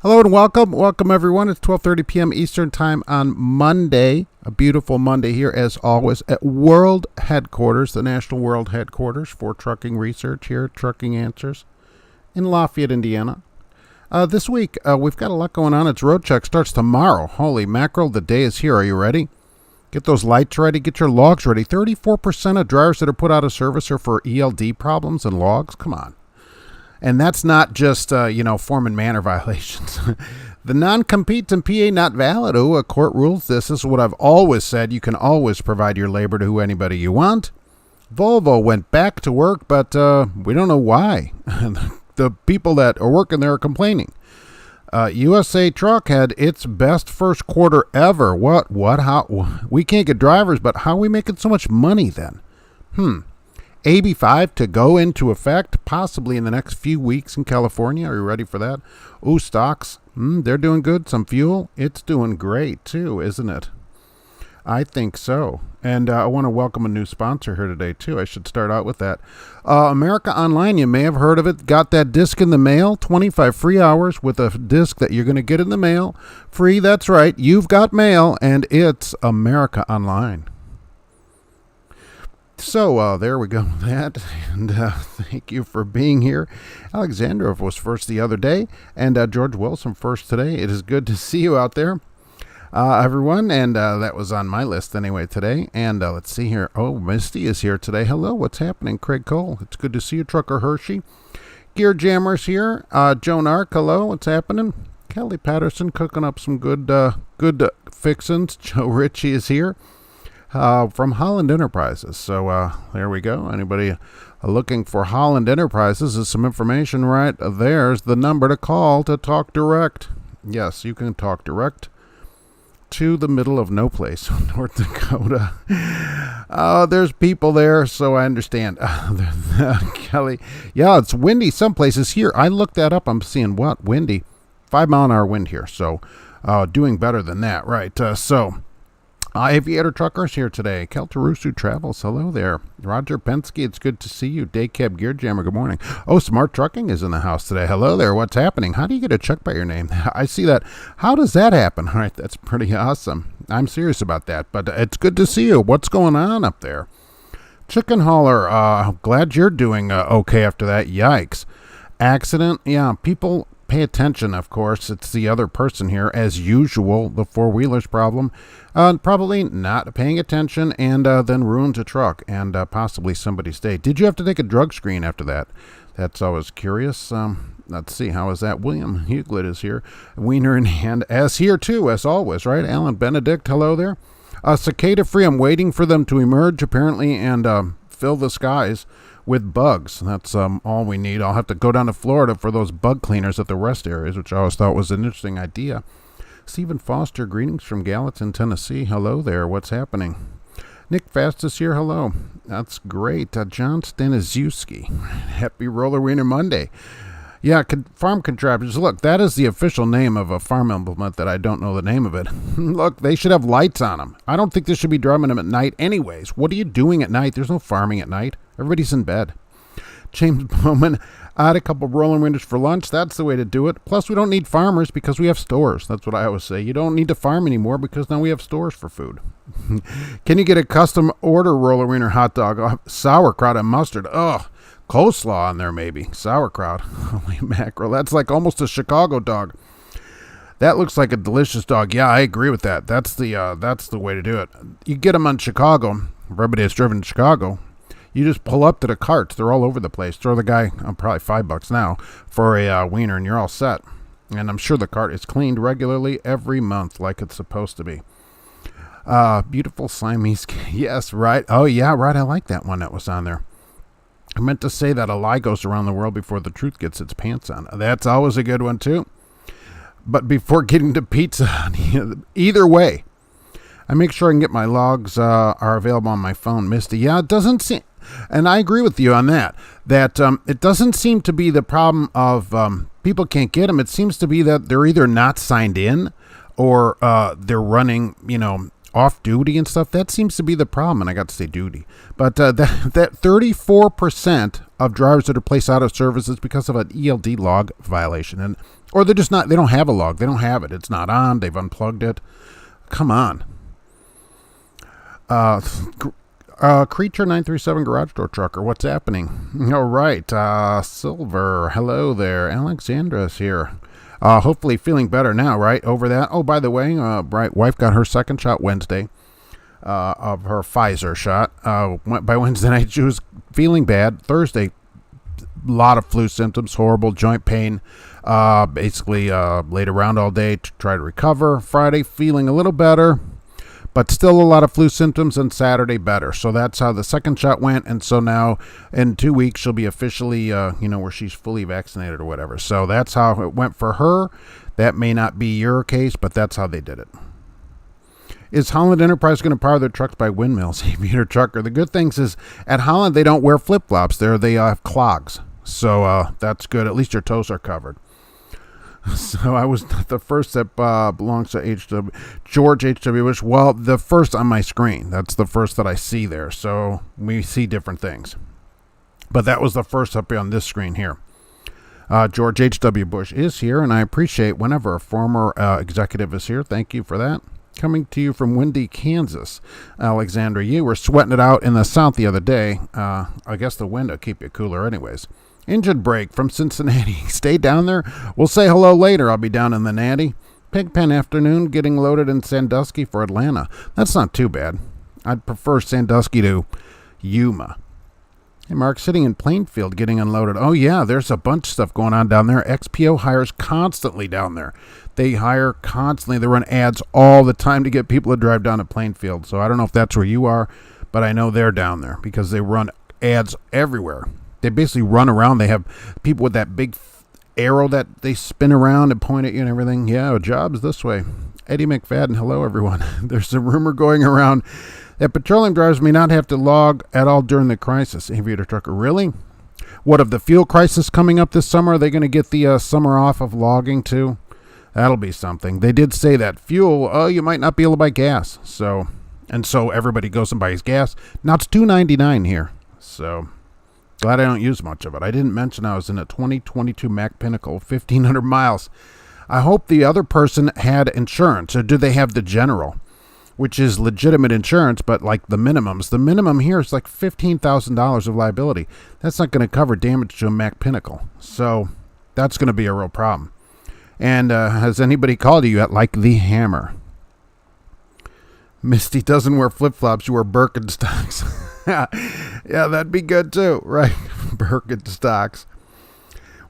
Hello and welcome. Welcome, everyone. It's 12:30 p.m. Eastern Time on Monday. A beautiful Monday here, as always, at World Headquarters, the National World Headquarters for Trucking Research here at Trucking Answers in Lafayette, Indiana. This week, we've got a lot going on. It's Road Check. Starts tomorrow. Holy mackerel, the day is here. Are you ready? Get those lights ready. Get your logs ready. 34% of drivers that are put out of service are for ELD problems and logs. Come on. And that's not just, form and manner violations. The non-competes in PA not valid. Oh, a court rules this. This is what I've always said. You can always provide your labor to anybody you want. Volvo went back to work, but we don't know why. The people that are working there are complaining. USA Truck had its best first quarter ever. What, how? We can't get drivers, but how are we making so much money then? AB5 to go into effect possibly in the next few weeks in California. Are you ready for that? Ooh, stocks, they're doing good. Some fuel, it's doing great too, isn't it? I think so. And I want to welcome a new sponsor here today too. I should start out with that. America Online, you may have heard of it. Got that disc in the mail, 25 free hours with a disc that you're going to get in the mail. Free, that's right. You've got mail, and it's America Online. So there we go with that, and thank you for being here. Alexandrov was first the other day, and George Wilson first today. It is good to see you out there, everyone, and that was on my list anyway today. And let's see here. Oh, Misty is here today. Hello, what's happening? Craig Cole, it's good to see you. Trucker Hershey, Gear Jammers here. Joan Ark, hello, what's happening? Kelly Patterson cooking up some good fixins. Joe Ritchie is here. From Holland Enterprises. So there we go. Anybody looking for Holland Enterprises is some information right there's the number to call to talk direct. Yes, you can talk direct to the middle of no place, North Dakota. There's people there, so I understand. Kelly, yeah, it's windy some places here. I looked that up. I'm seeing what? Windy. 5-mile-an-hour wind here. So doing better than that, right? Aviator Truckers here today. Keltarusu Travels, hello there. Roger Penske, it's good to see you. Daycab Gear Jammer, good morning. Oh, Smart Trucking is in the house today. Hello there, what's happening? How do you get a check by your name? I see that. How does that happen? All right, that's pretty awesome. I'm serious about that, but it's good to see you. What's going on up there? Chicken Hauler, glad you're doing okay after that. Yikes. Accident, yeah, people pay attention, of course. It's the other person here, as usual, the four-wheelers problem. Probably not paying attention, and then ruins a truck and possibly somebody's day. Did you have to take a drug screen after that? That's always curious. Let's see, how is that? William Huglet is here. Weiner in hand, as here too, as always, right? Alan Benedict, hello there. Cicada free, I'm waiting for them to emerge, apparently, and fill the skies with bugs. That's all we need. I'll have to go down to Florida for those bug cleaners at the rest areas, which I always thought was an interesting idea. Stephen Foster, greetings from Gallatin, Tennessee. Hello there. What's happening? Nick Fastis here. Hello. That's great. John Staniszewski. Happy Roller Wiener Monday. Yeah, farm contraptions. Look, that is the official name of a farm implement that I don't know the name of it. Look, they should have lights on them. I don't think they should be driving them at night anyways. What are you doing at night? There's no farming at night. Everybody's in bed. James Bowman, I had a couple of rolling winders for lunch. That's the way to do it. Plus, we don't need farmers because we have stores. That's what I always say. You don't need to farm anymore because now we have stores for food. Can you get a custom order roller wiener hot dog? Sauerkraut and mustard. Ugh. Coleslaw on there maybe. Sauerkraut. Holy mackerel. That's like almost a Chicago dog. That looks like a delicious dog. Yeah, I agree with that. That's the way to do it. You get them on Chicago. Everybody has driven to Chicago. You just pull up to the carts. They're all over the place. Throw the guy, probably $5 now, for a wiener, and you're all set. And I'm sure the cart is cleaned regularly every month like it's supposed to be. Beautiful Siamese. Yes, right. Oh, yeah, right. I like that one that was on there. I meant to say that a lie goes around the world before the truth gets its pants on. That's always a good one, too. But before getting to pizza, either way, I make sure I can get my logs are available on my phone. Misty, yeah, it doesn't seem... And I agree with you on that it doesn't seem to be the problem of people can't get them. It seems to be that they're either not signed in or they're running, off duty and stuff, that seems to be the problem. And I got to say duty, but that 34% of drivers that are placed out of service is because of an ELD log violation, and or they're just not. They don't have a log. They don't have it. It's not on. They've unplugged it. Come on. Creature 937 Garage Door Trucker, what's happening? All right, Silver, hello there. Alexandra's here. Hopefully feeling better now, right? Over that. Oh, by the way, right, wife got her second shot Wednesday of her Pfizer shot. By Wednesday night, she was feeling bad. Thursday, a lot of flu symptoms, horrible joint pain. Basically, laid around all day to try to recover. Friday, feeling a little better, but still a lot of flu symptoms, and Saturday better. So that's how the second shot went. And so now in 2 weeks, she'll be officially, where she's fully vaccinated or whatever. So that's how it went for her. That may not be your case, but that's how they did it. Is Holland Enterprise going to power their trucks by windmills? Wiener trucker. The good things is at Holland, they don't wear flip-flops. They have clogs. So that's good. At least your toes are covered. So I was the first that belongs to HW. George HW was, well, the first on my screen. That's the first that I see there. So we see different things. But that was the first up on this screen here. George H.W. Bush is here, and I appreciate whenever a former executive is here. Thank you for that. Coming to you from windy Kansas. Alexandra, you were sweating it out in the south the other day. I guess the wind will keep you cooler anyways. Engine brake from Cincinnati. Stay down there. We'll say hello later. I'll be down in the Natty. Pigpen afternoon, getting loaded in Sandusky for Atlanta. That's not too bad. I'd prefer Sandusky to Yuma. Hey, Mark, sitting in Plainfield getting unloaded. Oh, yeah, there's a bunch of stuff going on down there. XPO hires constantly down there. They hire constantly. They run ads all the time to get people to drive down to Plainfield. So I don't know if that's where you are, but I know they're down there because they run ads everywhere. They basically run around. They have people with that big arrow that they spin around and point at you and everything. Yeah, jobs this way. Eddie McFadden, hello, everyone. There's a rumor going around that petroleum drivers may not have to log at all during the crisis. Aviator trucker, really? What, of the fuel crisis coming up this summer? Are they going to get the summer off of logging too? That'll be something. They did say that fuel, you might not be able to buy gas. So everybody goes and buys gas. Now it's $2.99 here. So glad I don't use much of it. I didn't mention I was in a 2022 Mack Pinnacle, 1,500 miles. I hope the other person had insurance, or do they have the general, which is legitimate insurance, but like the minimums. The minimum here is like $15,000 of liability. That's not going to cover damage to a Mack Pinnacle. So that's going to be a real problem. And has anybody called you at like the Hammer? Misty doesn't wear flip-flops. You wear Birkenstocks. Yeah, that'd be good too, right? Birkenstocks.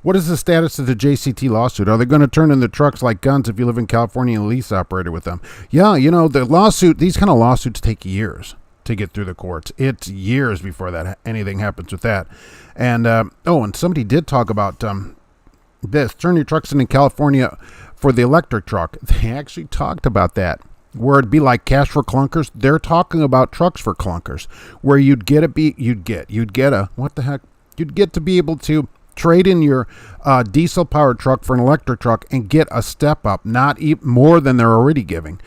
What is the status of the JCT lawsuit? Are they going to turn in the trucks like guns if you live in California and lease operator with them? Yeah, the lawsuit, these kind of lawsuits take years to get through the courts. It's years before that anything happens with that. And, and somebody did talk about this. Turn your trucks in California for the electric truck. They actually talked about that. Where it'd be like cash for clunkers. They're talking about trucks for clunkers, where you'd get to be able to trade in your diesel powered truck for an electric truck and get a step up, not more than they're already giving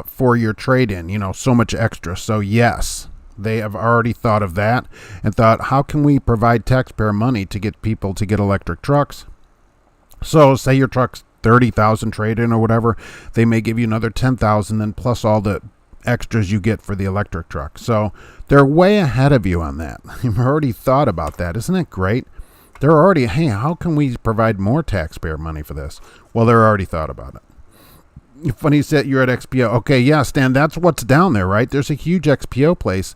for your trade in, so much extra. So yes, they have already thought of that and thought, how can we provide taxpayer money to get people to get electric trucks? So say your truck's 30,000 trade-in or whatever, they may give you another 10,000 then plus all the extras you get for the electric truck. So they're way ahead of you on that. You've already thought about that. Isn't that great? They're already, hey, how can we provide more taxpayer money for this? Well, they're already thought about it. Funny you said you're at XPO. Okay, yeah, Stan, that's what's down there, right? There's a huge XPO place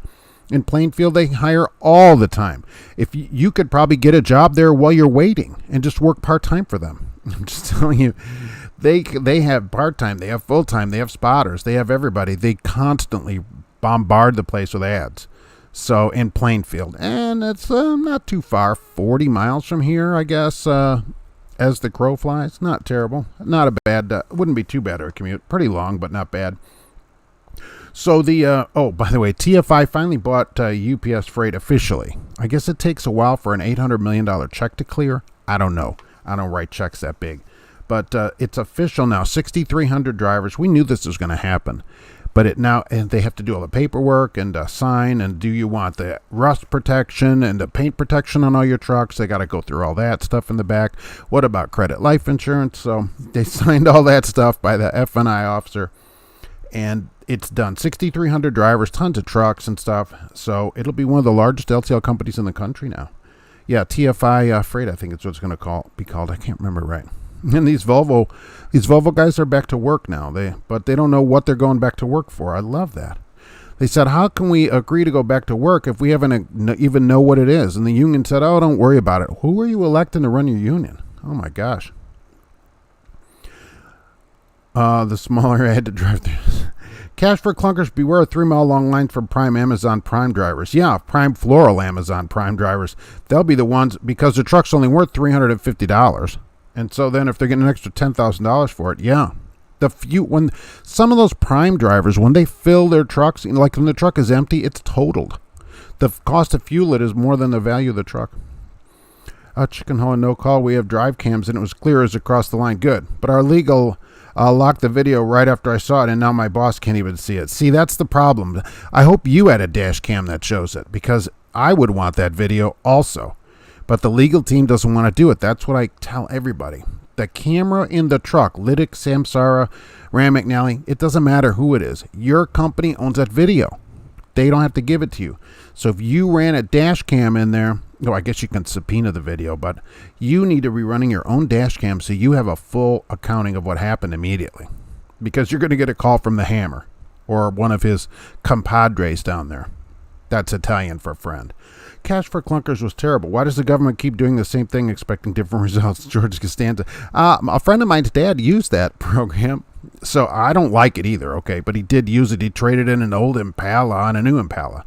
in Plainfield. They hire all the time. If you could probably get a job there while you're waiting and just work part-time for them. I'm just telling you, they have part-time, they have full-time, they have spotters, they have everybody. They constantly bombard the place with ads. So in Plainfield, and it's not too far, 40 miles from here, I guess, as the crow flies. Not terrible. Not a bad, wouldn't be too bad of a commute. Pretty long, but not bad. So by the way, TFI finally bought UPS Freight officially. I guess it takes a while for an $800 million check to clear. I don't know. I don't write checks that big. But it's official now. 6,300 drivers. We knew this was going to happen. But and they have to do all the paperwork and sign, and do you want the rust protection and the paint protection on all your trucks? They got to go through all that stuff in the back. What about credit life insurance? So they signed all that stuff by the F&I officer, and it's done. 6,300 drivers, tons of trucks and stuff. So it'll be one of the largest LTL companies in the country now. Yeah, TFI Freight, I think it's what it's going to be called. I can't remember right. And these Volvo guys are back to work now. But they don't know what they're going back to work for. I love that. They said, how can we agree to go back to work if we haven't even know what it is? And the union said, oh, don't worry about it. Who are you electing to run your union? Oh, my gosh. The smaller I had to drive through. Cash for clunkers, beware of 3-mile long lines for Prime Amazon Prime drivers. Yeah, Prime Floral Amazon Prime drivers. They'll be the ones, because the truck's only worth $350. And so then if they're getting an extra $10,000 for it, yeah. When some of those Prime drivers, when they fill their trucks, like when the truck is empty, it's totaled. The cost to fuel it is more than the value of the truck. Chicken Hole and No Call, we have drive cams, and it was clear as across the line. Good. But our legal locked the video right after I saw it, and now my boss can't even see it. See, that's the problem. I hope you had a dash cam that shows it, because I would want that video also. But the legal team doesn't want to do it. That's what I tell everybody. The camera in the truck, Lydic, Samsara, Ram McNally, it doesn't matter who it is. Your company owns that video. They don't have to give it to you. So if you ran a dash cam in there, I guess you can subpoena the video, but you need to be running your own dash cam so you have a full accounting of what happened immediately. Because you're going to get a call from the Hammer or one of his compadres down there. That's Italian for friend. Cash for clunkers was terrible. Why does the government keep doing the same thing, expecting different results? George Costanza. A friend of mine's dad used that program, so I don't like it either, okay? But he did use it. He traded in an old Impala and a new Impala,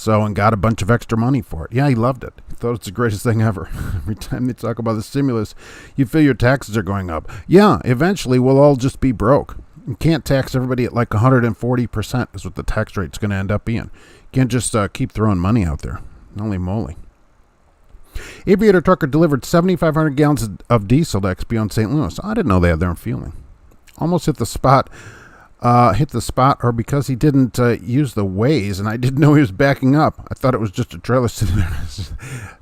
and got a bunch of extra money for it. Yeah, he loved it. He thought it's the greatest thing ever. Every time they talk about the stimulus, you feel your taxes are going up. Yeah, eventually we'll all just be broke. You can't tax everybody at like 140% is what the tax rate's going to end up being. You can't just keep throwing money out there. Holy moly. Aviator Trucker delivered 7,500 gallons of diesel to XPO in St. Louis. I didn't know they had their own fueling. Almost hit the spot, or because he didn't use the Waze, and I didn't know he was backing up. I thought it was just a trailer sitting there.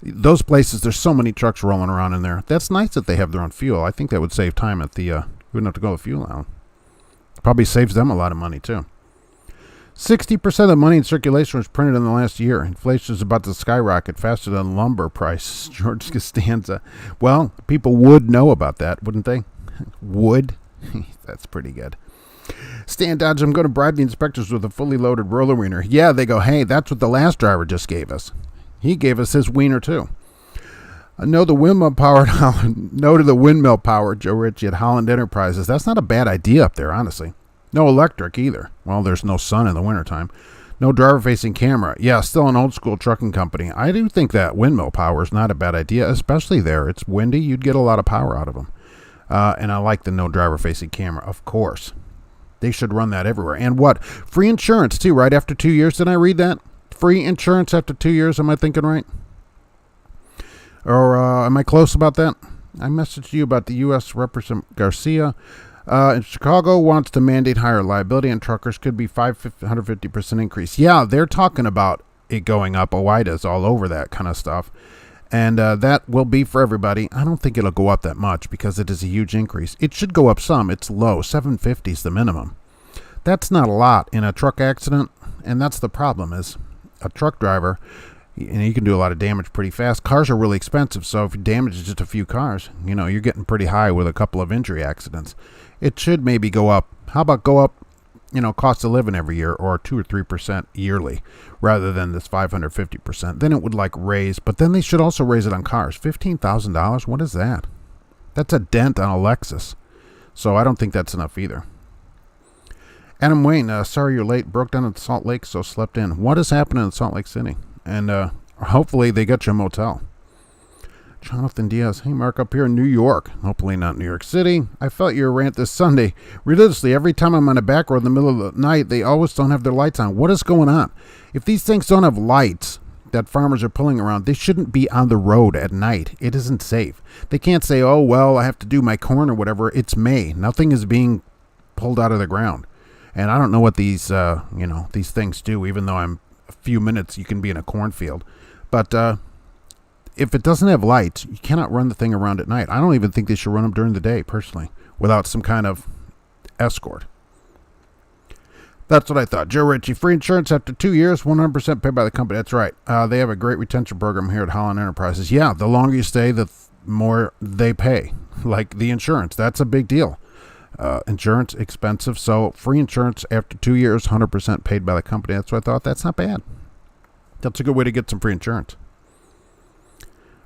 Those places, there's so many trucks rolling around in there. That's nice that they have their own fuel. I think that would save time at we wouldn't have to go to the fuel now. Probably saves them a lot of money, too. 60% of the money in circulation was printed in the last year. Inflation is about to skyrocket faster than lumber prices. George Costanza. Well, people would know about that, wouldn't they? Would? That's pretty good. Stan Dodge, I'm going to bribe the inspectors with a fully loaded roller wiener. Yeah, they go, hey, that's what the last driver just gave us. He gave us his wiener, too. No to the windmill power, Joe Ritchie at Holland Enterprises. That's not a bad idea up there, honestly. No electric either. Well, there's no sun in the wintertime. No driver-facing camera. Yeah, still an old-school trucking company. I do think that windmill power is not a bad idea, especially there. It's windy. You'd get a lot of power out of them. And I like the no driver-facing camera, of course. They should run that everywhere. And what? Free insurance, too, right after 2 years. Did I read that? Free insurance after 2 years. Am I thinking right? Or am I close about that? I messaged you about the U.S. Representative Garcia. In Chicago wants to mandate higher liability, and truckers could be 150% increase. Yeah, they're talking about it going up. OIDA's all over that kind of stuff. And that will be for everybody. I don't think it'll go up that much because it is a huge increase. It should go up some. It's low. 750 is the minimum. That's not a lot in a truck accident. And that's the problem is a truck driver, and you can do a lot of damage pretty fast. Cars are really expensive. So if you damage just a few cars, you're getting pretty high with a couple of injury accidents. It should maybe go up. How about go up, cost of living every year or 2 or 3% yearly rather than this 550%. Then it would raise, but then they should also raise it on cars. $15,000. What is that? That's a dent on a Lexus. So I don't think that's enough either. Adam Wayne, sorry you're late. Broke down at Salt Lake, so slept in. What is happening in Salt Lake City? And hopefully they got you a motel. Jonathan Diaz, hey Mark, up here in New York, hopefully not New York City. I felt your rant this Sunday. Religiously, every time I'm on a back road in the middle of the night, they always don't have their lights on. What is going on? If these things don't have lights that farmers are pulling around, they shouldn't be on the road at night. It isn't safe. They can't say, oh, well, I have to do my corn or whatever. It's May. Nothing is being pulled out of the ground. And I don't know what these, these things do, even though I'm a few minutes, you can be in a cornfield. But if it doesn't have lights, you cannot run the thing around at night. I don't even think they should run them during the day, personally, without some kind of escort. That's what I thought. Joe Ritchie, free insurance after 2 years, 100% paid by the company. That's right. They have a great retention program here at Holland Enterprises. Yeah, the longer you stay, the more they pay. Like the insurance. That's a big deal. Insurance, expensive. So free insurance after 2 years, 100% paid by the company. That's what I thought. That's not bad. That's a good way to get some free insurance.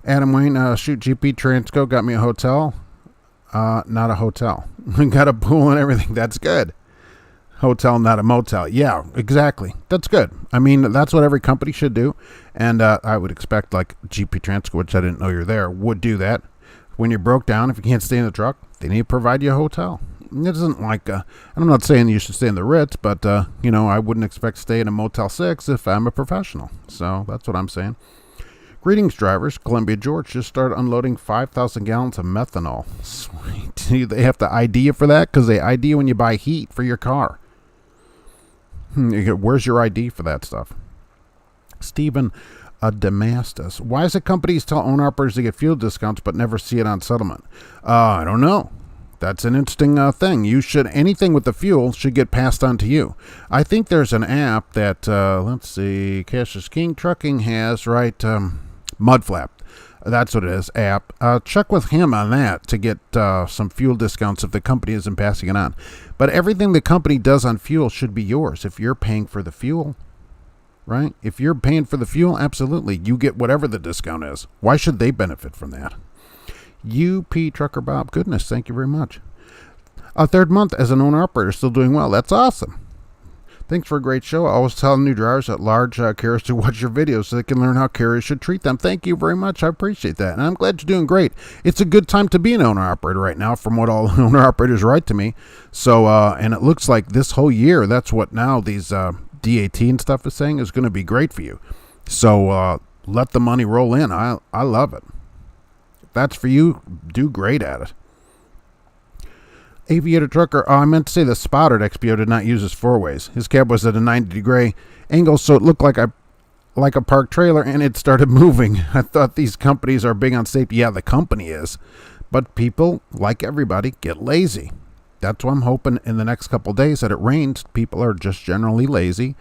Adam Wayne, shoot GP Transco, got me a hotel. Not a hotel. Got a pool and everything. That's good. Hotel, not a motel. Yeah, exactly. That's good. I mean, that's what every company should do. And I would expect like GP Transco, which I didn't know you're there, would do that. When you're broke down, if you can't stay in the truck, they need to provide you a hotel. It isn't like, I'm not saying you should stay in the Ritz, but, I wouldn't expect to stay in a Motel 6 if I'm a professional. So that's what I'm saying. Greetings, drivers. Columbia, George just started unloading 5,000 gallons of methanol. Sweet. They have to ID you for that? Because they ID you when you buy heat for your car. Where's your ID for that stuff? Stephen Damastus. Why is it companies tell owner-operators to get fuel discounts but never see it on settlement? I don't know. That's an interesting thing. Anything with the fuel should get passed on to you. I think there's an app that, let's see, Cassius King Trucking has, right? Mudflap. That's what it is, app. Check with him on that to get some fuel discounts if the company isn't passing it on. But everything the company does on fuel should be yours if you're paying for the fuel, right? If you're paying for the fuel, absolutely. You get whatever the discount is. Why should they benefit from that? UP Trucker Bob, goodness, thank you very much. A third month as an owner-operator, still doing well. That's awesome. Thanks for a great show. I always tell new drivers at large carriers to watch your videos so they can learn how carriers should treat them. Thank you very much. I appreciate that. And I'm glad you're doing great. It's a good time to be an owner-operator right now from what all owner-operators write to me. So, and it looks like this whole year, that's what now these DAT and stuff is saying is going to be great for you. So let the money roll in. I love it. If that's for you, do great at it. Aviator Trucker, I meant to say the spotter at XPO did not use his four-ways. His cab was at a 90-degree angle, so it looked like a parked trailer, and it started moving. I thought these companies are big on safety. Yeah, the company is. But people, like everybody, get lazy. That's why I'm hoping in the next couple of days that it rains. People are just generally lazy,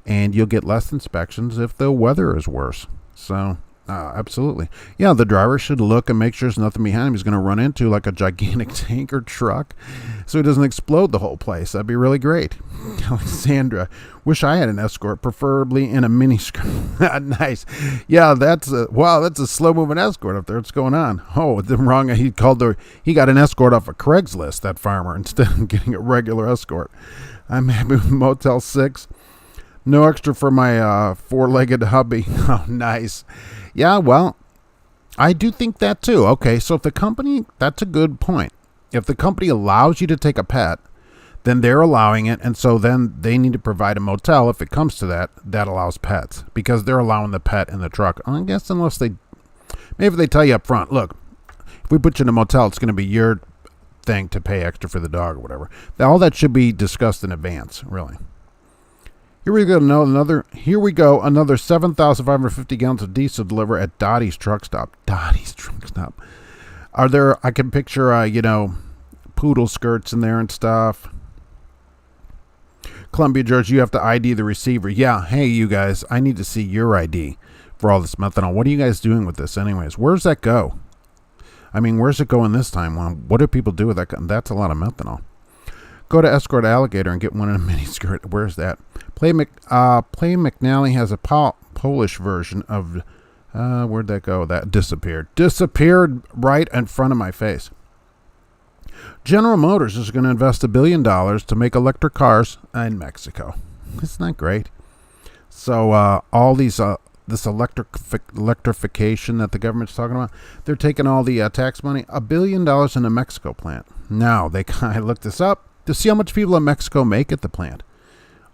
and you'll get less inspections if the weather is worse. So, absolutely. Yeah, the driver should look and make sure there's nothing behind him he's going to run into, like a gigantic tanker truck, so he doesn't explode the whole place. That'd be really great. Alexandra, wish I had an escort, preferably in a mini skirt. Nice. Yeah, that's a slow-moving escort up there. What's going on? Oh, the wrong. He got an escort off of Craigslist, that farmer, instead of getting a regular escort. I'm happy with Motel 6. No extra for my four-legged hubby. Oh, nice. Yeah, well, I do think that too. Okay, so if the company, that's a good point. If the company allows you to take a pet, then they're allowing it, and so then they need to provide a motel if it comes to that allows pets, because they're allowing the pet in the truck. I guess unless maybe they tell you up front, look, if we put you in a motel, it's going to be your thing to pay extra for the dog or whatever. All that should be discussed in advance, really. Here we go, another 7,550 gallons of diesel delivered at Dottie's truck stop. Dottie's truck stop. I can picture, poodle skirts in there and stuff. Columbia, George, you have to ID the receiver. Yeah, hey, you guys, I need to see your ID for all this methanol. What are you guys doing with this anyways? Where's that go? I mean, where's it going this time? Well, what do people do with that? That's a lot of methanol. Go to Escort Alligator and get one in a mini skirt. Where's that? Play McNally has a Polish version of... where'd that go? That disappeared. Disappeared right in front of my face. General Motors is going to invest $1 billion to make electric cars in Mexico. Isn't that great? So all these... this electrification that the government's talking about, they're taking all the tax money, $1 billion in a Mexico plant. Now, I looked this up to see how much people in Mexico make at the plant.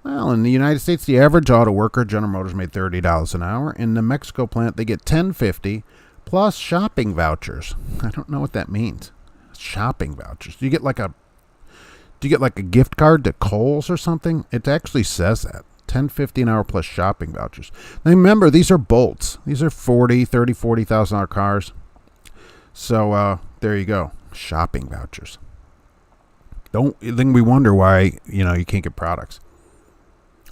Well, in the United States, the average auto worker, General Motors, made $30 an hour. In the Mexico plant, they get $10.50 plus shopping vouchers. I don't know what that means. Shopping vouchers. Do you get like a Do you get like a gift card to Kohl's or something? It actually says that. $10.50 an hour plus shopping vouchers. Now remember, these are bolts. These are $40,000 cars. So there you go. Shopping vouchers. Then we wonder why, you can't get products.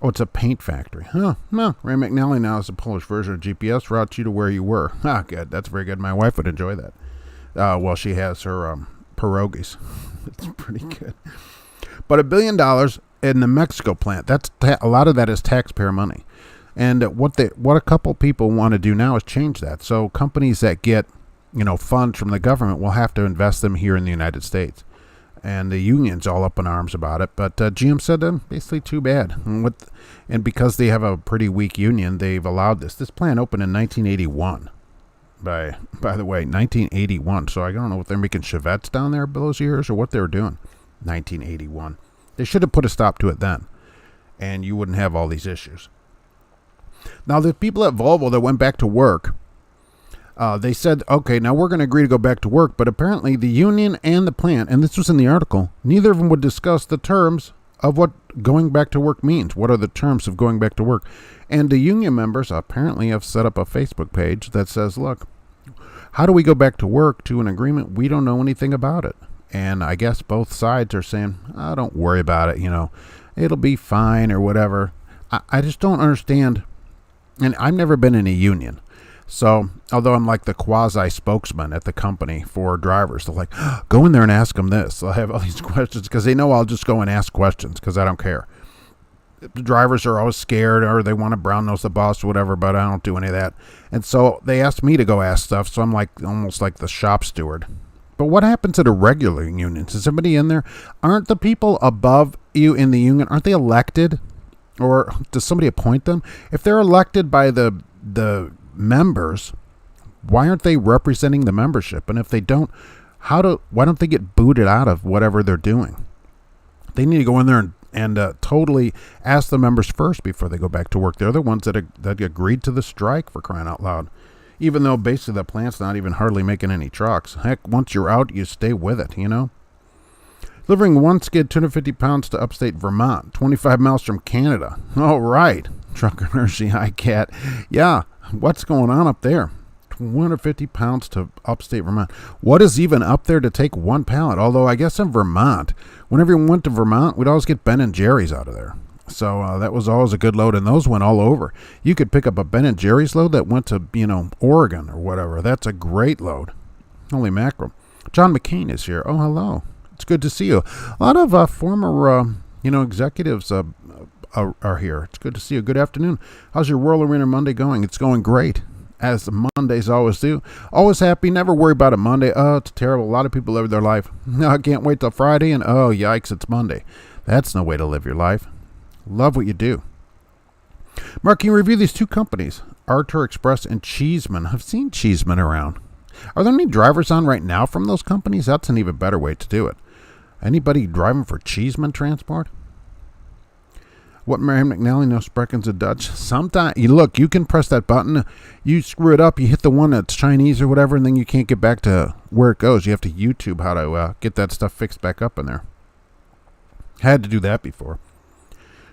Oh, it's a paint factory. Huh. No, Ray McNally now is a Polish version of GPS, routes you to where you were. Ah, good. That's very good. My wife would enjoy that. Well, she has her pierogies. It's pretty good. But $1 billion in the Mexico plant, a lot of that is taxpayer money. And what a couple people want to do now is change that. So companies that get, funds from the government will have to invest them here in the United States. And the union's all up in arms about it. But GM said basically too bad. And because they have a pretty weak union, they've allowed this. This plant opened in 1981. By the way, 1981. So I don't know if they're making Chevettes down there those years or what they were doing. 1981. They should have put a stop to it then. And you wouldn't have all these issues. Now, the people at Volvo that went back to work, they said, okay, now we're going to agree to go back to work. But apparently the union and the plant, and this was in the article, neither of them would discuss the terms of what going back to work means. What are the terms of going back to work? And the union members apparently have set up a Facebook page that says, look, how do we go back to work to an agreement? We don't know anything about it. And I guess both sides are saying, oh, don't worry about it. It'll be fine or whatever. I just don't understand. And I've never been in a union. So, although I'm like the quasi-spokesman at the company for drivers, they're like, go in there and ask them this. They'll have all these questions because they know I'll just go and ask questions because I don't care. The drivers are always scared or they want to brown nose the boss or whatever, but I don't do any of that. And so they asked me to go ask stuff, so I'm like almost like the shop steward. But what happens at a regular union? Is somebody in there? Aren't the people above you in the union, aren't they elected? Or does somebody appoint them? If they're elected by the members, why aren't they representing the membership? And if they don't, why don't they get booted out of whatever they're doing? They need to go in there and totally ask the members first before they go back to work. They're the ones that agreed to the strike, for crying out loud. Even though basically the plant's not even hardly making any trucks. Heck, once you're out, you stay with it, Delivering one skid, 250 pounds to upstate Vermont, 25 miles from Canada. All right, Trucker Nurse, hi, Cat. Yeah, what's going on up there? 250 pounds to upstate Vermont. What is even up there to take one pallet? Although I guess in Vermont, whenever we went to Vermont, we'd always get Ben and Jerry's out of there. So that was always a good load, and those went all over. You could pick up a Ben and Jerry's load that went to, Oregon or whatever. That's a great load. Holy mackerel. John McCain is here. Oh, hello. It's good to see you. A lot of former, executives are here. It's good to see you. Good afternoon. How's your World Arena Monday going? It's going great, as the Mondays always do. Always happy. Never worry about a Monday. Oh, it's terrible. A lot of people live their life. No, I can't wait till Friday, and oh, yikes, it's Monday. That's no way to live your life. Love what you do. Mark, can you review these two companies, Arthur Express and Cheeseman? I've seen Cheeseman around. Are there any drivers on right now from those companies? That's an even better way to do it. Anybody driving for Cheeseman Transport? What Mary McNally knows Spreckens a Dutch. Sometimes, you can press that button. You screw it up. You hit the one that's Chinese or whatever, and then you can't get back to where it goes. You have to YouTube how to get that stuff fixed back up in there. Had to do that before.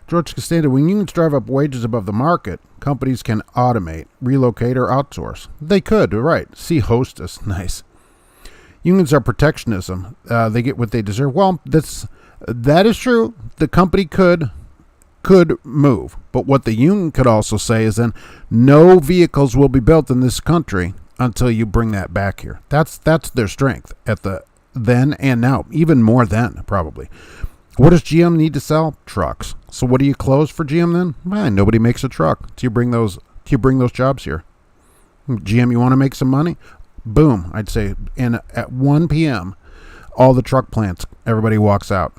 George Costanza, when unions drive up wages above the market, companies can automate, relocate, or outsource. They could, right. See Hostess. Nice. Unions are protectionism. They get what they deserve. Well, that is true. The company could move. But what the union could also say is then no vehicles will be built in this country until you bring that back here. That's their strength at the then and now. Even more then, probably. What does GM need to sell? Trucks. So what do you close for GM then? Fine, nobody makes a truck. Do you bring those jobs here? GM, you want to make some money? Boom, I'd say. And at 1 p.m., all the truck plants, everybody walks out.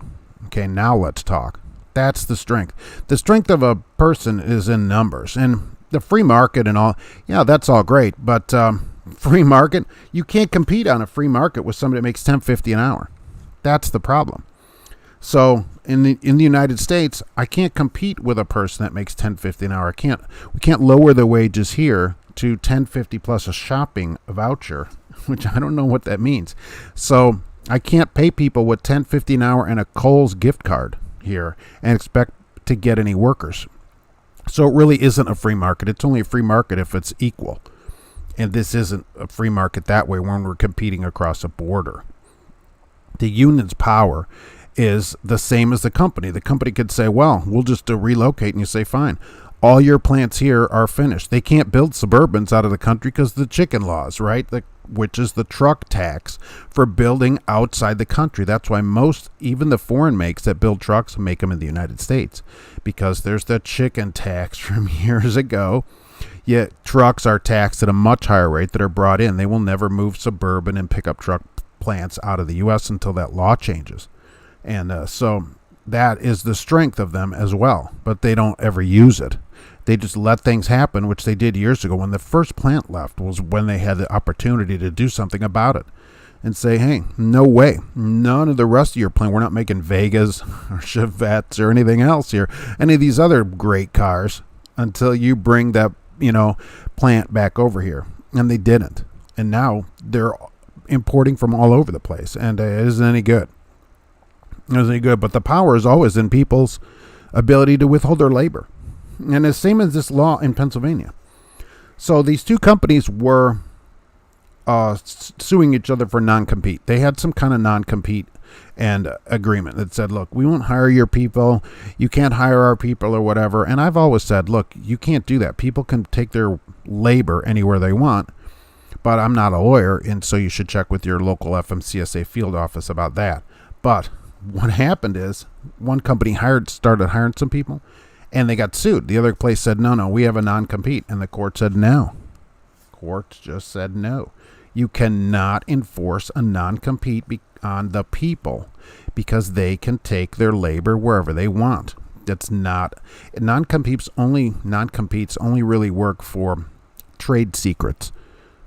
Okay, now let's talk. That's the strength. The strength of a person is in numbers. And the free market and all, yeah, that's all great. But free market, you can't compete on a free market with somebody that makes $10.50 an hour. That's the problem. So in the United States, I can't compete with a person that makes $10.50 an hour. We can't lower the wages here to $10.50 plus a shopping voucher, which I don't know what that means. So I can't pay people with $10.50 an hour and a Kohl's gift card here and expect to get any workers. So it really isn't a free market. It's only a free market if it's equal. And this isn't a free market that way when we're competing across a border. The union's power is the same as the company. The company could say, well, we'll just relocate, and you say, fine. All your plants here are finished. They can't build Suburbans out of the country because of the chicken laws, right? Which is the truck tax for building outside the country. That's why even the foreign makes that build trucks, make them in the United States, because there's the chicken tax from years ago. Yet trucks are taxed at a much higher rate that are brought in. They will never move Suburban and pickup truck plants out of the U.S. until that law changes. And so that is the strength of them as well. But they don't ever use it. They just let things happen, which they did years ago. When the first plant left was when they had the opportunity to do something about it and say, hey, no way. None of the rest of your plant. We're not making Vegas or Chevettes or anything else here. Any of these other great cars until you bring that, plant back over here. And they didn't. And now they're importing from all over the place. And it isn't any good. It isn't any good. But the power is always in people's ability to withhold their labor. And the same as this law in Pennsylvania. So these two companies were suing each other for non-compete. They had some kind of non-compete and agreement that said, look, we won't hire your people. You can't hire our people or whatever. And I've always said, look, you can't do that. People can take their labor anywhere they want. But I'm not a lawyer, and so you should check with your local FMCSA field office about that. But what happened is one company started hiring some people. And they got sued. The other place said, no, we have a non-compete. And the court said no. Court just said no. You cannot enforce a non-compete on the people because they can take their labor wherever they want. That's not non-competes only really work for trade secrets.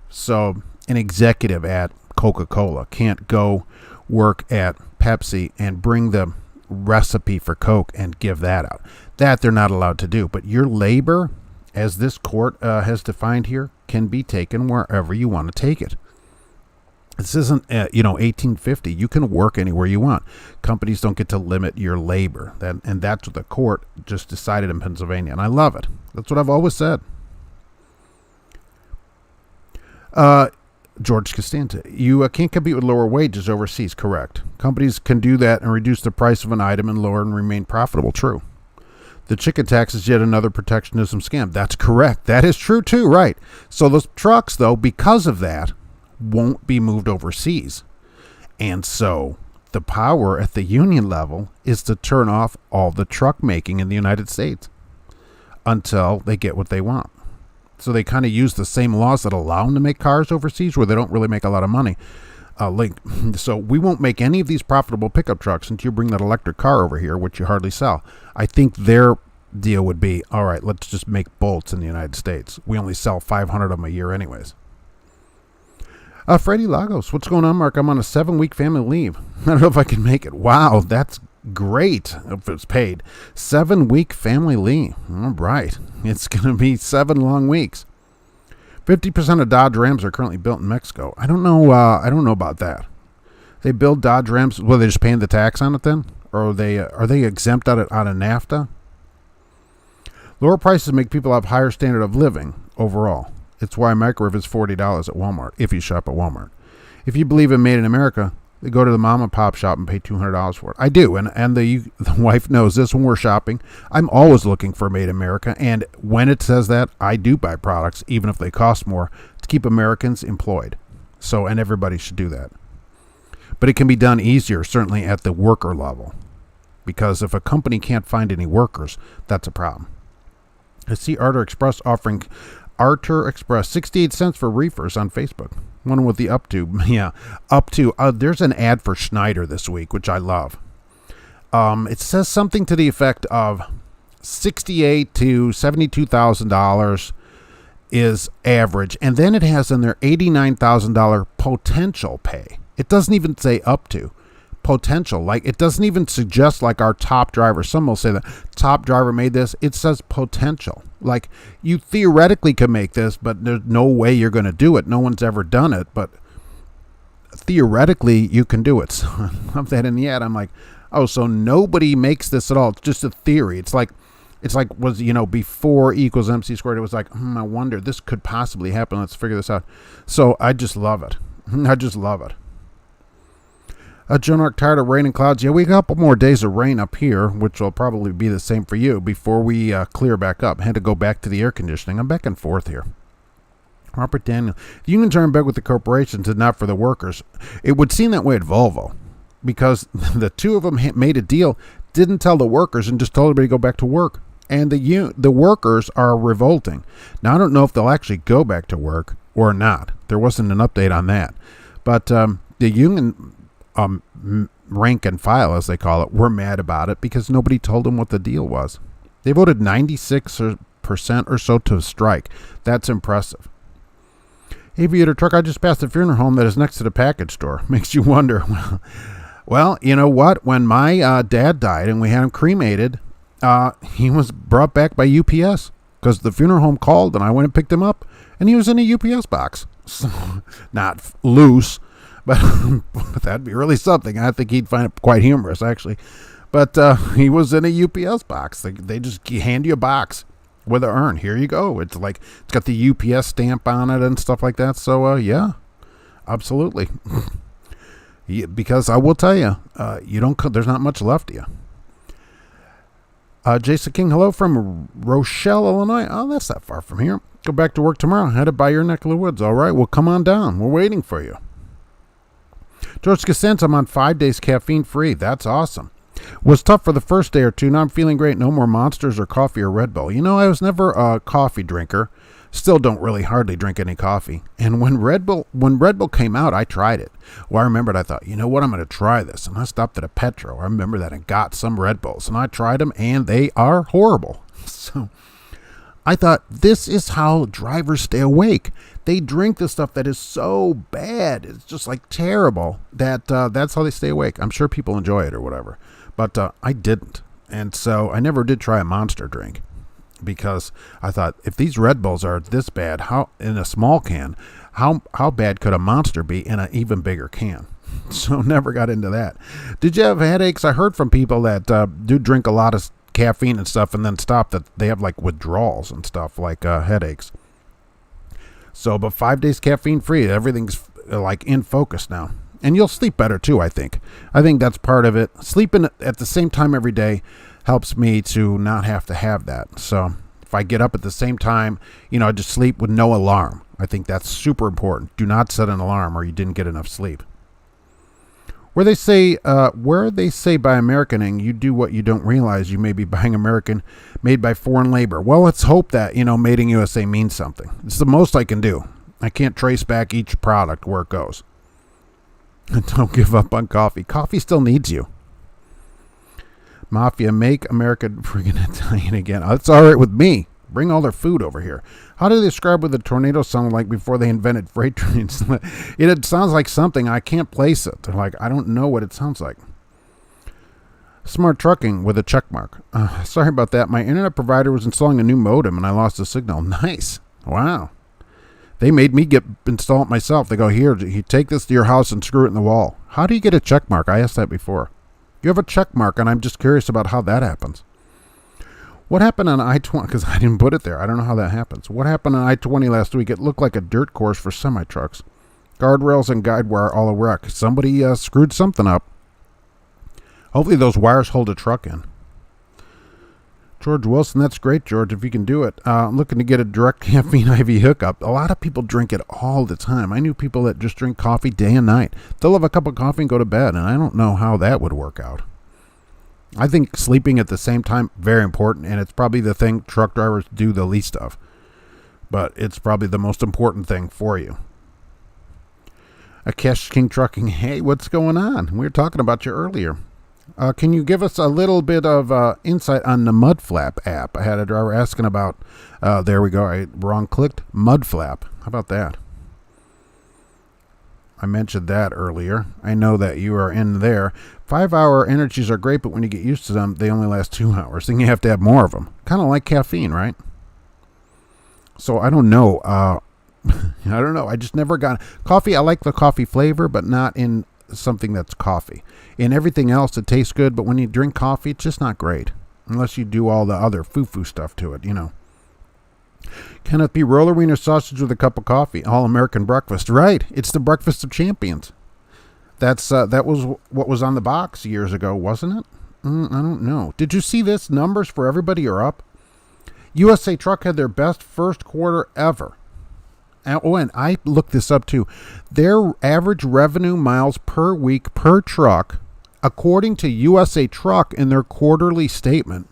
So an executive at Coca-Cola can't go work at Pepsi and bring the recipe for Coke and give that out. That they're not allowed to do. But your labor, as this court has defined here, can be taken wherever you want to take it. This isn't 1850. You can work anywhere you want. Companies don't get to limit your labor. And that's what the court just decided in Pennsylvania. And I love it. That's what I've always said. George Costanza, you can't compete with lower wages overseas. Correct. Companies can do that and reduce the price of an item and lower and remain profitable. True. The chicken tax is yet another protectionism scam. That's correct. That is true too, right? So those trucks, though, because of that, won't be moved overseas. And so the power at the union level is to turn off all the truck making in the United States until they get what they want. So they kind of use the same laws that allow them to make cars overseas where they don't really make a lot of money. So we won't make any of these profitable pickup trucks until you bring that electric car over here, which you hardly sell. I think their deal would be, all right, let's just make bolts in the United States. We only sell 500 of them a year anyways. Freddie Lagos, what's going on, Mark? I'm on a 7-week family leave. I don't know if I can make it. Wow, that's great if it's paid. 7-week family leave. All right. It's going to be 7 long weeks. 50% of Dodge Rams are currently built in Mexico. I don't know about that. They build Dodge Rams. Well, they're just paying the tax on it then? Or are they exempt out of NAFTA? Lower prices make people have higher standard of living overall. It's why a microwave is $40 at Walmart, if you shop at Walmart. If you believe in Made in America, they go to the mom and pop shop and pay $200 for it. I do, and the wife knows this when we're shopping. I'm always looking for Made in America, and when it says that, I do buy products, even if they cost more, to keep Americans employed. So, and everybody should do that. But it can be done easier, certainly at the worker level, because if a company can't find any workers, that's a problem. I see Arthur Express offering Arthur Express 68 cents for reefers on Facebook. One with the up to. There's an ad for Schneider this week, which I love. It says something to the effect of $68,000 to $72,000 is average, and then it has in there $89,000 potential pay. It doesn't even say up to. Potential, like it doesn't even suggest like our top driver. Some will say that top driver made this. It says potential, like you theoretically could make this, but there's no way you're going to do it. No one's ever done it, but theoretically you can do it. So I love that in the ad. I'm like, oh, so nobody makes this at all. It's just a theory. It's like was, before E equals MC squared, it was like, I wonder, this could possibly happen. Let's figure this out. So I just love it. I just love it. Joan Arc, tired of rain and clouds. Yeah, we got a couple more days of rain up here, which will probably be the same for you before we clear back up. Had to go back to the air conditioning. I'm back and forth here. Robert Daniel, the unions are in bed with the corporations and not for the workers. It would seem that way at Volvo, because the two of them made a deal, didn't tell the workers, and just told everybody to go back to work. And the workers are revolting. Now, I don't know if they'll actually go back to work or not. There wasn't an update on that. But the union rank and file, as they call it, were mad about it because nobody told them what the deal was. They voted 96% or so to strike. That's impressive. Aviator Truck, I just passed a funeral home that is next to the package store. Makes you wonder. Well, you know what? When my dad died and we had him cremated, he was brought back by UPS because the funeral home called and I went and picked him up and he was in a UPS box. So, not loose, but that'd be really something. I think he'd find it quite humorous, actually. But he was in a UPS box. They just hand you a box with an urn. Here you go. It's got the UPS stamp on it and stuff like that. So, yeah, absolutely. Because I will tell you, there's not much left of you. Jason King, hello from Rochelle, Illinois. Oh, that's not far from here. Go back to work tomorrow. Headed by your neck of the woods. All right, well, come on down. We're waiting for you. George Cosenza, I'm on 5 days caffeine free. That's awesome. Was tough for the first day or two. Now I'm feeling great. No more Monsters or coffee or Red Bull. I was never a coffee drinker. Still don't really hardly drink any coffee. And when Red Bull came out, I tried it. Well, I remembered, I thought, you know what, I'm going to try this. And I stopped at a Petro. I remember that and got some Red Bulls. And I tried them, and they are horrible. So I thought, this is how drivers stay awake. They drink the stuff that is so bad. It's just like terrible that that's how they stay awake. I'm sure people enjoy it or whatever. But I didn't. And so I never did try a Monster drink. Because I thought, if these Red Bulls are this bad, how in a small can, how bad could a Monster be in an even bigger can? So never got into that. Did you have headaches? I heard from people that do drink a lot of caffeine and stuff and then stop, that they have like withdrawals and stuff, like headaches. So, but 5 days caffeine free, everything's like in focus now. And you'll sleep better too, I think. I think that's part of it. Sleeping at the same time every day helps me to not have to have that. So if I get up at the same time, I just sleep with no alarm. I think that's super important. Do not set an alarm or you didn't get enough sleep. Where they say by Americaning, you do what you don't realize you may be buying American made by foreign labor. Well, let's hope that, made in USA means something. It's the most I can do. I can't trace back each product where it goes. And don't give up on coffee. Coffee still needs you. Mafia, make America friggin' Italian again. It's all right with me. Bring all their food over here. How do they describe what the tornado sounded like before they invented freight trains? It sounds like something. I can't place it. I don't know what it sounds like. Smart Trucking with a check mark. Sorry about that. My internet provider was installing a new modem and I lost the signal. Nice. Wow. They made me install it myself. They go, here, you take this to your house and screw it in the wall. How do you get a check mark? I asked that before. You have a check mark, and I'm just curious about how that happens. What happened on I-20? Because I didn't put it there. I don't know how that happens. What happened on I-20 last week? It looked like a dirt course for semi-trucks. Guardrails and guide wire all a wreck. Somebody screwed something up. Hopefully those wires hold a truck in. George Wilson, that's great, George, if you can do it. I'm looking to get a direct caffeine IV hookup. A lot of people drink it all the time. I knew people that just drink coffee day and night. They'll have a cup of coffee and go to bed, and I don't know how that would work out. I think sleeping at the same time, very important, and it's probably the thing truck drivers do the least of. But it's probably the most important thing for you. Akesh King Trucking, hey, what's going on? We were talking about you earlier. Can you give us a little bit of insight on the Mudflap app? I had a driver asking about, there we go, I wrong clicked, Mudflap. How about that? I mentioned that earlier. I know that you are in there. 5-hour energies are great, but when you get used to them, they only last 2 hours. Then you have to have more of them. Kind of like caffeine, right? So I don't know. I don't know. I just never got coffee. I like the coffee flavor, but not in something that's coffee. In everything else, it tastes good, but when you drink coffee, it's just not great. Unless you do all the other foo-foo stuff to it, Can it be roller wiener sausage with a cup of coffee? All-American breakfast. Right. It's the breakfast of champions. That was what was on the box years ago, wasn't it? I don't know. Did you see this? Numbers for everybody are up. USA Truck had their best first quarter ever. And I looked this up too. Their average revenue miles per week per truck, according to USA Truck in their quarterly statement,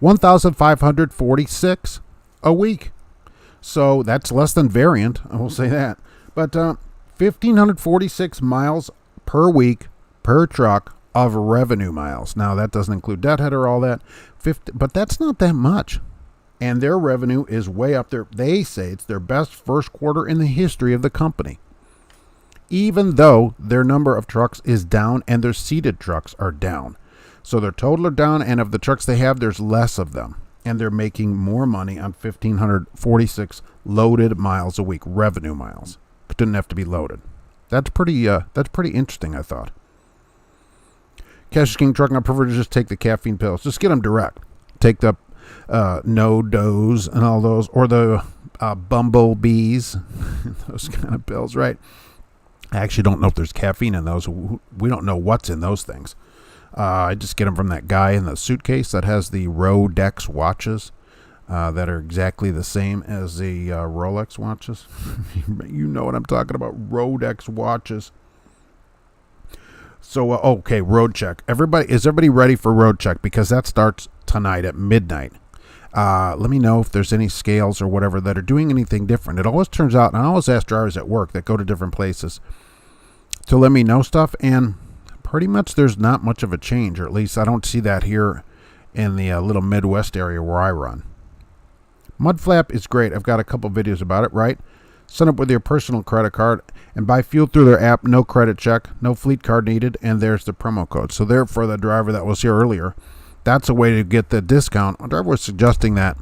1,546 a week. So that's less than Variant, I will say that. But 1,546 miles per week per truck of revenue miles. Now, that doesn't include deadhead or all that. But that's not that much. And their revenue is way up there. They say it's their best first quarter in the history of the company. Even though their number of trucks is down and their seated trucks are down. So their total are down, and of the trucks they have, there's less of them. And they're making more money on 1,546 loaded miles a week, revenue miles. But didn't have to be loaded. That's pretty interesting, I thought. Cash King Trucking, I prefer to just take the caffeine pills. Just get them direct. Take the no dose and all those, or the bumblebees, those kind of pills, right? I actually don't know if there's caffeine in those. We don't know what's in those things. I just get them from that guy in the suitcase that has the Rolex watches that are exactly the same as the Rolex watches. You know what I'm talking about, Rolex watches. So, okay, road check. Is everybody ready for road check? Because that starts tonight at midnight. Let me know if there's any scales or whatever that are doing anything different. It always turns out, and I always ask drivers at work that go to different places to let me know stuff, and pretty much there's not much of a change, or at least I don't see that here in the little Midwest area where I run. Mudflap is great. I've got a couple videos about it, right? Sign up with your personal credit card and buy fuel through their app. No credit check, no fleet card needed, and there's the promo code. So there, for the driver that was here earlier, that's a way to get the discount. A driver was suggesting that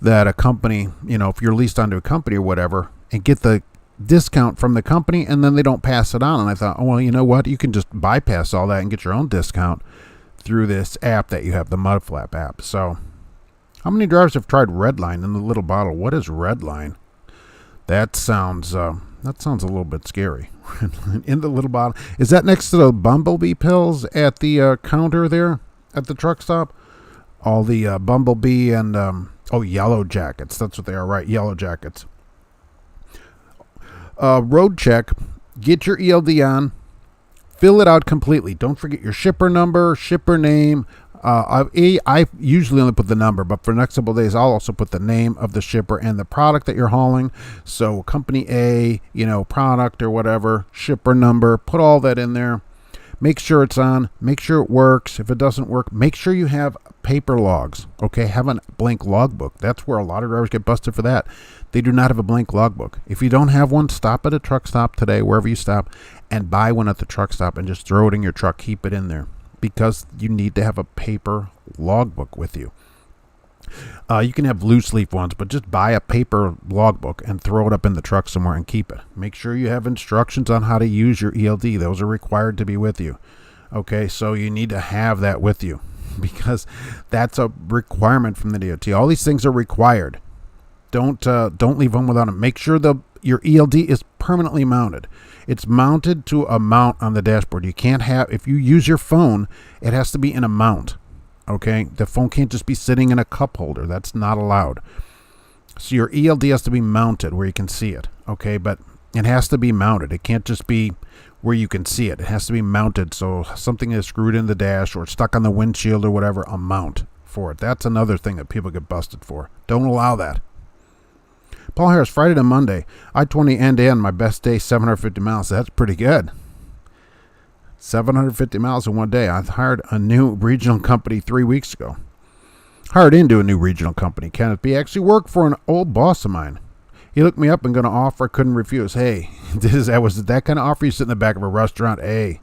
a company, if you're leased onto a company or whatever, and get the discount from the company, and then they don't pass it on. And I thought, well, you know what? You can just bypass all that and get your own discount through this app that you have, the Mudflap app. So how many drivers have tried Redline in the little bottle? What is Redline? That sounds a little bit scary. In the little bottle. Is that next to the Bumblebee pills at the counter there at the truck stop? All the Bumblebee and, Yellow Jackets. That's what they are, right? Yellow Jackets. Road check. Get your ELD on. Fill it out completely. Don't forget your shipper number, shipper name. I usually only put the number, but for the next couple of days, I'll also put the name of the shipper and the product that you're hauling. So company A, product or whatever, shipper number, put all that in there. Make sure it's on. Make sure it works. If it doesn't work, make sure you have paper logs. Okay, have a blank logbook. That's where a lot of drivers get busted for that. They do not have a blank logbook. If you don't have one, stop at a truck stop today, wherever you stop, and buy one at the truck stop and just throw it in your truck. Keep it in there, because you need to have a paper logbook with you. You can have loose leaf ones, but just buy a paper logbook and throw it up in the truck somewhere and keep it. Make sure you have instructions on how to use your ELD. Those are required to be with you. Okay, so you need to have that with you, because that's a requirement from the DOT. All these things are required. Don't leave home without them. Make sure your ELD is permanently mounted. It's mounted to a mount on the dashboard. You can't have, if you use your phone, it has to be in a mount. Okay, the phone can't just be sitting in a cup holder. That's not allowed. So your ELD has to be mounted where you can see it. Okay, but it has to be mounted. It can't just be where you can see it. It has to be mounted, so something is screwed in the dash or stuck on the windshield or whatever, a mount for it. That's another thing that people get busted for. Don't allow that. Paul Harris, Friday to Monday, I-20 end-to-end, my best day, 750 miles. That's pretty good. 750 miles in one day. I hired a new regional company 3 weeks ago. Hired into a new regional company. Can it be? Actually worked for an old boss of mine. He looked me up and going to offer. I couldn't refuse. Hey, was that kind of offer? You sit in the back of a restaurant. Hey,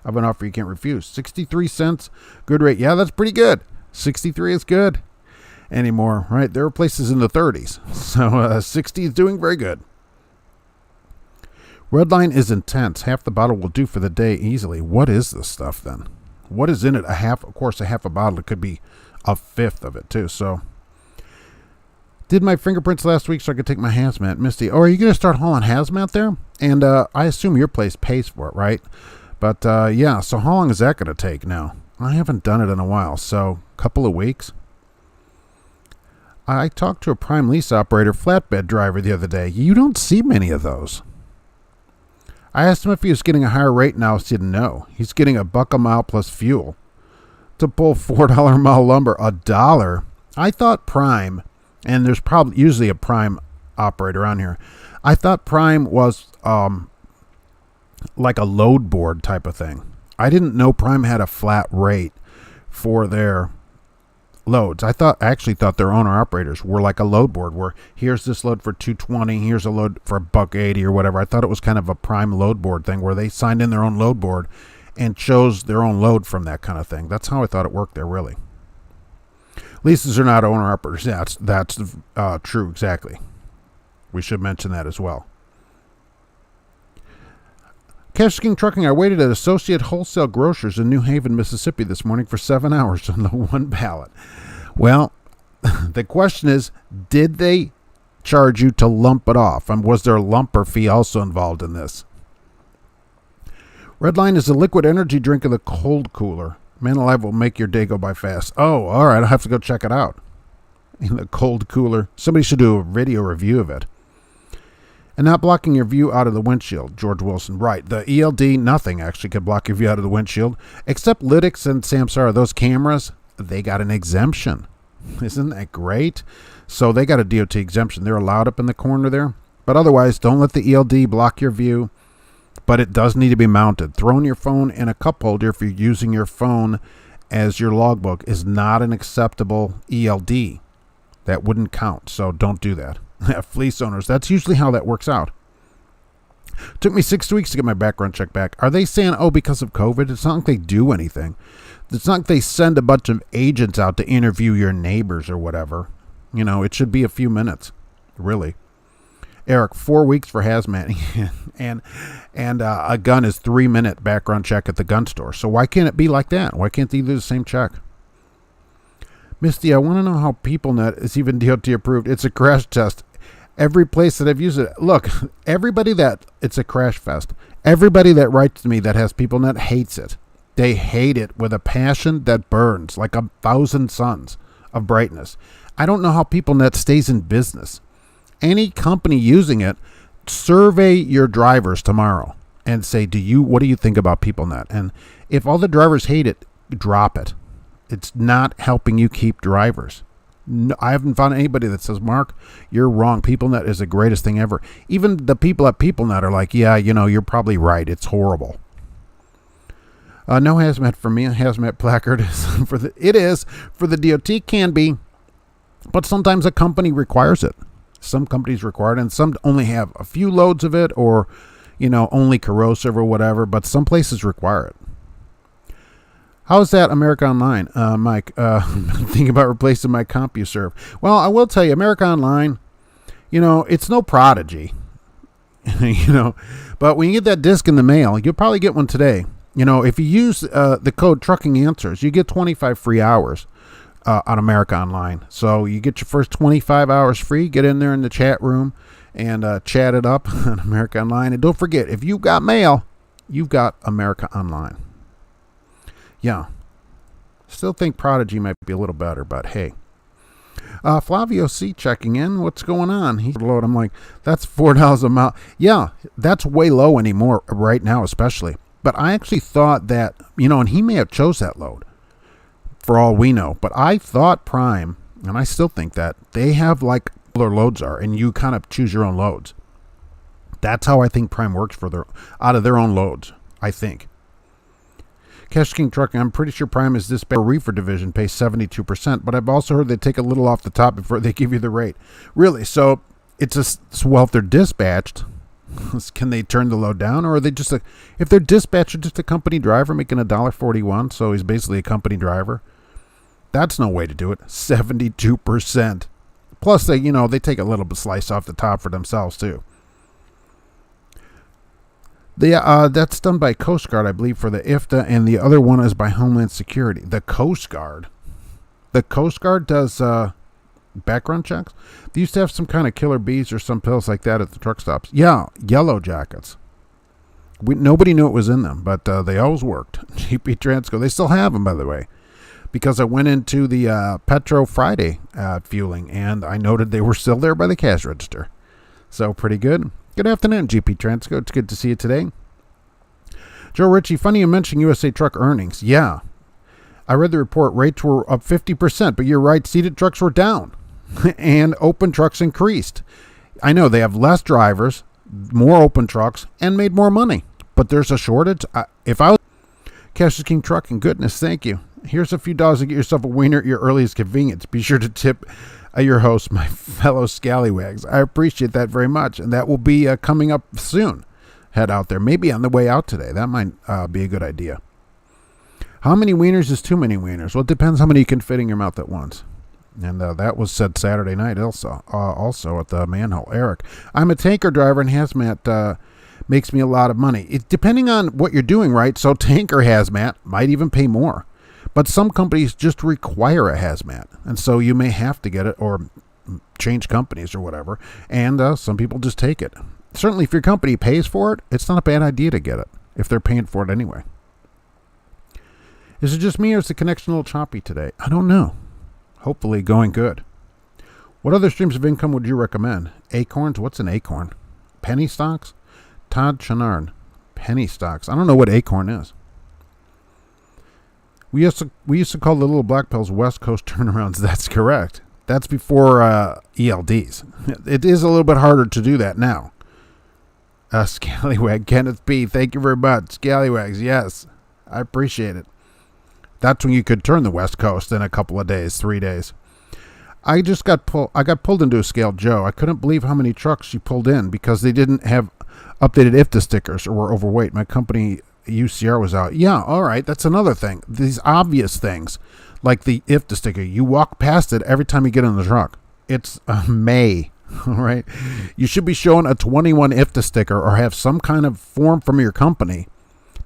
I have an offer you can't refuse. 63 cents. Good rate. Yeah, that's pretty good. 63 is good. anymore, right? There are places in the 30s. So 60 is doing very good. Red line is intense. Half the bottle will do for the day easily. What is this stuff then? What is in it? Of course, a half a bottle. It could be a fifth of it too. So did my fingerprints last week so I could take my hazmat. Misty, are you going to start hauling hazmat there? And I assume your place pays for it, right? But yeah, so how long is that going to take now? I haven't done it in a while, so a couple of weeks. I talked to a prime lease operator flatbed driver the other day. You don't see many of those. I asked him if he was getting a higher rate now. He said no. He's getting $1 a mile plus fuel. To pull $4 a mile lumber, $1. I thought prime, and there's probably usually a prime operator around here. I thought prime was like a load board type of thing. I didn't know prime had a flat rate for their loads. I actually thought their owner operators were like a load board where here's this load for $220, here's a load for $180 or whatever. I thought it was kind of a prime load board thing where they signed in their own load board and chose their own load from that kind of thing. That's how I thought it worked there, really. Leases are not owner operators. Yeah, that's true, exactly. We should mention that as well. Schuster Trucking, I waited at Associate Wholesale Grocers in New Haven, Mississippi this morning for 7 hours on the one pallet. Well, the question is, did they charge you to lump it off? And was there a lumper fee also involved in this? Red Line is a liquid energy drink in the cold cooler. Man alive will make your day go by fast. Oh, all right, I'll have to go check it out. In the cold cooler. Somebody should do a video review of it. And not blocking your view out of the windshield, George Wilson. Right, the ELD, nothing actually could block your view out of the windshield, except Lytix and Samsara. Those cameras, they got an exemption. Isn't that great? So they got a DOT exemption. They're allowed up in the corner there. But otherwise, don't let the ELD block your view. But it does need to be mounted. Throwing your phone in a cup holder if you're using your phone as your logbook is not an acceptable ELD. That wouldn't count, so don't do that. Fleece owners, that's usually how that works out. Took me 6 weeks to get my background check back. Are they saying, because of COVID? It's not like they do anything. It's not like they send a bunch of agents out to interview your neighbors or whatever. It should be a few minutes, really. Eric, 4 weeks for hazmat, and a gun is 3-minute background check at the gun store. So why can't it be like that? Why can't they do the same check? Misty, I want to know how PeopleNet is even DOT approved. It's a crash test. Every place that I've used it, look, it's a crash fest. Everybody that writes to me that has PeopleNet hates it. They hate it with a passion that burns like 1,000 suns of brightness. I don't know how PeopleNet stays in business. Any company using it, survey your drivers tomorrow and say, what do you think about PeopleNet? And if all the drivers hate it, drop it. It's not helping you keep drivers. No, I haven't found anybody that says, Mark, you're wrong. PeopleNet is the greatest thing ever. Even the people at PeopleNet are like, yeah, you're probably right. It's horrible. No hazmat for me. A hazmat placard is it is for the DOT, can be, but sometimes a company requires it. Some companies require it, and some only have a few loads of it, or only corrosive or whatever. But some places require it. How's that America Online, Mike? Thinking about replacing my CompuServe. Well, I will tell you, America Online, it's no prodigy, but when you get that disc in the mail, you'll probably get one today. If you use the code Trucking Answers, you get 25 free hours on America Online. So you get your first 25 hours free. Get in there in the chat room and chat it up on America Online. And don't forget, if you've got mail, you've got America Online. Yeah. Still think Prodigy might be a little better, but hey. Flavio C checking in. What's going on? He's low. I'm like, that's $4 a mile. Yeah, that's way low anymore right now, especially. But I actually thought that, and he may have chose that load for all we know. But I thought Prime, and I still think that, they have like their loads are, and you kind of choose your own loads. That's how I think Prime works out of their own loads, I think. Schuster Trucking, I'm pretty sure Prime is this reefer division pays 72%, but I've also heard they take a little off the top before they give you the rate. Really? So it's if they're dispatched, can they turn the load down, or are they just if they're dispatched, just a company driver making $1.41, so he's basically a company driver. That's no way to do it. 72%. Plus, they take a little bit slice off the top for themselves, too. That's done by Coast Guard, I believe, for the IFTA, and the other one is by Homeland Security. The Coast Guard. The Coast Guard does background checks. They used to have some kind of killer bees or some pills like that at the truck stops. Yeah, yellow jackets. Nobody knew it was in them, but they always worked. GP Transco. They still have them, by the way, because I went into the Petro Friday fueling, and I noted they were still there by the cash register. So pretty good. Good afternoon, GP Transco. It's good to see you today. Joe Ritchie, funny you mentioned USA Truck earnings. Yeah. I read the report. Rates were up 50%, but you're right. Seated trucks were down, and open trucks increased. I know they have less drivers, more open trucks, and made more money. But there's a shortage. If I was Cash is King Trucking, goodness, thank you. Here's a few dollars to get yourself a wiener at your earliest convenience. Be sure to tip your host, my fellow scallywags. I appreciate that very much, and that will be coming up soon. Head out there, maybe on the way out today. That might be a good idea. How many wieners is too many wieners? Well, it depends how many you can fit in your mouth at once. And that was said Saturday night also at the manhole. Eric, I'm a tanker driver, and hazmat makes me a lot of money. It depending on what you're doing, right? So tanker hazmat might even pay more. But some companies just require a hazmat, and so you may have to get it or change companies or whatever, and some people just take it. Certainly, if your company pays for it, it's not a bad idea to get it if they're paying for it anyway. Is it just me, or is the connection a little choppy today? I don't know. Hopefully going good. What other streams of income would you recommend? Acorns? What's an acorn? Penny stocks? Todd Chenard. Penny stocks. I don't know what acorn is. We used to call the little black pills West Coast turnarounds. That's correct. That's before ELDs. It is a little bit harder to do that now. Scallywag, Kenneth B., thank you very much. Scallywags, yes. I appreciate it. That's when you could turn the West Coast in a couple of days, 3 days. I got pulled into a scale, Joe. I couldn't believe how many trucks she pulled in because they didn't have updated IFTA stickers or were overweight. My company UCR was out. Yeah, all right. That's another thing. These obvious things, like the IFTA sticker. You walk past it every time you get in the truck. It's May. All right. You should be showing a 21 IFTA sticker or have some kind of form from your company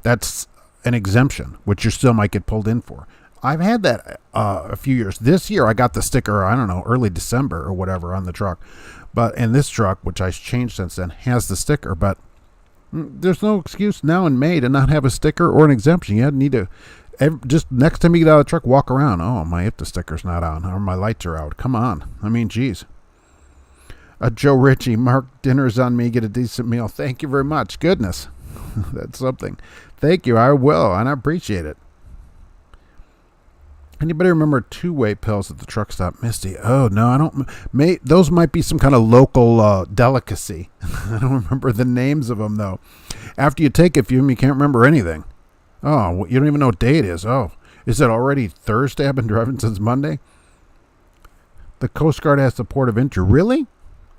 that's an exemption, which you still might get pulled in for. I've had that a few years. This year I got the sticker, I don't know, early December or whatever on the truck. And this truck, which I've changed since then, has the sticker. But there's no excuse now in May to not have a sticker or an exemption. You need to, just next time you get out of the truck, walk around. Oh, my IFTA sticker's not on, or my lights are out. Come on. I mean, geez. Joe Ritchie, Mark, dinner's on me. Get a decent meal. Thank you very much. Goodness. That's something. Thank you. I will, and I appreciate it. Anybody remember two-way pills at the truck stop? Misty. Oh, no, I don't. Those might be some kind of local delicacy. I don't remember the names of them, though. After you take a few of them, you can't remember anything. Oh, you don't even know what day it is. Oh, is it already Thursday? I've been driving since Monday. The Coast Guard has the port of entry. Really?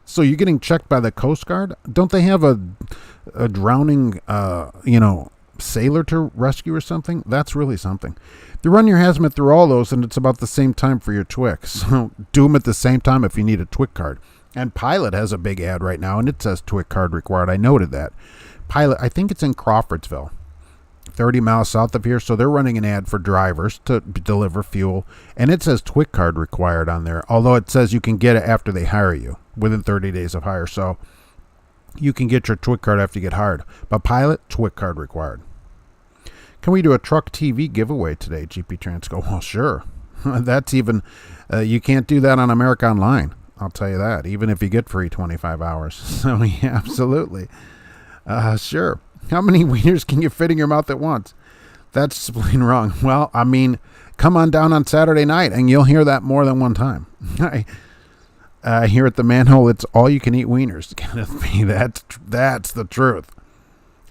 So you're getting checked by the Coast Guard? Don't they have a drowning, sailor to rescue or something? That's really something. They run your hazmat through all those, and it's about the same time for your TWIC. So do them at the same time if you need a TWIC card. And Pilot has a big ad right now, and it says TWIC card required. I noted that. Pilot, I think it's in Crawfordsville, 30 miles south of here. So they're running an ad for drivers to deliver fuel, and it says TWIC card required on there, although it says you can get it after they hire you, within 30 days of hire. So you can get your TWIC card after you get hired. But Pilot, TWIC card required. Can we do a truck TV giveaway today, GP Transco? Well, sure. That's even, you can't do that on America Online. I'll tell you that, even if you get free 25 hours. So, yeah, absolutely. Sure. How many wieners can you fit in your mouth at once? That's plain wrong. Well, I mean, come on down on Saturday night, and you'll hear that more than one time. Here at the manhole, it's all-you-can-eat wieners. That's the truth.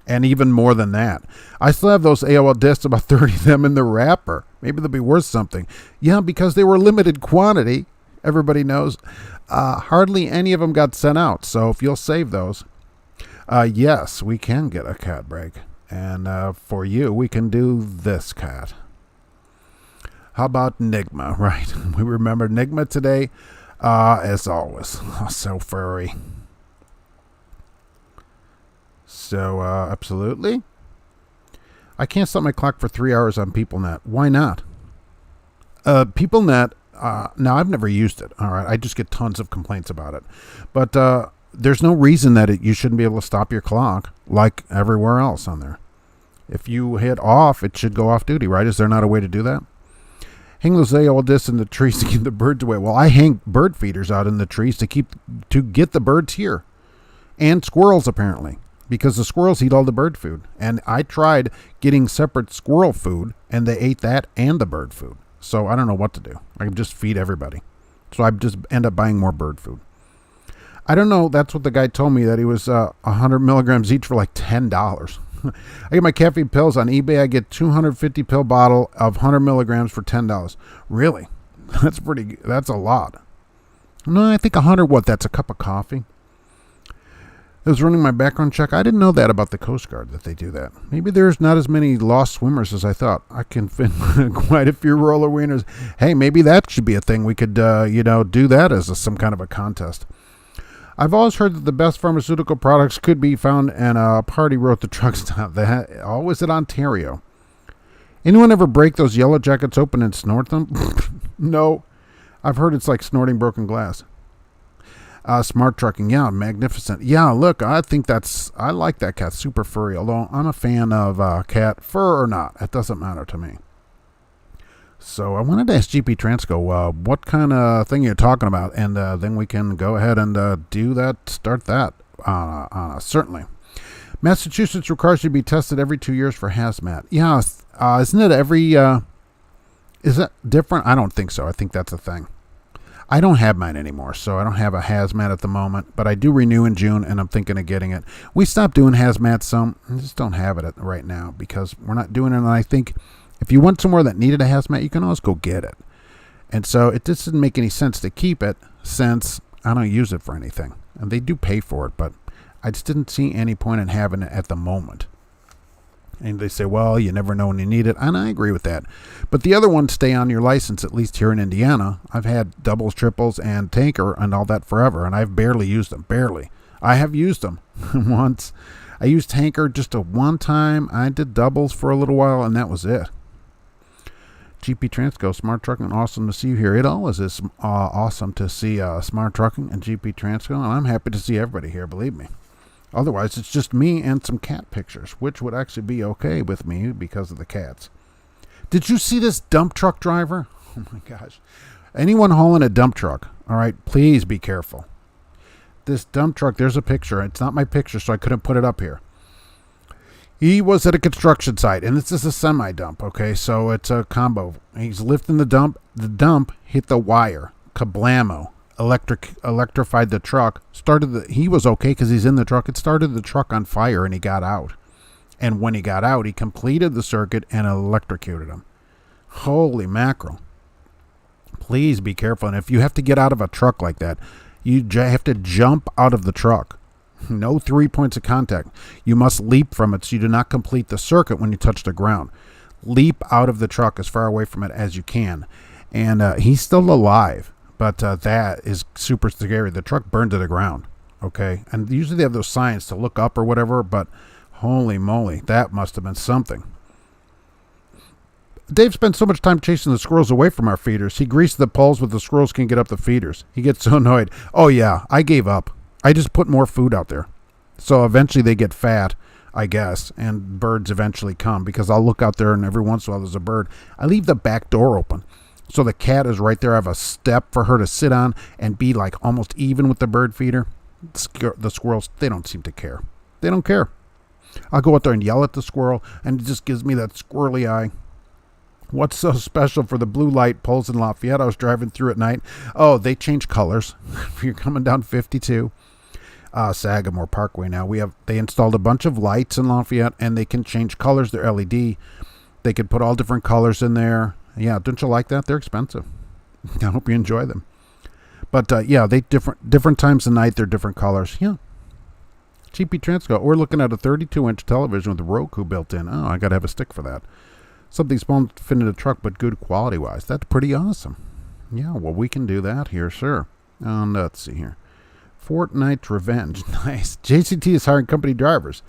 And even more than that. I still have those AOL discs, about 30 of them in the wrapper. Maybe they'll be worth something. Yeah, because they were limited quantity. Everybody knows. Hardly any of them got sent out. So if you'll save those, yes, we can get a cat break. And for you, we can do this cat. How about Enigma, right? We remember Enigma today, as always. Oh, so furry. So, absolutely. I can't set my clock for 3 hours on PeopleNet. Why not? PeopleNet, now I've never used it. All right, I just get tons of complaints about it. But there's no reason that you shouldn't be able to stop your clock like everywhere else on there. If you hit off, it should go off duty, right? Is there not a way to do that? Hang those all this in the trees to keep the birds away. Well, I hang bird feeders out in the trees to get the birds here, and squirrels apparently, because the squirrels eat all the bird food. And I tried getting separate squirrel food, and they ate that and the bird food. So I don't know what to do. I can just feed everybody. So I just end up buying more bird food. I don't know. That's what the guy told me, that he was 100 milligrams each for like $10. I get my caffeine pills on eBay. I get 250 pill bottle of 100 milligrams for $10. Really? That's a lot. No, I think 100, what? That's a cup of coffee. I was running my background check. I didn't know that about the Coast Guard, that they do that. Maybe there's not as many lost swimmers as I thought. I can fit quite a few roller wieners. Hey, maybe that should be a thing. We could, do that as some kind of a contest. I've always heard that the best pharmaceutical products could be found, and Party wrote the truck stop. Always at Ontario. Anyone ever break those yellow jackets open and snort them? No. I've heard it's like snorting broken glass. Smart Trucking, yeah, magnificent. Yeah, look, I like that cat, super furry, although I'm a fan of cat, fur or not, it doesn't matter to me. So I wanted to ask GP Transco what kind of thing you're talking about, and then we can go ahead and start that, certainly. Massachusetts requires you to be tested every 2 years for hazmat. Yeah, isn't it every, is that different? I don't think so. I think that's a thing. I don't have mine anymore, so I don't have a hazmat at the moment, but I do renew in June, and I'm thinking of getting it. We stopped doing hazmat some. I just don't have it right now because we're not doing it, and I think if you went somewhere that needed a hazmat, you can always go get it. And so it just didn't make any sense to keep it since I don't use it for anything. And they do pay for it, but I just didn't see any point in having it at the moment. And they say, well, you never know when you need it. And I agree with that. But the other ones stay on your license, at least here in Indiana. I've had doubles, triples, and tanker and all that forever, and I've barely used them. Barely. I have used them once. I used tanker just one time. I did doubles for a little while, and that was it. GP Transco, Smart Trucking, awesome to see you here. It always is awesome to see Smart Trucking and GP Transco, and I'm happy to see everybody here, believe me. Otherwise, it's just me and some cat pictures, which would actually be okay with me because of the cats. Did you see this dump truck driver? Oh, my gosh. Anyone hauling a dump truck, all right, please be careful. This dump truck, there's a picture. It's not my picture, so I couldn't put it up here. He was at a construction site, and this is a semi-dump, okay? So it's a combo. He's lifting the dump. The dump hit the wire. Kablamo. Electrified the truck. He was okay because he's in the truck. It started the truck on fire, and he got out. And when he got out, he completed the circuit and electrocuted him. Holy mackerel. Please be careful. And if you have to get out of a truck like that, you have to jump out of the truck. No 3 points of contact. You must leap from it so you do not complete the circuit when you touch the ground. Leap out of the truck as far away from it as you can. And he's still alive, but that is super scary. The truck burned to the ground, okay? And usually they have those signs to look up or whatever, but holy moly, that must have been something. Dave spent so much time chasing the squirrels away from our feeders. He greased the poles, but the squirrels can't get up the feeders. He gets so annoyed. Oh, yeah, I gave up. I just put more food out there. So eventually they get fat, I guess, and birds eventually come because I'll look out there and every once in a while there's a bird. I leave the back door open. So the cat is right there. I have a step for her to sit on and be like almost even with the bird feeder. The squirrels, they don't seem to care. They don't care. I'll go out there and yell at the squirrel, and it just gives me that squirrely eye. What's so special for the blue light poles in Lafayette? I was driving through at night. Oh, they change colors. If you're coming down 52, Sagamore Parkway now, they installed a bunch of lights in Lafayette, and they can change colors. They're LED. They could put all different colors in there. Yeah, don't you like that? They're expensive. I hope you enjoy them. But yeah, they different times of night. They're different colors. Yeah. GP Transco. We're looking at a 32-inch television with a Roku built in. Oh, I got to have a stick for that. Something small to fit in a truck, but good quality-wise. That's pretty awesome. Yeah, well, we can do that here, sure. Let's see here. Fortnite Revenge. Nice. JCT is hiring company drivers.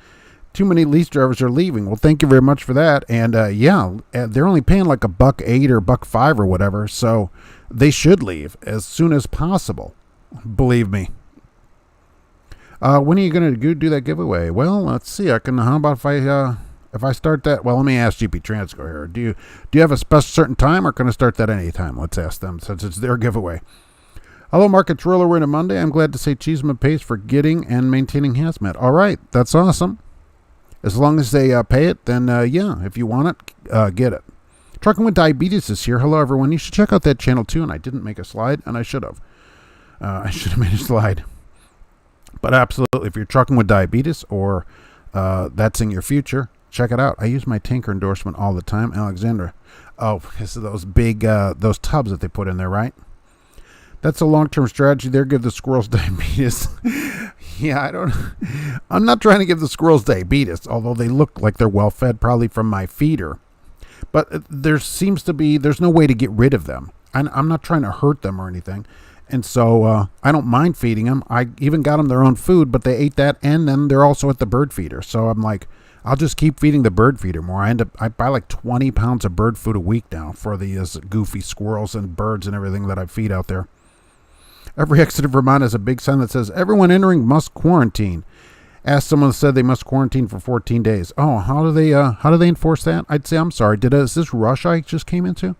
Too many lease drivers are leaving. Well, thank you very much for that. And yeah, they're only paying like $1.08 or $1.05 or whatever, so they should leave as soon as possible. Believe me. When are you going to do that giveaway? Well, let's see. How about if I start that? Well, let me ask GP Transco here. Do you have a certain time, or can I start that any time? Let's ask them since it's their giveaway. Hello, Markets Roller. We're in a Monday. I'm glad to say Cheeseman pays for getting and maintaining hazmat. All right, that's awesome. As long as they pay it, then yeah, if you want it, get it. Trucking with Diabetes is here. Hello, everyone. You should check out that channel, too. And I didn't make a slide, and I should have. I should have made a slide. But absolutely, if you're trucking with diabetes or that's in your future, check it out. I use my tanker endorsement all the time. Alexandra. Oh, because of those big, those tubs that they put in there, right? That's a long-term strategy there. Give the squirrels diabetes. Yeah, I'm not trying to give the squirrels diabetes, although they look like they're well-fed, probably from my feeder. But there's no way to get rid of them. I'm not trying to hurt them or anything. And so I don't mind feeding them. I even got them their own food, but they ate that, and then they're also at the bird feeder. So I'm like, I'll just keep feeding the bird feeder more. I buy like 20 pounds of bird food a week now for these goofy squirrels and birds and everything that I feed out there. Every exit of Vermont has a big sign that says, everyone entering must quarantine. Ask someone that said they must quarantine for 14 days. Oh, how do they enforce that? I'd say, I'm sorry, is this rush I just came into?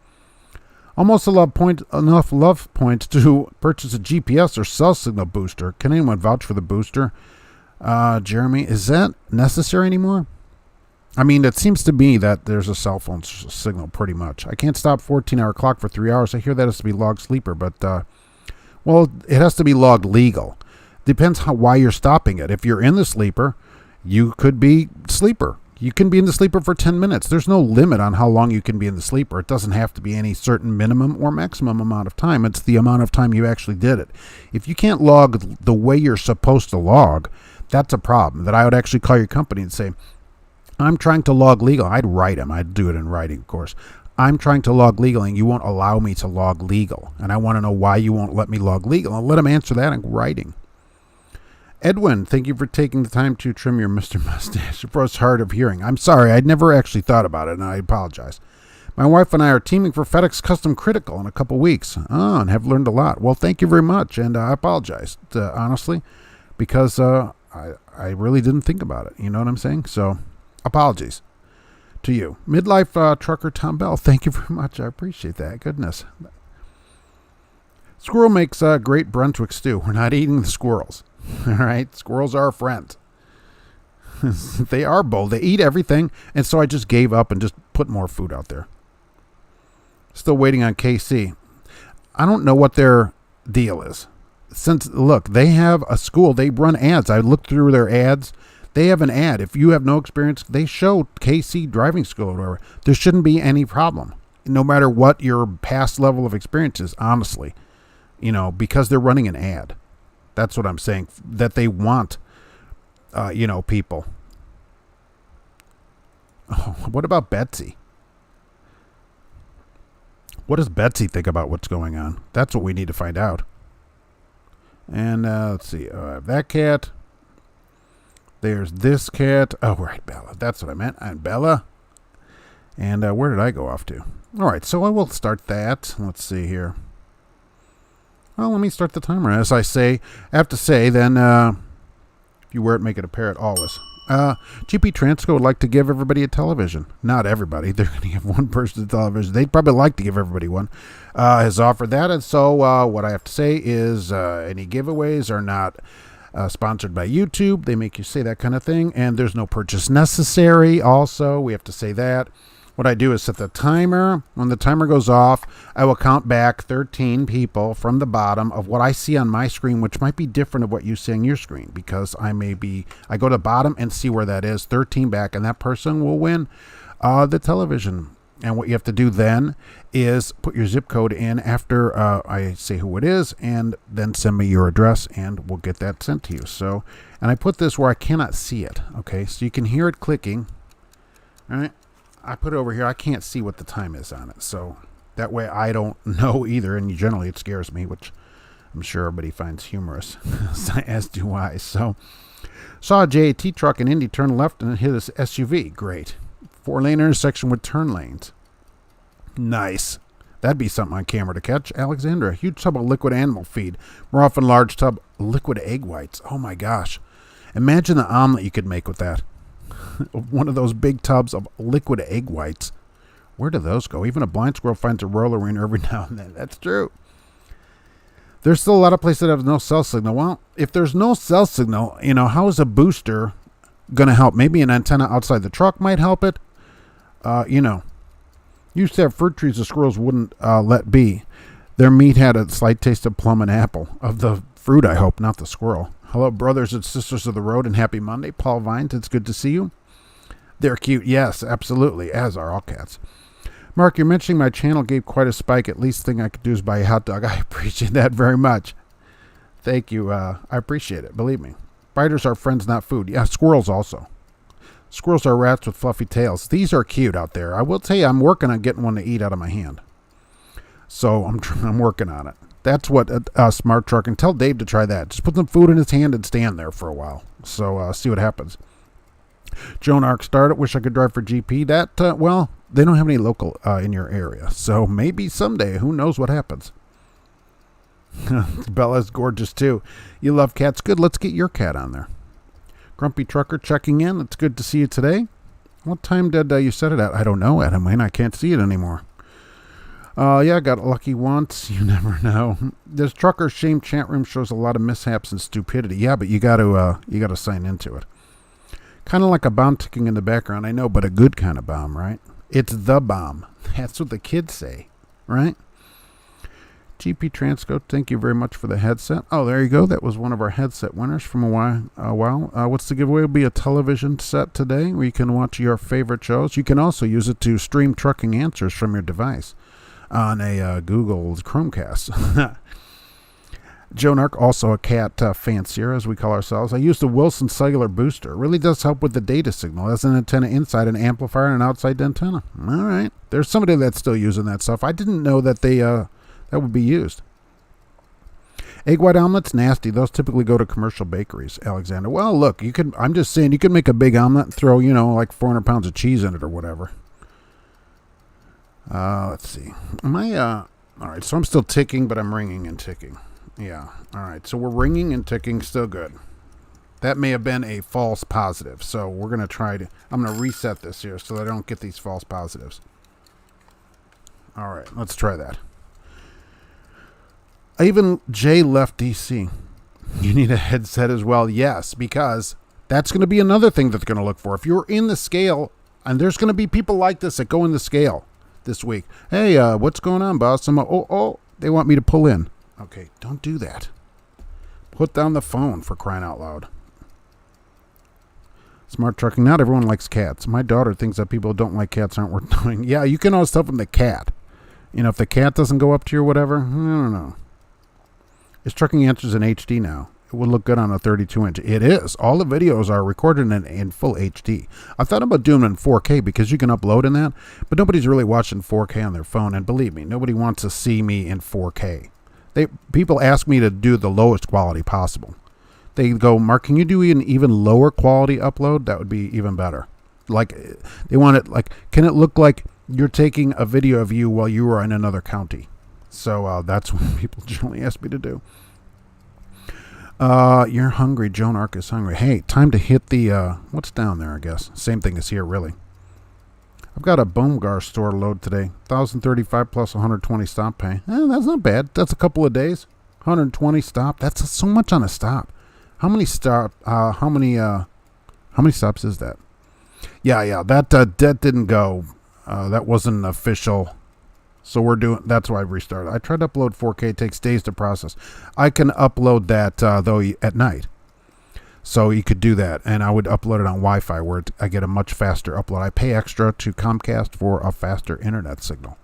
Almost enough love points to purchase a GPS or cell signal booster. Can anyone vouch for the booster? Jeremy, is that necessary anymore? I mean, it seems to me that there's a cell phone signal pretty much. I can't stop 14-hour clock for 3 hours. I hear that has to be logged sleeper, but well, it has to be logged legal. Depends why you're stopping it. If you're in the sleeper, you could be sleeper. You can be in the sleeper for 10 minutes. There's no limit on how long you can be in the sleeper. It doesn't have to be any certain minimum or maximum amount of time. It's the amount of time you actually did it. If you can't log the way you're supposed to log, that's a problem. That I would actually call your company and say, I'm trying to log legal. I'd write them. I'd do it in writing, of course. I'm trying to log legal, and you won't allow me to log legal. And I want to know why you won't let me log legal. I'll let them answer that in writing. Edwin, thank you for taking the time to trim your Mr. Mustache. It was hard of hearing. I'm sorry. I'd never actually thought about it, and I apologize. My wife and I are teaming for FedEx Custom Critical in a couple weeks. Oh, and have learned a lot. Well, thank you very much, and I apologize, honestly, because I really didn't think about it. You know what I'm saying? So, apologies to you. Midlife trucker Tom Bell, thank you very much. I appreciate that. Goodness. Squirrel makes great Brunswick stew. We're not eating the squirrels. All right? Squirrels are a friend. They are bold. They eat everything. And so I just gave up and just put more food out there. Still waiting on KC. I don't know what their deal is. Look, they have a school. They run ads. I looked through their ads. They have an ad. If you have no experience, they show KC driving school or whatever. There shouldn't be any problem, no matter what your past level of experience is, honestly. Because they're running an ad. That's what I'm saying. That they want, people. Oh, what about Betsy? What does Betsy think about what's going on? That's what we need to find out. And let's see. That cat. There's this cat. Oh, right, Bella. That's what I meant. And Bella. And where did I go off to? All right, so I will start that. Let's see here. Well, let me start the timer. As I have to say, then, if you wear it, make it a parrot always. GP Transco would like to give everybody a television. Not everybody. They're going to give one person a television. They'd probably like to give everybody one. Has offered that. And so what I have to say is any giveaways are not sponsored by YouTube. They make you say that kind of thing. And there's no purchase necessary. Also, we have to say that. What I do is set the timer. When the timer goes off, I will count back 13 people from the bottom of what I see on my screen, which might be different of what you see on your screen, because I go to the bottom and see where that is, 13 back, and that person will win the television. And what you have to do then is put your zip code in after I say who it is, and then send me your address, and we'll get that sent to you. So, and I put this where I cannot see it, okay? So you can hear it clicking, all right? I put it over here. I can't see what the time is on it, so that way I don't know either, and generally it scares me, which I'm sure everybody finds humorous, as do I. So, saw a JAT truck in Indy turn left and hit his SUV. Great. 4-lane intersection with turn lanes. Nice. That'd be something on camera to catch. Alexandra, huge tub of liquid animal feed. More often large tub liquid egg whites. Oh my gosh. Imagine the omelet you could make with that. One of those big tubs of liquid egg whites. Where do those go? Even a blind squirrel finds a roller wiener every now and then. That's true. There's still a lot of places that have no cell signal. Well, if there's no cell signal, how is a booster going to help? Maybe an antenna outside the truck might help it. Used to have fruit trees the squirrels wouldn't let be. Their meat had a slight taste of plum and apple. Of the fruit, I hope, not the squirrel. Hello, brothers and sisters of the road, and happy Monday. Paul Vines, it's good to see you. They're cute. Yes, absolutely, as are all cats. Mark, you're mentioning my channel gave quite a spike. At least thing I could do is buy a hot dog. I appreciate that very much. Thank you. I appreciate it. Believe me. Spiders are friends, not food. Yeah, squirrels also. Squirrels are rats with fluffy tails. These are cute out there. I will tell you, I'm working on getting one to eat out of my hand. So I'm working on it. That's what Smart Truck. And tell Dave to try that. Just put some food in his hand and stand there for a while. So see what happens. Joan Arc started. Wish I could drive for GP. That, they don't have any local in your area. So maybe someday. Who knows what happens. Bella's gorgeous too. You love cats. Good. Let's get your cat on there. Grumpy Trucker checking in. It's good to see you today. What time did you set it at? I don't know, Adam Wayne. I can't see it anymore. I got lucky once. You never know. This trucker shame chat room shows a lot of mishaps and stupidity. Yeah, but you got to sign into it. Kind of like a bomb ticking in the background. I know, but a good kind of bomb, right? It's the bomb. That's what the kids say, right? GP Transco, thank you very much for the headset. Oh, there you go. That was one of our headset winners from a while. What's the giveaway? It'll be a television set today where you can watch your favorite shows. You can also use it to stream trucking answers from your device on a Google Chromecast. Joan Arc, also a cat fancier, as we call ourselves. I use the Wilson Cellular Booster. It really does help with the data signal. It has an antenna inside, an amplifier, and an outside antenna. All right. There's somebody that's still using that stuff. I didn't know that that would be used. Egg white omelets, nasty. Those typically go to commercial bakeries, Alexander. Well, look, I'm just saying, you could make a big omelet and throw, like 400 pounds of cheese in it or whatever. Let's see. All right, so I'm still ticking, but I'm ringing and ticking. Yeah. All right. So we're ringing and ticking. Still good. That may have been a false positive. So we're going to I'm going to reset this here so that I don't get these false positives. All right. Let's try that. Even Jay left DC. You need a headset as well. Yes, because that's going to be another thing that's going to look for. If you're in the scale, and there's going to be people like this that go in the scale this week. Hey, what's going on, boss? They want me to pull in. Okay, don't do that. Put down the phone, for crying out loud. Smart Trucking. Not everyone likes cats. My daughter thinks that people who don't like cats aren't worth doing. Yeah, you can always tell from the cat. If the cat doesn't go up to you or whatever, I don't know. Is Trucking Answers in HD now? It would look good on a 32-inch. It is. All the videos are recorded in full HD. I thought about doing them in 4K because you can upload in that, but nobody's really watching 4K on their phone. And believe me, nobody wants to see me in 4K. People ask me to do the lowest quality possible. They go, Mark, can you do an even lower quality upload? That would be even better. Like, they want it, can it look like you're taking a video of you while you are in another county? So that's what people generally ask me to do. You're hungry. Joan Arc is hungry. Hey, time to hit the, what's down there, I guess. Same thing as here, really. I've got a Boomgar store load today. 1,035 plus 120 stop pay. That's not bad. That's a couple of days. 120 stop. That's so much on a stop. How many stops is that? Yeah. That didn't go. That wasn't official. So that's why I restarted. I tried to upload 4K. It takes days to process. I can upload that, though, at night. So you could do that, and I would upload it on Wi-Fi where I get a much faster upload. I pay extra to Comcast for a faster internet signal,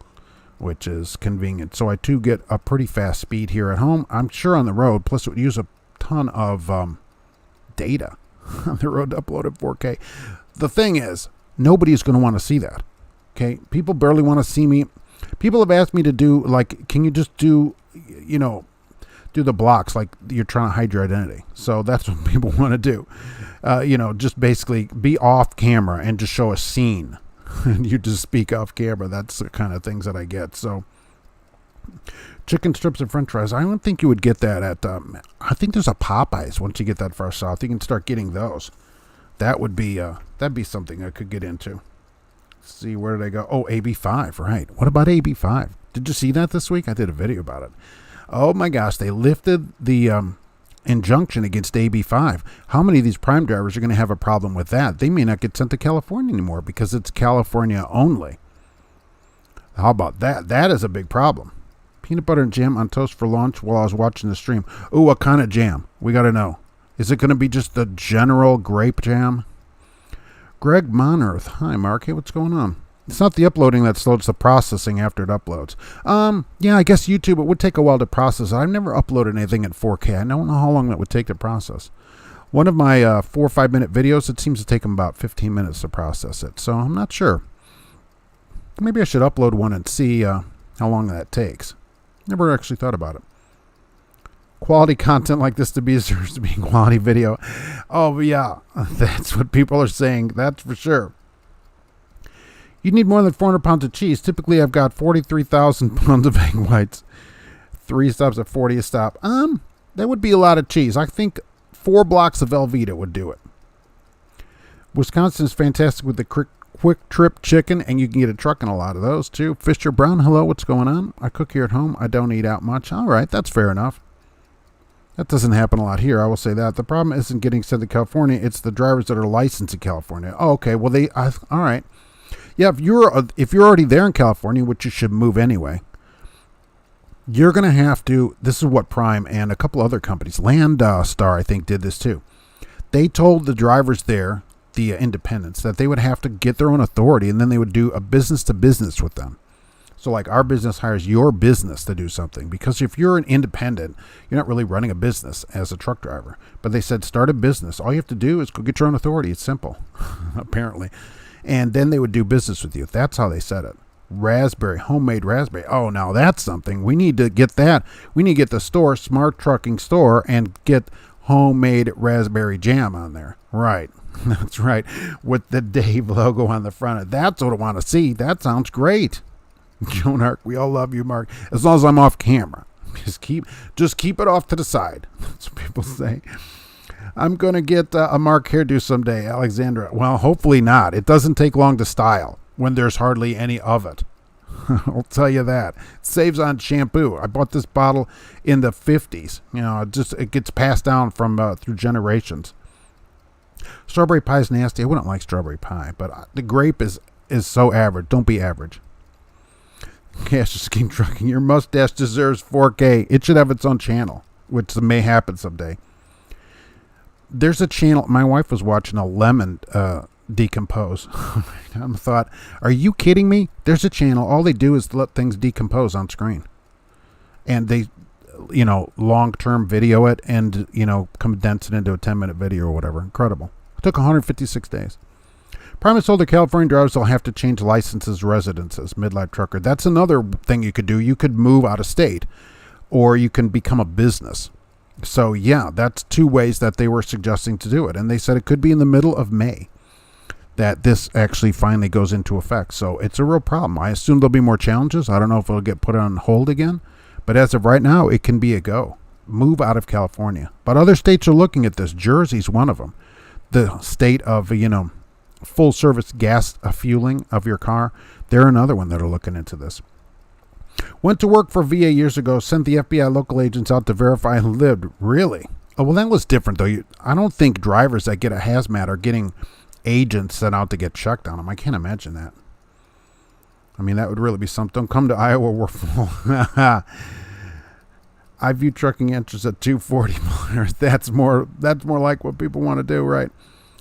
which is convenient. So I do get a pretty fast speed here at home. I'm sure on the road, plus it would use a ton of data on the road to upload at 4K. The thing is, nobody's going to want to see that. Okay, people barely want to see me. People have asked me to do, like, can you just do, do the blocks like you're trying to hide your identity. So that's what people want to do. Just basically be off camera and just show a scene. And you just speak off camera. That's the kind of things that I get. So chicken strips and french fries. I don't think you would get that at, I think there's a Popeyes. Once you get that far south, you can start getting those. That would be, that'd be something I could get into. Let's see, where did I go? Oh, AB5, right. What about AB5? Did you see that this week? I did a video about it. Oh my gosh, they lifted the injunction against AB5. How many of these prime drivers are going to have a problem with that? They may not get sent to California anymore because it's California only. How about that? That is a big problem. Peanut butter and jam on toast for lunch while I was watching the stream. Ooh, what kind of jam? We got to know. Is it going to be just the general grape jam? Greg Monerth. Hi, Mark. Hey, what's going on? It's not the uploading that slows, the processing after it uploads. Yeah, I guess YouTube, it would take a while to process. I've never uploaded anything in 4K. I don't know how long that would take to process. One of my 4 or 5 minute videos, it seems to take them about 15 minutes to process it. So I'm not sure. Maybe I should upload one and see how long that takes. Never actually thought about it. Quality content like this deserves to be quality video. Oh, yeah. That's what people are saying. That's for sure. You need more than 400 pounds of cheese. Typically, I've got 43,000 pounds of egg whites. 3 stops at 40 a stop. That would be a lot of cheese. I think 4 blocks of Velveeta would do it. Wisconsin is fantastic with the quick trip chicken, and you can get a truck in a lot of those, too. Fisher Brown, hello, what's going on? I cook here at home. I don't eat out much. All right, that's fair enough. That doesn't happen a lot here, I will say that. The problem isn't getting sent to California. It's the drivers that are licensed in California. Oh, okay, well, all right. Yeah, if you're already there in California, which you should move anyway, you're going to have to, this is what Prime and a couple other companies, Landstar, I think, did this too. They told the drivers there, the independents, that they would have to get their own authority, and then they would do a business-to-business with them. So like our business hires your business to do something, because if you're an independent, you're not really running a business as a truck driver. But they said start a business. All you have to do is go get your own authority. It's simple, apparently. And then they would do business with you. That's how they said it. Raspberry, homemade raspberry. Oh, now that's something. We need to get that. We need to get the store, Smart Trucking Store, and get homemade raspberry jam on there. Right. That's right. With the Dave logo on the front. That's what I want to see. That sounds great. Joan Arc, we all love you, Mark. As long as I'm off camera. Just keep it off to the side. That's what people say. I'm going to get a Mark hairdo someday, Alexandra. Well, hopefully not. It doesn't take long to style when there's hardly any of it. I'll tell you that. It saves on shampoo. I bought this bottle in the 50s. It gets passed down from through generations. Strawberry pie is nasty. I wouldn't like strawberry pie, but the grape is so average. Don't be average. Cash Scheme Trucking. Your mustache deserves 4K. It should have its own channel, which may happen someday. There's a channel. My wife was watching a lemon decompose. I thought, are you kidding me? There's a channel. All they do is let things decompose on screen. And they, long-term video it and, condense it into a 10-minute video or whatever. Incredible. It took 156 days. Promise older California drivers will have to change licenses, residences, midlife trucker. That's another thing you could do. You could move out of state, or you can become a business. So, yeah, that's 2 ways that they were suggesting to do it. And they said it could be in the middle of May that this actually finally goes into effect. So it's a real problem. I assume there'll be more challenges. I don't know if it'll get put on hold again. But as of right now, it can be a go. Move out of California. But other states are looking at this. Jersey's one of them. The state of, full service gas fueling of your car. They're another one that are looking into this. Went to work for VA years ago, sent the FBI local agents out to verify and lived. Really? Oh, well, that was different, though. I don't think drivers that get a hazmat are getting agents sent out to get checked on them. I can't imagine that. I mean, that would really be something. Don't come to Iowa, we're full. I view trucking interest at 240 miles. That's more like what people want to do, right?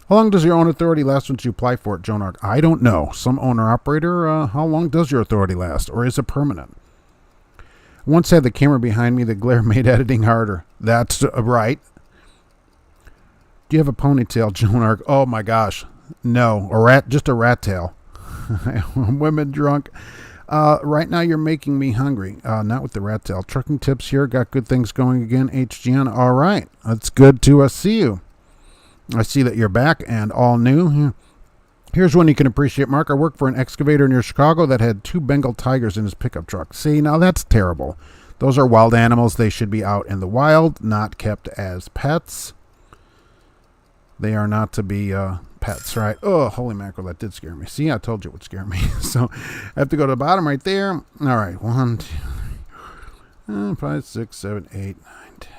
How long does your own authority last once you apply for it, Joan Arc? I don't know. Some owner-operator, how long does your authority last? Or is it permanent? Once had the camera behind me, the glare made editing harder. That's right. Do you have a ponytail, Joan Arc? Oh, my gosh. No. Just a rat tail. Women drunk. Right now you're making me hungry. Not with the rat tail. Trucking tips here. Got good things going again. HGN. All right. It's good to see you. I see that you're back and all new. Here's one you can appreciate, Mark. I worked for an excavator near Chicago that had 2 Bengal tigers in his pickup truck. See, now that's terrible. Those are wild animals. They should be out in the wild, not kept as pets. They are not to be pets, right? Oh, holy mackerel, that did scare me. See, I told you it would scare me. So I have to go to the bottom right there. All right, 1, 2, 3, 4, 5, 6, 7, 8, 9, 10,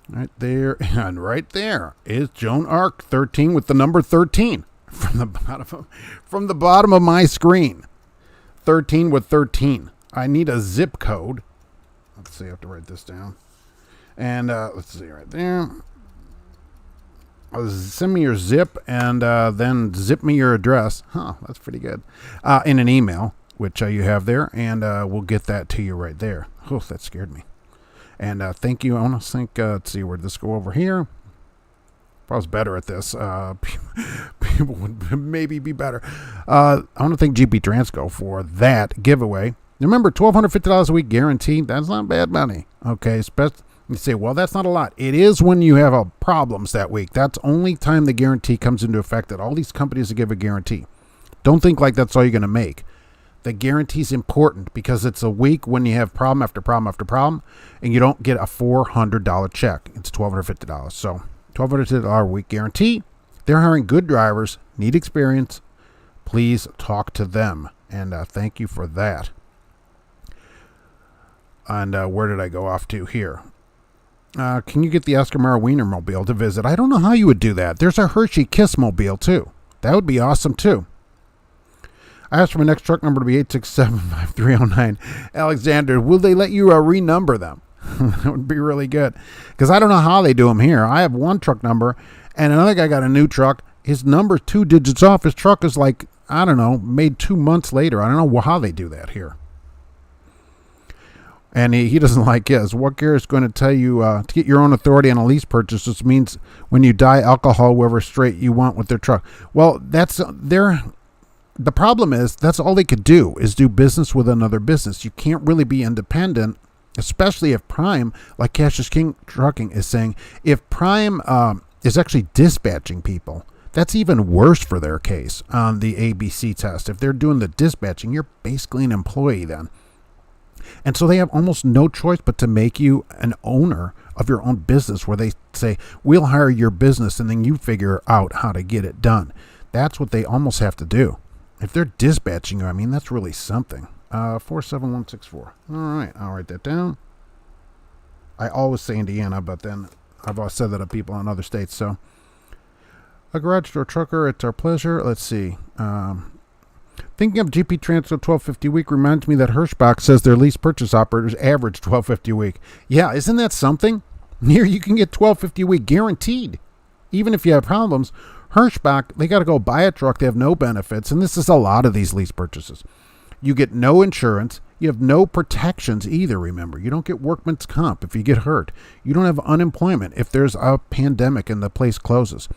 11. Right there, and right there is Joan Arc 13 with the number 13 from the bottom of my screen. 13 with 13. I need a zip code. Let's see, I have to write this down. And let's see right there. Send me your zip and then zip me your address. Huh, that's pretty good. In an email, which you have there, and we'll get that to you right there. Oh, that scared me. And thank you. I want to think, let's see, where'd this go over here? If I was better at this, people would maybe be better. I want to thank GP Transco for that giveaway. Remember, $1,250 a week guaranteed. That's not bad money. Okay, you say, well, that's not a lot. It is when you have problems that week. That's only time the guarantee comes into effect, that all these companies give a guarantee. Don't think like that's all you're going to make. The guarantee is important because it's a week when you have problem after problem after problem, and you don't get a $400 check. It's $1,250. So $1,250 a week guarantee. They're hiring good drivers, need experience. Please talk to them. And thank you for that. And where did I go off to here? Can you get the Oscar Mayer Weiner mobile to visit? I don't know how you would do that. There's a Hershey Kiss mobile too. That would be awesome too. I asked for my next truck number to be 867-5309. Alexander, will they let you renumber them? That would be really good. Because I don't know how they do them here. I have one truck number, and another guy got a new truck. His number's 2 digits off. His truck is like, I don't know, made 2 months later. I don't know how they do that here. And he doesn't like his. What gear is going to tell you to get your own authority on a lease purchase? This means when you die alcohol, whoever straight you want with their truck. Well, that's the problem is that's all they could do is do business with another business. You can't really be independent, especially if Prime, like Cassius King Trucking is saying, if Prime is actually dispatching people, that's even worse for their case on the ABC test. If they're doing the dispatching, you're basically an employee then. And so they have almost no choice but to make you an owner of your own business, where they say, we'll hire your business and then you figure out how to get it done. That's what they almost have to do. If they're dispatching you, I mean, that's really something. 47164. All right, I'll write that down. I always say Indiana, but then I've always said that to people in other states. So a garage door trucker, it's our pleasure. Let's see. Thinking of GP Transco $1,250 a week reminds me that Hirschbach says their lease purchase operators average $1,250 a week. Yeah, isn't that something? Here you can get $1,250 a week guaranteed. Even if you have problems, Hirschbach, they got to go buy a truck. They have no benefits, and this is a lot of these lease purchases. You get no insurance. You have no protections either, remember. You don't get workman's comp if you get hurt. You don't have unemployment if there's a pandemic and the place closes.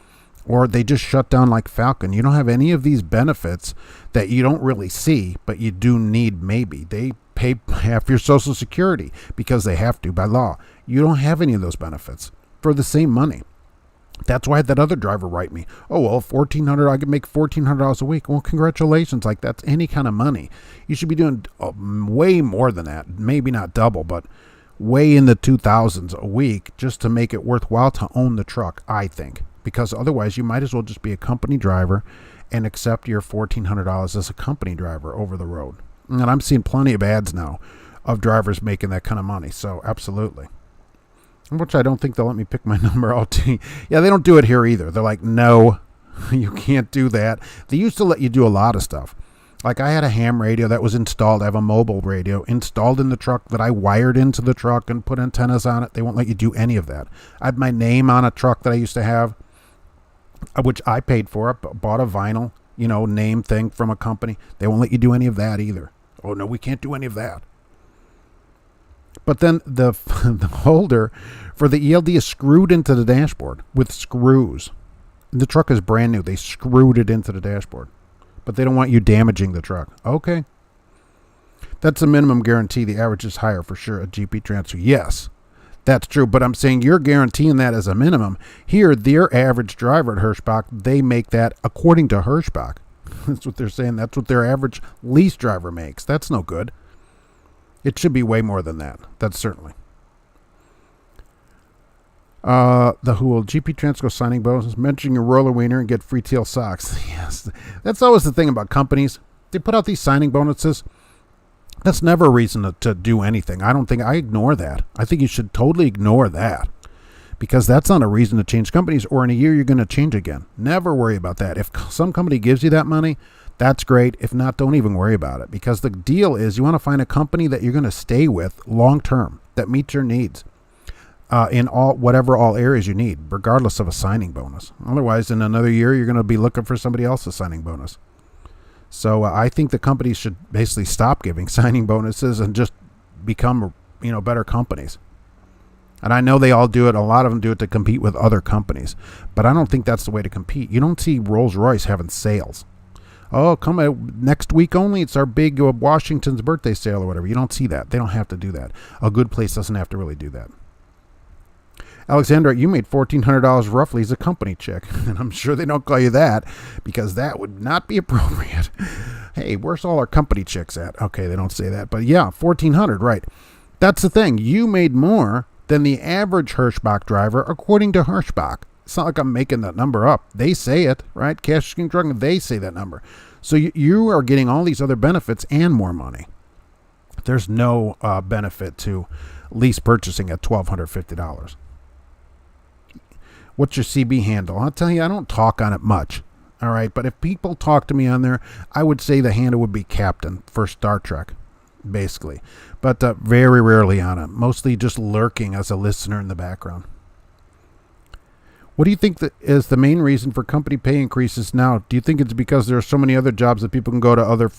Or they just shut down like Falcon. You don't have any of these benefits that you don't really see, but you do need maybe. They pay half your Social Security because they have to by law. You don't have any of those benefits for the same money. That's why I had that other driver write me. Oh, well, $1,400, I could make $1,400 a week. Well, congratulations. Like, that's any kind of money. You should be doing way more than that. Maybe not double, but way in the 2,000s a week just to make it worthwhile to own the truck, I think. Because otherwise, you might as well just be a company driver and accept your $1,400 as a company driver over the road. And I'm seeing plenty of ads now of drivers making that kind of money. So, absolutely. Which I don't think they'll let me pick my number out. Yeah, they don't do it here either. They're like, no, you can't do that. They used to let you do a lot of stuff. Like I had a ham radio that was installed. I have a mobile radio installed in the truck that I wired into the truck and put antennas on it. They won't let you do any of that. I had my name on a truck that I used to have, which I paid for. I bought a vinyl, name thing from a company. They won't let you do any of that either. Oh, no, we can't do any of that. But then the holder for the ELD is screwed into the dashboard with screws. The truck is brand new. They screwed it into the dashboard. but they don't want you damaging the truck. Okay. That's a minimum guarantee. The average is higher for sure at GP Transfer. Yes, that's true. But I'm saying you're guaranteeing that as a minimum. Here, their average driver at Hirschbach, they make that according to Hirschbach. That's what they're saying. That's what their average lease driver makes. That's no good. It should be way more than that. That's certainly. The Hool GP Transco signing bonus, mention your roller wiener and get free teal socks. Yes, that's always the thing about companies. They put out these signing bonuses. That's never a reason to do anything. I ignore that. I think you should totally ignore that because that's not a reason to change companies, or in a year you're going to change again. Never worry about that. If some company gives you that money, that's great. If not, don't even worry about it, because the deal is you want to find a company that you're going to stay with long term that meets your needs in all areas you need, regardless of a signing bonus. Otherwise, in another year, you're going to be looking for somebody else's signing bonus. So I think the companies should basically stop giving signing bonuses and just become, better companies. And I know they all do it. A lot of them do it to compete with other companies. But I don't think that's the way to compete. You don't see Rolls-Royce having sales. Oh, come next week only. It's our big Washington's birthday sale or whatever. You don't see that. They don't have to do that. A good place doesn't have to really do that. Alexandra, you made $1,400 roughly as a company chick. And I'm sure they don't call you that because that would not be appropriate. Hey, where's all our company chicks at? Okay, they don't say that. But yeah, $1,400, right. That's the thing. You made more than the average Hirschbach driver according to Hirschbach. It's not like I'm making that number up. They say it, right? Schuster Trucking, they say that number. So you are getting all these other benefits and more money. There's no benefit to lease purchasing at $1,250. What's your CB handle? I'll tell you, I don't talk on it much. All right. But if people talk to me on there, I would say the handle would be Captain for Star Trek, basically. But very rarely on it. Mostly just lurking as a listener in the background. What do you think is the main reason for company pay increases now? Do you think it's because there are so many other jobs that people can go to other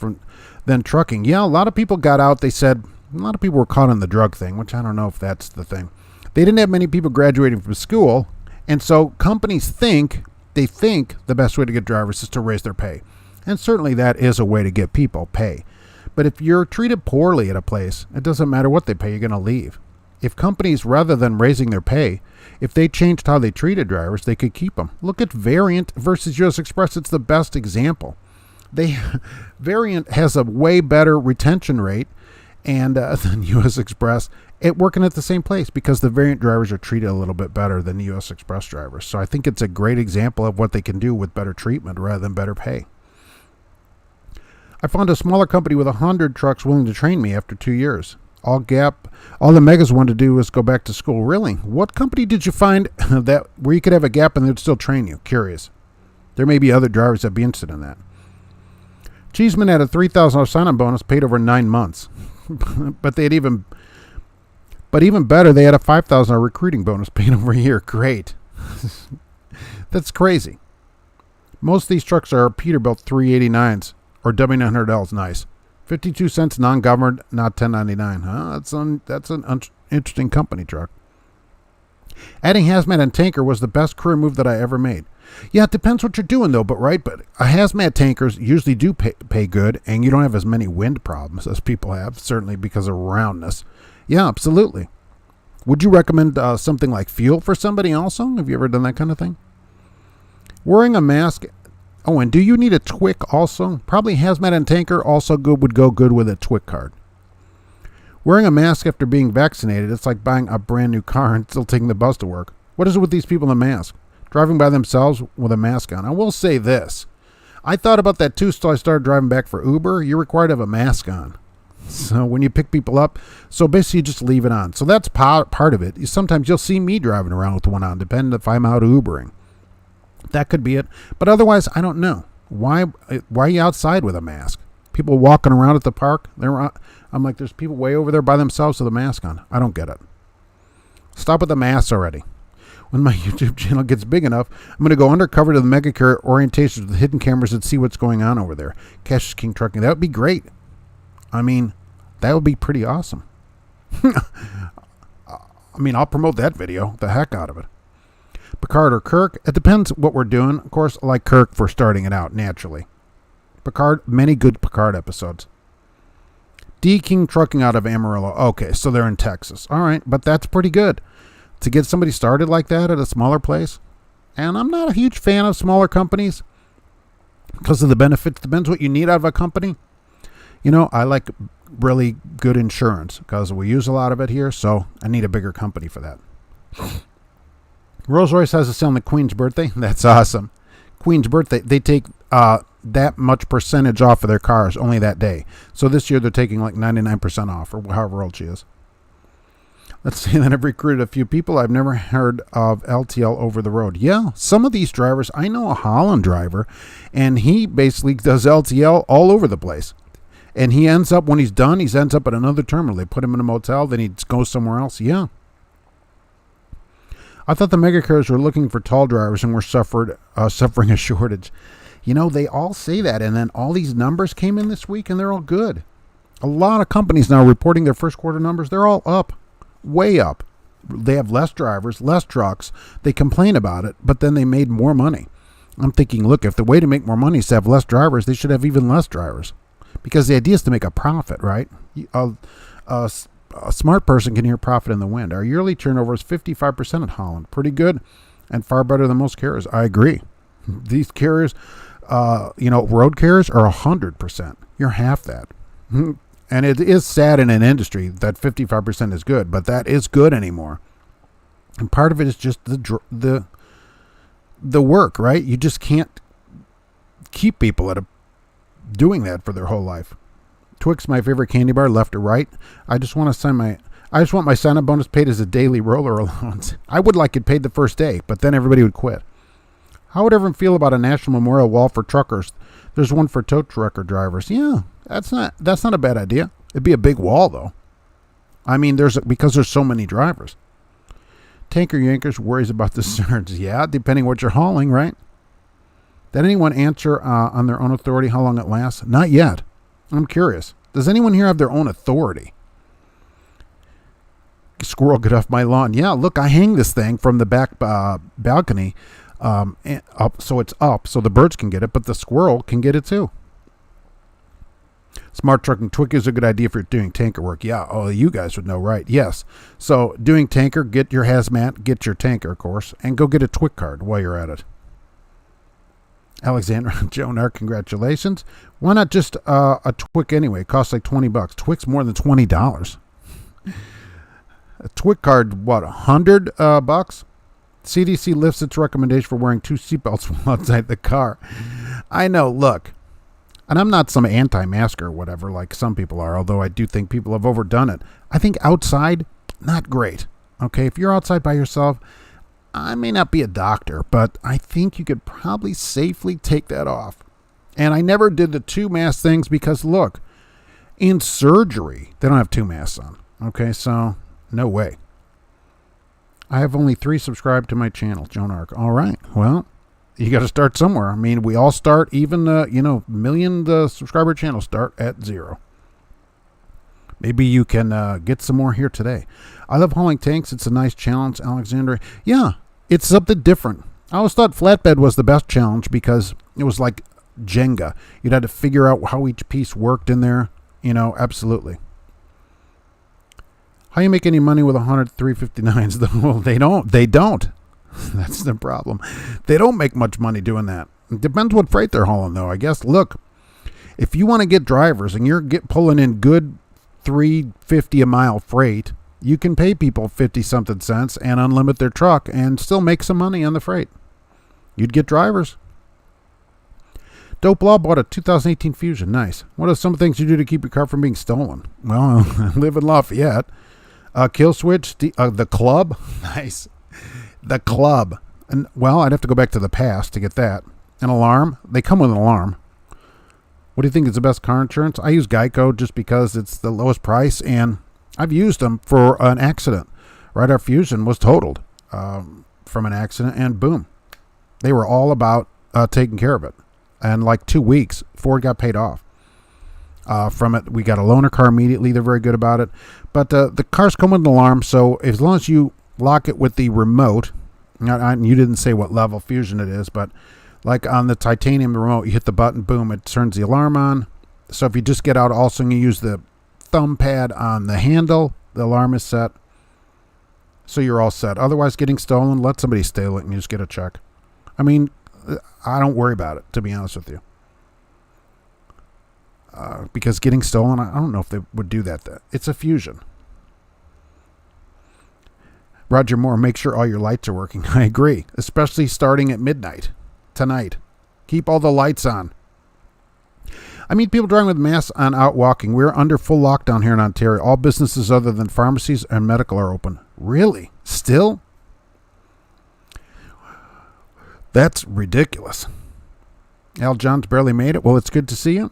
than trucking? Yeah, a lot of people got out. They said a lot of people were caught on the drug thing, which I don't know if that's the thing. They didn't have many people graduating from school. And so companies think the best way to get drivers is to raise their pay. And certainly that is a way to get people pay. But if you're treated poorly at a place, it doesn't matter what they pay, you're going to leave. If companies, rather than raising their pay, if they changed how they treated drivers, they could keep them. Look at Variant versus U.S. Express. It's the best example. Variant has a way better retention rate than U.S. Express. Working at the same place because the Variant drivers are treated a little bit better than the U.S. Express drivers. So I think it's a great example of what they can do with better treatment rather than better pay. I found a smaller company with 100 trucks willing to train me after 2 years. All the megas wanted to do was go back to school. Really? What company did you find that where you could have a Gap and they'd still train you? Curious. There may be other drivers that'd be interested in that. Cheeseman had a $3,000 sign-on bonus paid over 9 months. But even better, they had a $5,000 recruiting bonus paid over a year. Great. That's crazy. Most of these trucks are Peterbilt 389s or W900Ls. Nice. 52 cents non-government, not 1099. Huh? That's an interesting company truck. Adding hazmat and tanker was the best career move that I ever made. Yeah, it depends what you're doing though, but hazmat tankers usually do pay good, and you don't have as many wind problems as people have, certainly because of roundness. Yeah, absolutely. Would you recommend something like fuel for somebody also? Have you ever done that kind of thing? Wearing a mask. Oh, and do you need a TWIC also? Probably hazmat and tanker also would go good with a TWIC card. Wearing a mask after being vaccinated, it's like buying a brand new car and still taking the bus to work. What is it with these people in the mask? Driving by themselves with a mask on. I will say this. I thought about that too, so I started driving back for Uber. You're required to have a mask on. So when you pick people up, so basically you just leave it on. So that's part of it. Sometimes you'll see me driving around with one on, depending if I'm out Ubering. That could be it. But otherwise, I don't know. Why are you outside with a mask? People walking around at the park. I'm like, there's people way over there by themselves with a mask on. I don't get it. Stop with the masks already. When my YouTube channel gets big enough, I'm going to go undercover to the mega carrier orientations with hidden cameras and see what's going on over there. Cash is King Trucking. That would be great. I mean, that would be pretty awesome. I'll promote that video. The heck out of it. Picard or Kirk? It depends what we're doing. Of course, I like Kirk for starting it out, naturally. Picard, many good Picard episodes. D King Trucking out of Amarillo. Okay, so they're in Texas. All right, but that's pretty good to get somebody started like that at a smaller place. And I'm not a huge fan of smaller companies because of the benefits. Depends what you need out of a company. You know, I like really good insurance because we use a lot of it here, so I need a bigger company for that. Rolls-Royce has a sale on the Queen's birthday. That's awesome. Queen's birthday, they take that much percentage off of their cars only that day. So this year they're taking like 99% off, or however old she is. Let's see, then I've recruited a few people. I've never heard of LTL over the road. Yeah, some of these drivers, I know a Holland driver, and he basically does LTL all over the place. And he ends up, when he's done, he ends up at another terminal. They put him in a motel, then he goes somewhere else. Yeah. I thought the mega carriers were looking for tall drivers and were suffering a shortage. You know, they all say that, and then all these numbers came in this week, and they're all good. A lot of companies now reporting their first quarter numbers. They're all up, way up. They have less drivers, less trucks. They complain about it, but then they made more money. I'm thinking, look, if the way to make more money is to have less drivers, they should have even less drivers. Because the idea is to make a profit, right? A smart person can hear profit in the wind. Our yearly turnover is 55% at Holland. Pretty good and far better than most carriers. I agree. These carriers, road carriers are 100%. You're half that. And it is sad in an industry that 55% is good, but that is good anymore. And part of it is just the work, right? You just can't keep people doing that for their whole life. Twix, my favorite candy bar, left or right. I just want my sign-up bonus paid as a daily roller allowance. I would like it paid the first day, but then everybody would quit. How would everyone feel about a national memorial wall for truckers? There's one for tow trucker drivers. Yeah, that's not a bad idea. It'd be a big wall, though. I mean, because there's so many drivers. Tanker Yankers worries about the surge. Yeah, depending what you're hauling, right? Did anyone answer on their own authority how long it lasts? Not yet. I'm curious. Does anyone here have their own authority? Squirrel, get off my lawn. Yeah, look, I hang this thing from the back balcony up, so it's up, so the birds can get it, but the squirrel can get it too. Smart trucking Twig is a good idea for doing tanker work. Yeah, oh, you guys would know, right? Yes. So doing tanker, get your hazmat, get your tanker, of course, and go get a Twig card while you're at it. Alexander Jonar, congratulations. Why not just a Twig anyway? It costs like $20. Twig's more than $20. A Twig card, what, $100? CDC lifts its recommendation for wearing 2 seatbelts while outside the car. I know, look, and I'm not some anti-masker or whatever like some people are, although I do think people have overdone it. I think outside, not great. Okay, if you're outside by yourself, I may not be a doctor, but I think you could probably safely take that off. And I never did the 2 mask things because, look, in surgery, they don't have 2 masks on. Okay, so no way. I have only 3 subscribed to my channel, Joan Arc. All right, well, you got to start somewhere. I mean, we all start, even million subscriber channels start at 0. Maybe you can get some more here today. I love hauling tanks. It's a nice challenge, Alexander. Yeah, it's something different. I always thought flatbed was the best challenge because it was like Jenga. You'd have to figure out how each piece worked in there. Absolutely. How you make any money with 100 359s? Well, they don't. That's the problem. They don't make much money doing that. It depends what freight they're hauling, though, I guess. Look, if you want to get drivers and you're pulling in good $3.50 a mile freight, you can pay people 50-something cents and unlimit their truck and still make some money on the freight. You'd get drivers. Dope Law bought a 2018 Fusion. Nice. What are some things you do to keep your car from being stolen? Well, I live in Lafayette. Kill switch, the club. Nice. The club. And, well, I'd have to go back to the past to get that. An alarm. They come with an alarm. What do you think is the best car insurance? I use Geico just because it's the lowest price, and I've used them for an accident. Right, our Fusion was totaled from an accident, and boom. They were all about taking care of it. And like 2 weeks, Ford got paid off. From it, we got a loaner car immediately. They're very good about it. But the cars come with an alarm, so as long as you lock it with the remote, and you didn't say what level Fusion it is, but Like on the titanium remote, you hit the button, boom, it turns the alarm on. So if you just get out, also you use the thumb pad on the handle, the alarm is set. So you're all set. Otherwise, getting stolen, let somebody steal it and you just get a check. I mean, I don't worry about it, to be honest with you. Because getting stolen, I don't know if they would do that. It's a Fusion. Roger Moore, make sure all your lights are working. I agree, especially starting at midnight tonight. Keep all the lights on. I meet people driving with masks on out walking. We're under full lockdown here in Ontario. All businesses other than pharmacies and medical are open. Really? Still? That's ridiculous. Al John's barely made it. Well, it's good to see you.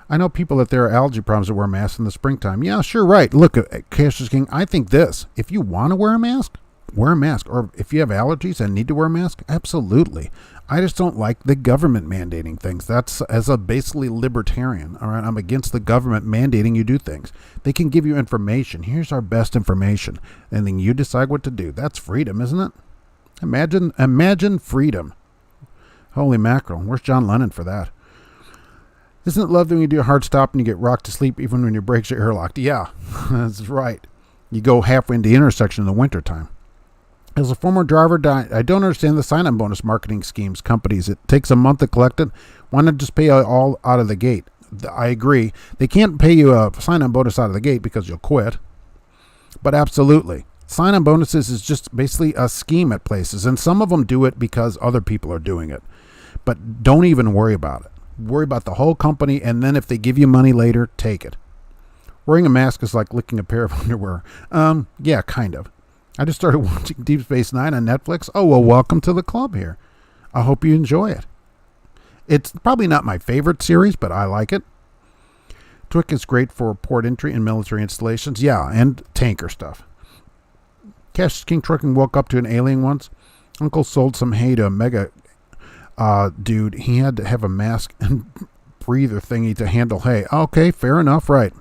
I know people that there are allergy problems that wear masks in the springtime. Yeah, sure, right. Look, Cassius King, I think this. If you want to wear a mask, wear a mask. Or if you have allergies and need to wear a mask, absolutely. I just don't like the government mandating things. That's as a basically libertarian. All right, I'm against the government mandating you do things. They can give you information. Here's our best information, and then you decide what to do. That's freedom, isn't it? Imagine freedom. Holy mackerel! Where's John Lennon for that? Isn't it lovely when you do a hard stop and you get rocked to sleep even when your brakes are airlocked? Yeah, that's right. You go halfway into the intersection in the wintertime. As a former driver, I don't understand the sign-on bonus marketing schemes. Companies, it takes a month to collect it. Why not just pay all out of the gate? I agree. They can't pay you a sign-on bonus out of the gate because you'll quit. But absolutely. Sign-on bonuses is just basically a scheme at places. And some of them do it because other people are doing it. But don't even worry about it. Worry about the whole company. And then if they give you money later, take it. Wearing a mask is like licking a pair of underwear. Yeah, kind of. I just started watching Deep Space Nine on Netflix. Oh, well, welcome to the club here. I hope you enjoy it. It's probably not my favorite series, but I like it. Twic is great for port entry and military installations. Yeah, and tanker stuff. Cash King Trucking woke up to an alien once. Uncle sold some hay to a mega dude. He had to have a mask and breather thingy to handle hay. Okay, fair enough, right.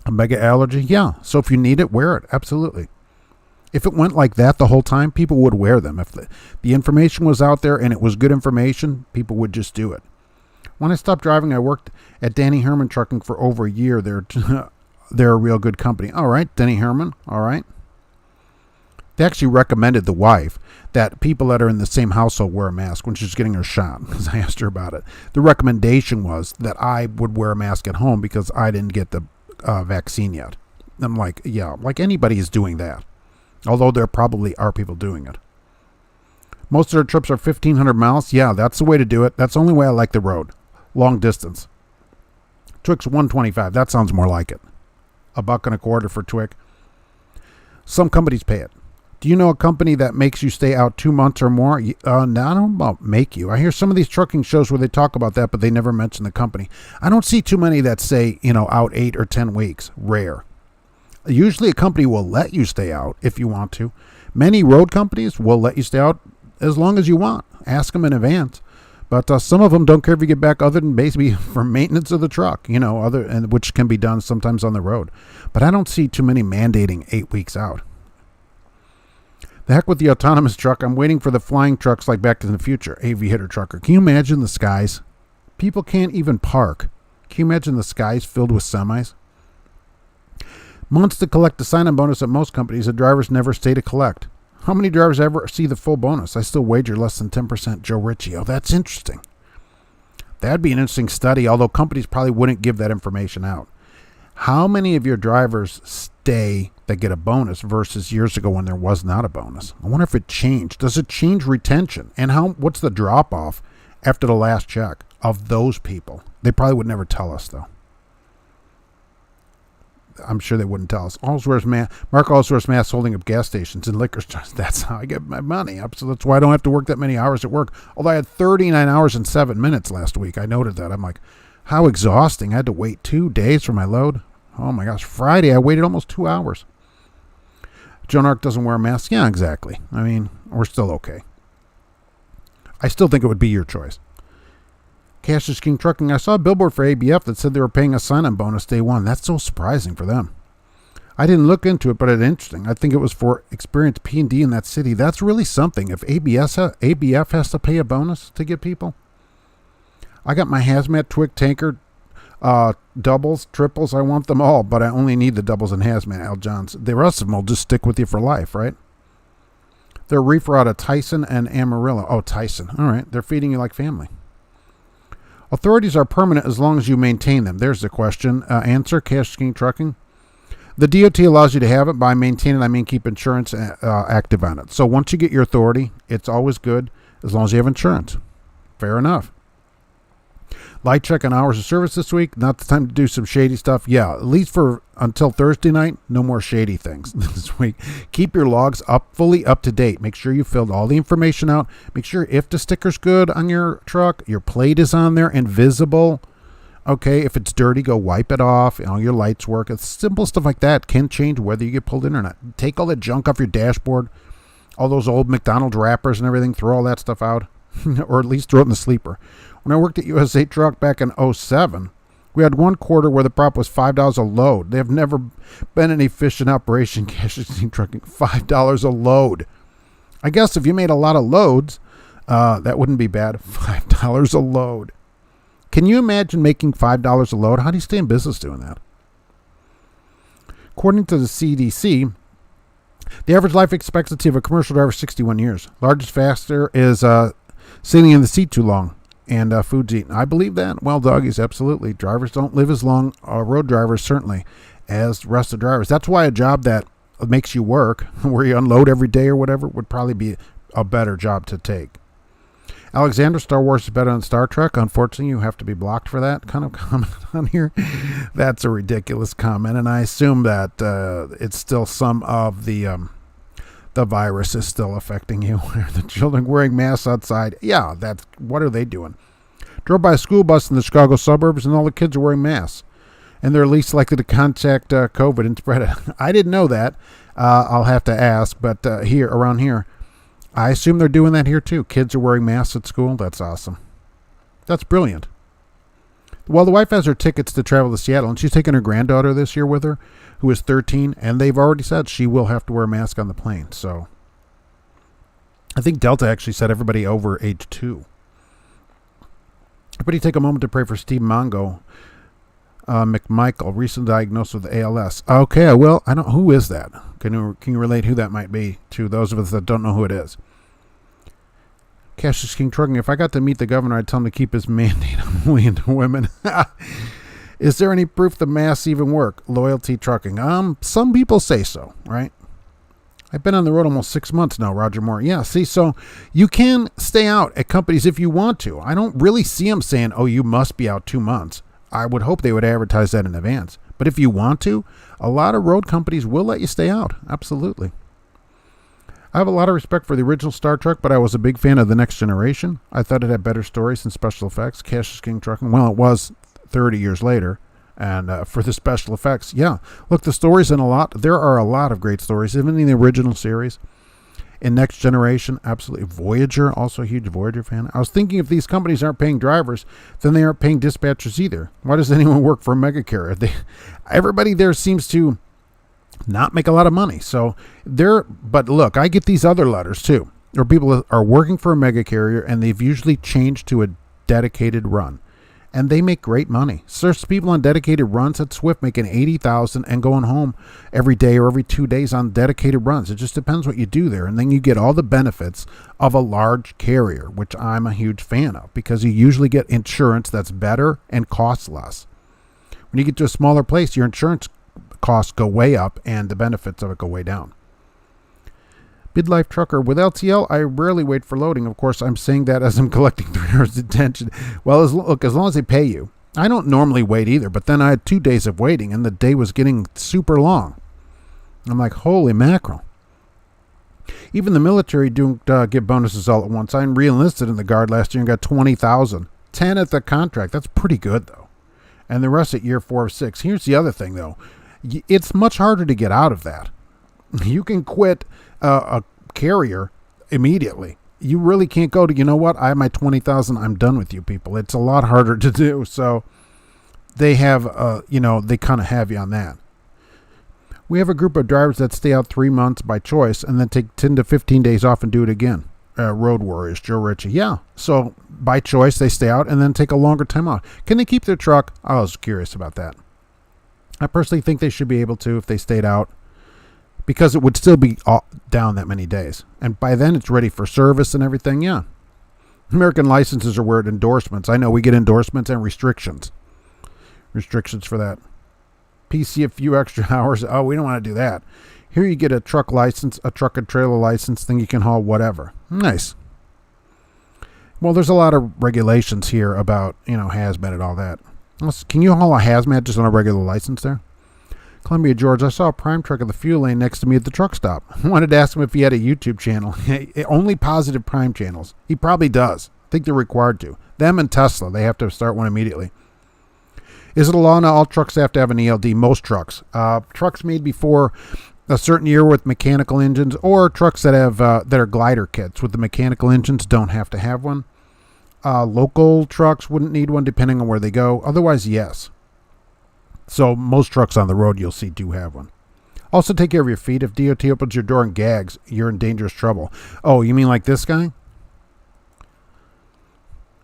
A mega allergy? Yeah, so if you need it, wear it. Absolutely. If it went like that the whole time, people would wear them. If the information was out there and it was good information, people would just do it. When I stopped driving, I worked at Danny Herman Trucking for over a year. They're a real good company. All right, Danny Herman, all right. They actually recommended the wife that people that are in the same household wear a mask when she's getting her shot, because I asked her about it. The recommendation was that I would wear a mask at home because I didn't get the vaccine yet. I'm like, yeah, like anybody is doing that. Although there probably are people doing it. Most of their trips are 1,500 miles. Yeah, that's the way to do it. That's the only way I like the road. Long distance. Twic's 125. That sounds more like it. $1.25 for Twic. Some companies pay it. Do you know a company that makes you stay out 2 months or more? No, I don't know about make you. I hear some of these trucking shows where they talk about that, but they never mention the company. I don't see too many that say, out 8 or 10 weeks. Rare. Usually a company will let you stay out if you want to. Many road companies will let you stay out as long as you want. Ask them in advance. But some of them don't care if you get back other than basically for maintenance of the truck, which can be done sometimes on the road. But I don't see too many mandating 8 weeks out. The heck with the autonomous truck. I'm waiting for the flying trucks like Back to the Future, AV hitter trucker. Can you imagine the skies? People can't even park. Can you imagine the skies filled with semis? Months to collect the sign-on bonus at most companies, the drivers never stay to collect. How many drivers ever see the full bonus? I still wager less than 10%. Joe Ritchie. Oh, that's interesting. That'd be an interesting study, although companies probably wouldn't give that information out. How many of your drivers stay that get a bonus versus years ago when there was not a bonus? I wonder if it changed. Does it change retention? And what's the drop-off after the last check of those people? They probably would never tell us, though. I'm sure they wouldn't tell us. Mark also wears masks holding up gas stations and liquor stores. That's how I get my money. So that's why I don't have to work that many hours at work. Although I had 39 hours and 7 minutes last week. I noted that. I'm like, how exhausting. I had to wait 2 days for my load. Oh my gosh. Friday, I waited almost 2 hours. Joan Arc doesn't wear a mask. Yeah, exactly. I mean, we're still okay. I still think it would be your choice. Cash is King Trucking. I saw a billboard for ABF that said they were paying a sign-on bonus day one. That's so surprising for them. I didn't look into it, but it's interesting. I think it was for experienced P&D in that city. That's really something. If ABF has to pay a bonus to get people. I got my hazmat, twig, tanker, doubles, triples. I want them all, but I only need the doubles and hazmat, Al Johns. The rest of them will just stick with you for life, right? They're reefer out of Tyson and Amarillo. Oh, Tyson. All right. They're feeding you like family. Authorities are permanent as long as you maintain them. There's the question. Answer, Cash King Trucking. The DOT allows you to have it. By maintain it, I mean keep insurance active on it. So once you get your authority, it's always good as long as you have insurance. Fair enough. Light check on hours of service this week. Not the time to do some shady stuff. Yeah, at least for until Thursday night, no more shady things this week. Keep your logs fully up to date. Make sure you filled all the information out. Make sure if the sticker's good on your truck, your plate is on there and visible. Okay, if it's dirty, go wipe it off. You know, your lights work. It's simple stuff like that can change whether you get pulled in or not. Take all the junk off your dashboard, all those old McDonald's wrappers and everything. Throw all that stuff out, or at least throw it in the sleeper. When I worked at USA Truck back in 2007, we had one quarter where the prop was $5 a load. They have never been an efficient operation, Cash Trucking. $5 a load. I guess if you made a lot of loads, that wouldn't be bad. $5 a load. Can you imagine making $5 a load? How do you stay in business doing that? According to the CDC, the average life expectancy of a commercial driver is 61 years. Largest factor is sitting in the seat too long and food's eaten. I believe that. Well, doggies, absolutely. Drivers don't live as long, road drivers certainly, as the rest of drivers. That's why a job that makes you work, where you unload every day or whatever, would probably be a better job to take. Alexander, Star Wars is better than Star Trek. Unfortunately, you have to be blocked for that kind of comment on here. That's a ridiculous comment, and I assume that it's still some of the virus is still affecting you. The children wearing masks outside. Yeah, what are they doing? Drove by a school bus in the Chicago suburbs, and all the kids are wearing masks, and they're least likely to contact COVID and spread it. I didn't know that. I'll have to ask, but around here, I assume they're doing that here too. Kids are wearing masks at school. That's awesome. That's brilliant. Well, the wife has her tickets to travel to Seattle, and she's taking her granddaughter this year with her, who is 13, and they've already said she will have to wear a mask on the plane. So I think Delta actually said everybody over age 2. Everybody take a moment to pray for Steve Mongo McMichael, recently diagnosed with ALS. Okay, well, who is that? Can you relate who that might be to those of us that don't know who it is? Cassius King Trucking, if I got to meet the governor, I'd tell him to keep his mandate only into women. Is there any proof the masks even work? Loyalty Trucking. Some people say so, right? I've been on the road almost 6 months now, Roger Moore. Yeah, see, so you can stay out at companies if you want to. I don't really see them saying, oh, you must be out 2 months. I would hope they would advertise that in advance. But if you want to, a lot of road companies will let you stay out. Absolutely. I have a lot of respect for the original Star Trek, but I was a big fan of The Next Generation. I thought it had better stories and special effects. Cassius King Trucking, well, it was 30 years later. And for the special effects, yeah. Look, the stories there are a lot of great stories, even in the original series. In Next Generation, absolutely. Voyager, also a huge Voyager fan. I was thinking if these companies aren't paying drivers, then they aren't paying dispatchers either. Why does anyone work for a mega carrier? Everybody there seems to not make a lot of money. But look, I get these other letters too. There are people that are working for a mega carrier and they've usually changed to a dedicated run. And they make great money. So there's people on dedicated runs at Swift making $80,000 and going home every day or every 2 days on dedicated runs. It just depends what you do there. And then you get all the benefits of a large carrier, which I'm a huge fan of, because you usually get insurance that's better and costs less. When you get to a smaller place, your insurance costs go way up and the benefits of it go way down. Midlife Trucker, with LTL, I rarely wait for loading. Of course, I'm saying that as I'm collecting 3 hours detention. Well, as long as they pay you. I don't normally wait either, but then I had 2 days of waiting, and the day was getting super long. I'm like, holy mackerel. Even the military don't give bonuses all at once. I re-enlisted in the Guard last year and got $20,000. 10 at the contract. That's pretty good, though. And the rest at year 4 of 6. Here's the other thing, though. It's much harder to get out of that. You can quit a carrier immediately. You really can't go to, you know what, I have my 20,000, I'm done with you people. It's a lot harder to do. So they have, they kind of have you on that. We have a group of drivers that stay out 3 months by choice and then take 10 to 15 days off and do it again. Road Warriors, Joe Ritchie. Yeah, so by choice they stay out and then take a longer time off. Can they keep their truck? I was curious about that. I personally think they should be able to if they stayed out, because it would still be down that many days. And by then it's ready for service and everything, yeah. American licenses are word endorsements. I know we get endorsements and restrictions. Restrictions for that. PC a few extra hours. Oh, we don't want to do that. Here you get a truck license, a truck and trailer license, then you can haul whatever. Nice. Well, there's a lot of regulations here about, hazmat and all that. Can you haul a hazmat just on a regular license there? Columbia, George, I saw a prime truck in the fuel lane next to me at the truck stop. I wanted to ask him if he had a YouTube channel. Only positive prime channels. He probably does. I think they're required to. Them and Tesla, they have to start one immediately. Is it a law now all trucks have to have an ELD? Most trucks. Trucks made before a certain year with mechanical engines, or trucks that have that are glider kits with the mechanical engines don't have to have one. Local trucks wouldn't need one depending on where they go. Otherwise, yes. So most trucks on the road you'll see do have one. Also take care of your feet. If DOT opens your door and gags, you're in dangerous trouble. Oh, you mean like this guy?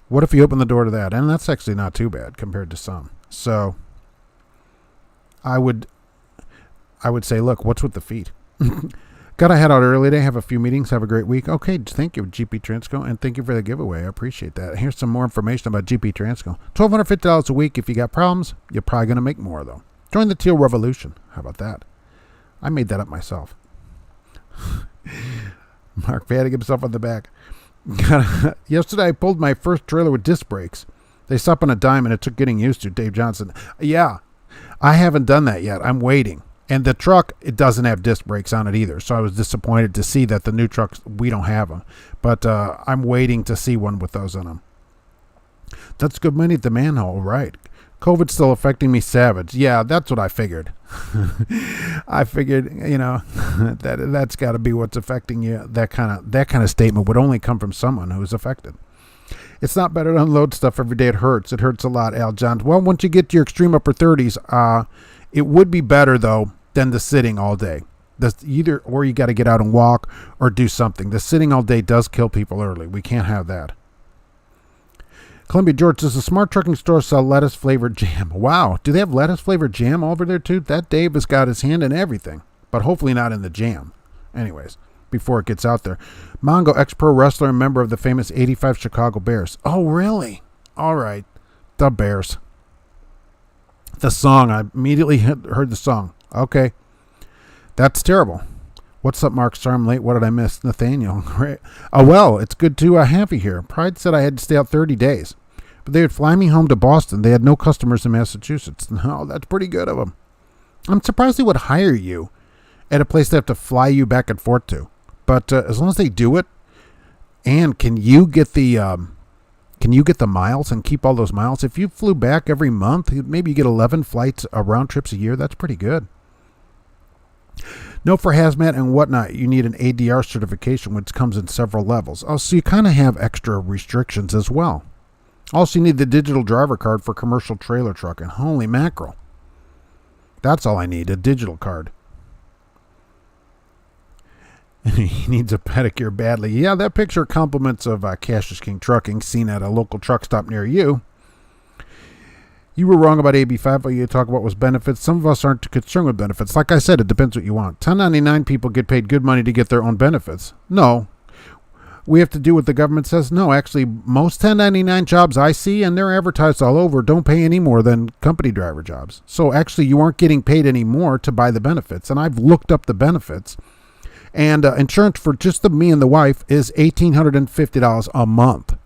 What if you open the door to that? And that's actually not too bad compared to some. So I would say, look, what's with the feet? Gotta head out early today. Have a few meetings. Have a great week. Okay, thank you, GP Transco, and thank you for the giveaway. I appreciate that. Here's some more information about GP Transco. $1,250 a week. If you got problems, you're probably going to make more, though. Join the Teal Revolution. How about that? I made that up myself. Mark patting himself on the back. Yesterday, I pulled my first trailer with disc brakes. They stop on a dime, and it took getting used to. Dave Johnson. Yeah, I haven't done that yet. I'm waiting. And the truck, it doesn't have disc brakes on it either. So I was disappointed to see that the new trucks, we don't have them. But I'm waiting to see one with those on them. That's good money at the manhole, right? COVID's still affecting me savage. Yeah, that's what I figured. I figured, that's got to be what's affecting you. That kind of statement would only come from someone who's affected. It's not better to unload stuff every day. It hurts. It hurts a lot, Al Johns. Well, once you get to your extreme upper 30s, it would be better, though, than the sitting all day. Or you got to get out and walk or do something. The sitting all day does kill people early. We can't have that. Columbia, George, does the Smart Trucking store sell lettuce-flavored jam? Wow. Do they have lettuce-flavored jam over there, too? That Dave has got his hand in everything, but hopefully not in the jam. Anyways, before it gets out there. Mongo, ex-pro wrestler and member of the famous 85 Chicago Bears. Oh, really? All right. The Bears. The song. I immediately heard the song. Okay. That's terrible. What's up, Mark? Sorry I'm late. What did I miss? Nathaniel. Great. Well, it's good to have you here. Pride said I had to stay out 30 days. But they would fly me home to Boston. They had no customers in Massachusetts. No, that's pretty good of them. I'm surprised they would hire you at a place they have to fly you back and forth to. But as long as they do it, and can you get the miles and keep all those miles? If you flew back every month, maybe you get 11 flights, round trips a year. That's pretty good. No, for hazmat and whatnot, you need an ADR certification, which comes in several levels. Oh, so you kind of have extra restrictions as well. Also, you need the digital driver card for commercial trailer trucking. Holy mackerel. That's all I need, a digital card. He needs a pedicure badly. Yeah, that picture compliments of Cash is King Trucking seen at a local truck stop near you. You were wrong about AB5. What you talk about was benefits. Some of us aren't concerned with benefits. Like I said, it depends what you want. 1099 people get paid good money to get their own benefits. No. We have to do what the government says? No, actually, most 1099 jobs I see, and they're advertised all over, don't pay any more than company driver jobs. So actually, you aren't getting paid any more to buy the benefits. And I've looked up the benefits. And insurance for just me and the wife is $1,850 a month.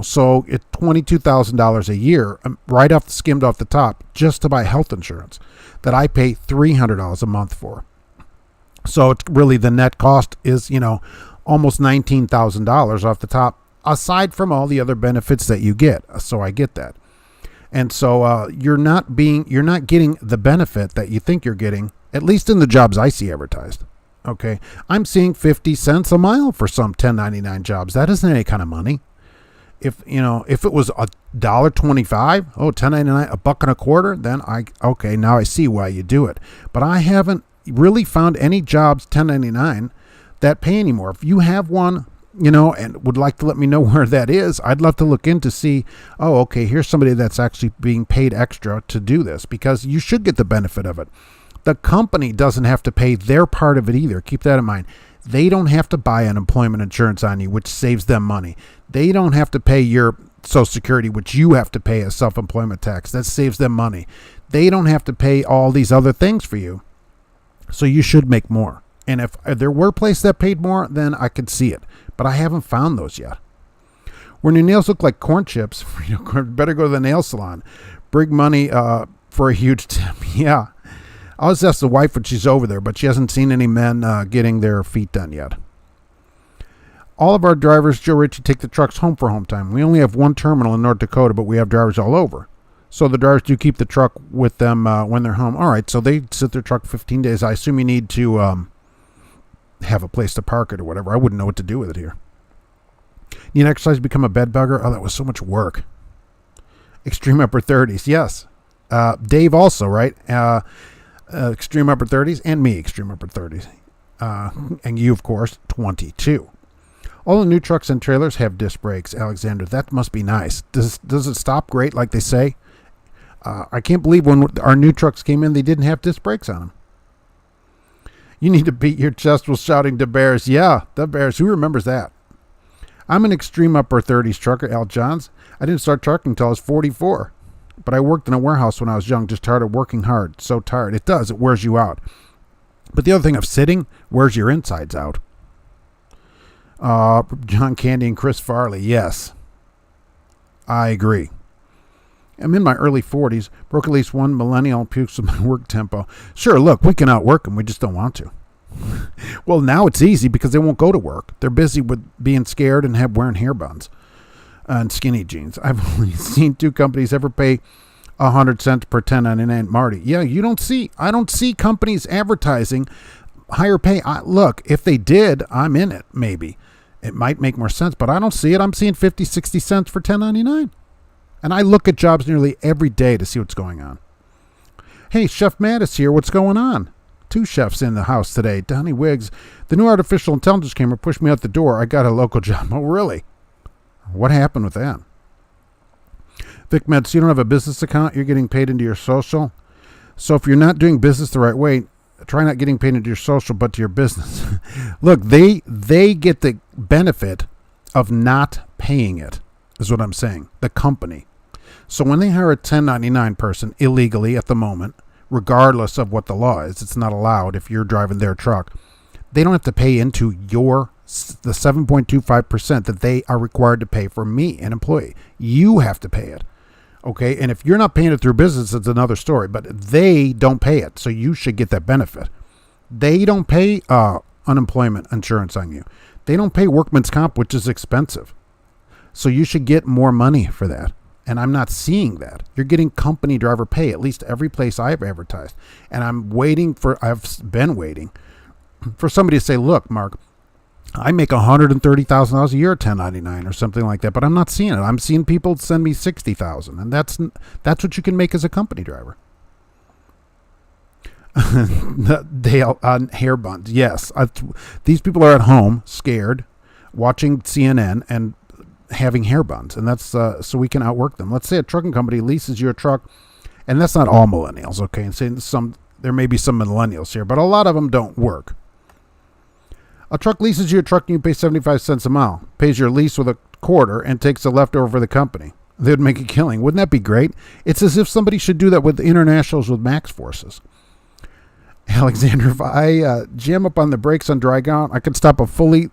So it's $22,000 a year, right skimmed off the top, just to buy health insurance that I pay $300 a month for. So it's really the net cost is, almost $19,000 off the top, aside from all the other benefits that you get. So I get that. And so you're not getting the benefit that you think you're getting, at least in the jobs I see advertised. Okay. I'm seeing 50 cents a mile for some 1099 jobs. That isn't any kind of money. If it was $1.25, 10.99, $1.25, then okay, now I see why you do it. But I haven't really found any jobs 10.99 that pay anymore. If you have one, and would like to let me know where that is, I'd love to look in to see, okay, here's somebody that's actually being paid extra to do this, because you should get the benefit of it. The company doesn't have to pay their part of it either. Keep that in mind. They don't have to buy unemployment insurance on you, which saves them money. They don't have to pay your Social Security, which you have to pay as self-employment tax. That saves them money. They don't have to pay all these other things for you. So you should make more. And if there were places that paid more, then I could see it. But I haven't found those yet. When your nails look like corn chips, better go to the nail salon. Bring money for a huge tip. Yeah. I always ask the wife when she's over there, but she hasn't seen any men getting their feet done yet. All of our drivers, Joe Ritchie, take the trucks home for home time. We only have one terminal in North Dakota, but we have drivers all over. So the drivers do keep the truck with them when they're home. All right, so they sit their truck 15 days. I assume you need to have a place to park it or whatever. I wouldn't know what to do with it here. Need exercise to become a bed bugger? Oh, that was so much work. Extreme upper 30s, yes. Dave also, right? Extreme upper 30s, and me, extreme upper 30s. And you, of course, 22. All the new trucks and trailers have disc brakes, Alexander. That must be nice. Does it stop great like they say? I can't believe when our new trucks came in, they didn't have disc brakes on them. You need to beat your chest while shouting the Bears. Yeah, the Bears. Who remembers that? I'm an extreme upper 30s trucker, Al Johns. I didn't start trucking until I was 44. But I worked in a warehouse when I was young, just tired of working hard. So tired. It does. It wears you out. But the other thing of sitting wears your insides out. John Candy and Chris Farley. Yes. I agree. I'm in my early 40s. Broke at least one millennial pukes with my work tempo. Sure, look, we can outwork them. We just don't want to. Well, now it's easy because they won't go to work. They're busy with being scared and wearing hair buns. And skinny jeans. I've only seen two companies ever pay 100 cents per 10.99. Marty. Yeah, I don't see companies advertising higher pay. Look, if they did, I'm in it. Maybe it might make more sense, but I don't see it. I'm seeing 50, 60 cents for 10.99. And I look at jobs nearly every day to see what's going on. Hey, Chef Matt is here. What's going on? Two chefs in the house today. Donnie Wiggs. The new artificial intelligence camera pushed me out the door. I got a local job. Oh, really? What happened with that? Vic Meds, you don't have a business account. You're getting paid into your social. So if you're not doing business the right way, try not getting paid into your social, but to your business. Look, they get the benefit of not paying it, is what I'm saying. The company. So when they hire a 1099 person illegally at the moment, regardless of what the law is, it's not allowed if you're driving their truck. They don't have to pay into the 7.25% that they are required to pay for me, an employee. You have to pay it. Okay? And if you're not paying it through business, it's another story. But they don't pay it, so you should get that benefit. They don't pay unemployment insurance on you. They don't pay workman's comp, which is expensive. So you should get more money for that. And I'm not seeing that. You're getting company driver pay, at least every place I've advertised. And I've been waiting for somebody to say, look, Mark, I make $130,000 a year at 1099 or something like that, but I'm not seeing it. I'm seeing people send me $60,000, and that's what you can make as a company driver. Dale on hair buns. Yes, these people are at home, scared, watching CNN and having hair buns, and that's so we can outwork them. Let's say a trucking company leases your truck, and that's not all millennials, okay? And saying there may be some millennials here, but a lot of them don't work. A truck leases you a truck and you pay 75 cents a mile, pays your lease with a quarter, and takes the leftover for the company. They would make a killing. Wouldn't that be great? It's as if somebody should do that with internationals with max forces. Alexander, if I jam up on the brakes on dry ground, I could stop a fully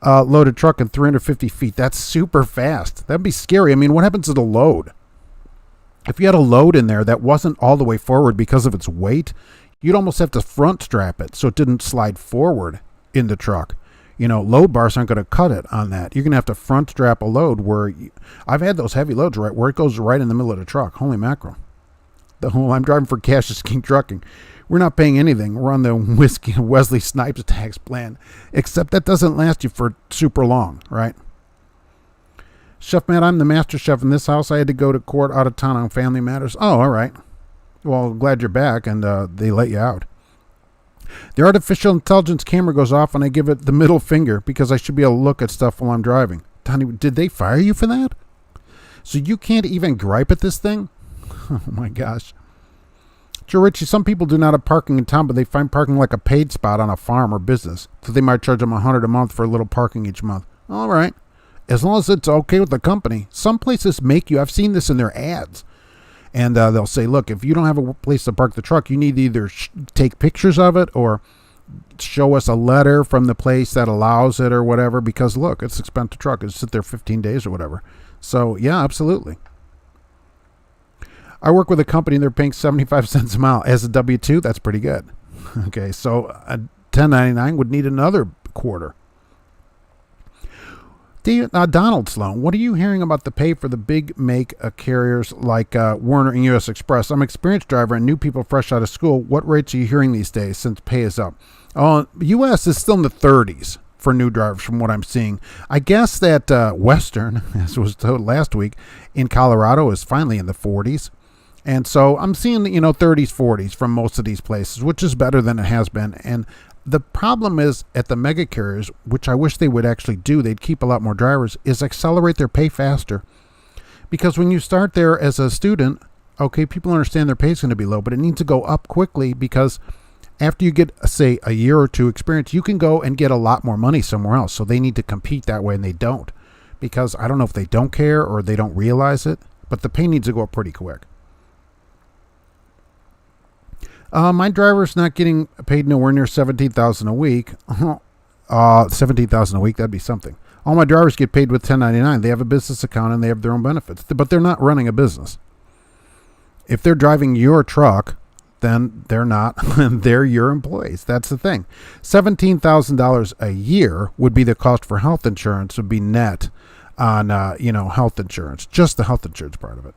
loaded truck in 350 feet. That's super fast. That'd be scary. I mean, what happens to the load? If you had a load in there that wasn't all the way forward because of its weight, you'd almost have to front strap it so it didn't slide forward in the truck. Load bars aren't going to cut it on that. You're going to have to front strap a load I've had those heavy loads right where it goes right in the middle of the truck. Holy mackerel. I'm driving for Cassius King Trucking. We're not paying anything. We're on the Wesley Snipes tax plan, except that doesn't last you for super long, right? Chef Matt, I'm the master chef in this house. I had to go to court out of town on family matters. Oh, all right. Well, glad you're back, and they let you out. The artificial intelligence camera goes off, and I give it the middle finger because I should be able to look at stuff while I'm driving. Donnie, did they fire you for that? So you can't even gripe at this thing? Oh, my gosh. Joe Ritchie, some people do not have parking in town, but they find parking like a paid spot on a farm or business. So they might charge them $100 a month for a little parking each month. All right. As long as it's okay with the company. Some places make you, I've seen this in their ads, and they'll say, look, if you don't have a place to park the truck, you need to either take pictures of it or show us a letter from the place that allows it or whatever, because look, it's an expensive truck. It'll sit there 15 days or whatever. So yeah, absolutely. I work with a company and they're paying 75 cents a mile. As a W-2, that's pretty good. Okay, so a 1099 would need another quarter. Donald Sloan, what are you hearing about the pay for the big make carriers like Werner and U.S. Express? I'm an experienced driver and new people fresh out of school. What rates are you hearing these days since pay is up? U.S. is still in the 30s for new drivers from what I'm seeing. I guess that Western, as was told last week, in Colorado is finally in the 40s. And so I'm seeing, 30s, 40s from most of these places, which is better than it has been. And the problem is at the mega carriers, which I wish they would actually do, they'd keep a lot more drivers, is accelerate their pay faster. Because when you start there as a student, okay, people understand their pay is going to be low, but it needs to go up quickly because after you get, say, a year or two experience, you can go and get a lot more money somewhere else. So they need to compete that way, and they don't. Because I don't know if they don't care or they don't realize it, but the pay needs to go up pretty quick. My driver's not getting paid nowhere near $17,000 a week. $17,000 a week, that'd be something. All my drivers get paid with 1099. They have a business account and they have their own benefits, but they're not running a business. If they're driving your truck, then they're not. They're your employees. That's the thing. $17,000 a year would be the cost for health insurance, would be net on health insurance, just the health insurance part of it.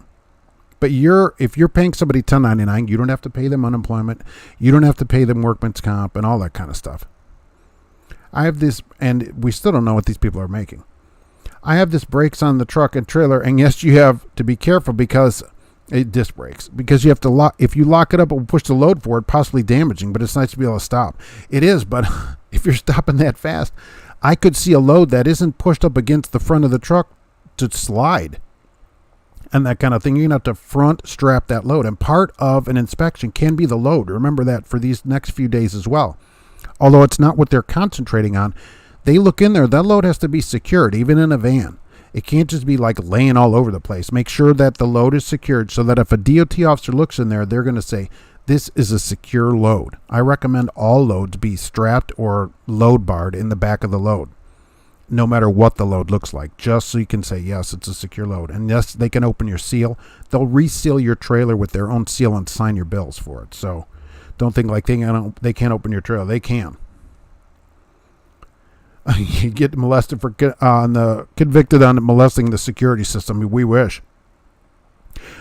But if you're paying somebody $10.99, you don't have to pay them unemployment. You don't have to pay them workman's comp and all that kind of stuff. I have this, and we still don't know what these people are making. I have this brakes on the truck and trailer, and yes, you have to be careful because disc brakes, because you have to lock. If you lock it up, it will push the load forward, possibly damaging. But it's nice to be able to stop. It is, but if you're stopping that fast, I could see a load that isn't pushed up against the front of the truck to slide. And that kind of thing. You're going to have to front strap that load. And part of an inspection can be the load. Remember that for these next few days as well. Although it's not what they're concentrating on. They look in there. That load has to be secured, even in a van. It can't just be like laying all over the place. Make sure that the load is secured so that if a DOT officer looks in there, they're going to say, this is a secure load. I recommend all loads be strapped or load barred in the back of the load, no matter what the load looks like, just so you can say, yes, it's a secure load. And yes, they can open your seal. They'll reseal your trailer with their own seal and sign your bills for it. So don't think like they can't open your trailer. They can. You get molested convicted on molesting the security system. We wish.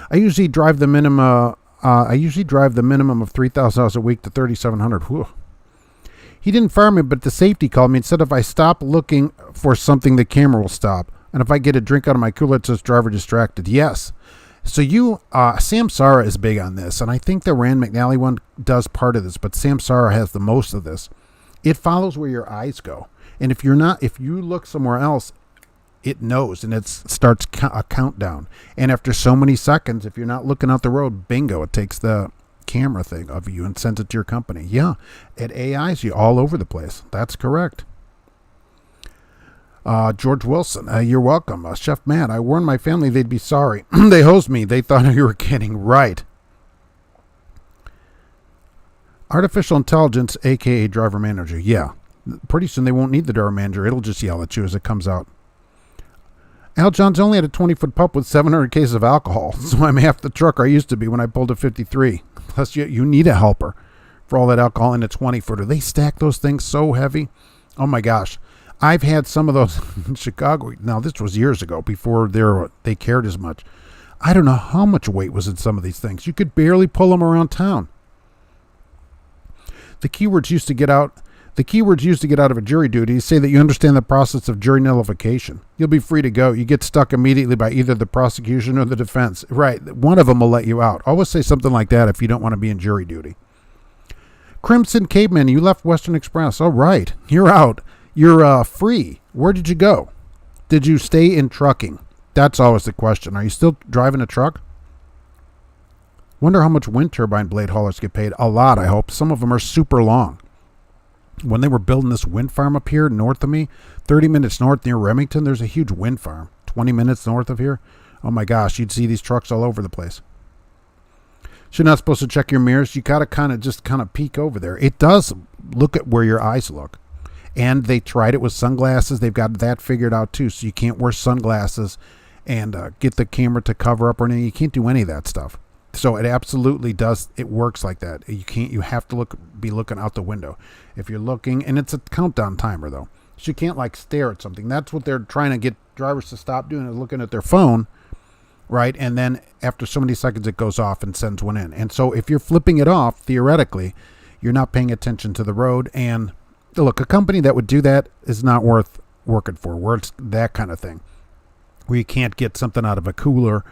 I usually drive the minimum of $3,000 a week to $3,700. Whew. He didn't fire me, but the safety called me and said if I stop looking for something, the camera will stop. And if I get a drink out of my cooler, it says driver distracted. Yes. So Samsara is big on this, and I think the Rand McNally one does part of this, but Samsara has the most of this. It follows where your eyes go. And if you look somewhere else, it knows, and it starts a countdown. And after so many seconds, if you're not looking out the road, bingo, it takes the camera thing of you and sends it to your company. Yeah, it AIs you all over the place. That's correct. George Wilson, you're welcome. Chef Matt, I warned my family they'd be sorry. They hosed me. They thought you were kidding. Right. Artificial intelligence, a.k.a. driver manager. Yeah. Pretty soon they won't need the driver manager. It'll just yell at you as it comes out. Al John's only had a 20-foot pup with 700 cases of alcohol, so I'm half the trucker I used to be when I pulled a 53. Plus, you need a helper for all that alcohol in a 20-footer. They stack those things so heavy. Oh, my gosh. I've had some of those in Chicago. Now, this was years ago, before they cared as much. I don't know how much weight was in some of these things. You could barely pull them around town. The keywords used to get out The keywords used to get out of a jury duty say that you understand the process of jury nullification. You'll be free to go. You get stuck immediately by either the prosecution or the defense. Right. One of them will let you out. Always say something like that if you don't want to be in jury duty. Crimson Caveman, you left Western Express. All right. You're out. You're free. Where did you go? Did you stay in trucking? That's always the question. Are you still driving a truck? Wonder how much wind turbine blade haulers get paid. A lot, I hope. Some of them are super long. When they were building this wind farm up here north of me, 30 minutes north near Remington, there's a huge wind farm. 20 minutes north of here. Oh my gosh, you'd see these trucks all over the place. So you're not supposed to check your mirrors. You got to kind of peek over there. It does look at where your eyes look. And they tried it with sunglasses. They've got that figured out too. So you can't wear sunglasses and get the camera to cover up or anything. You can't do any of that stuff. So it absolutely does. It works like that. You have to be looking out the window. If you're looking, and it's a countdown timer though. So you can't like stare at something. That's what they're trying to get drivers to stop doing, is looking at their phone, right? And then after so many seconds, it goes off and sends one in. And so if you're flipping it off, theoretically, you're not paying attention to the road. And look, a company that would do that is not worth working for, where it's that kind of thing, where you can't get something out of a cooler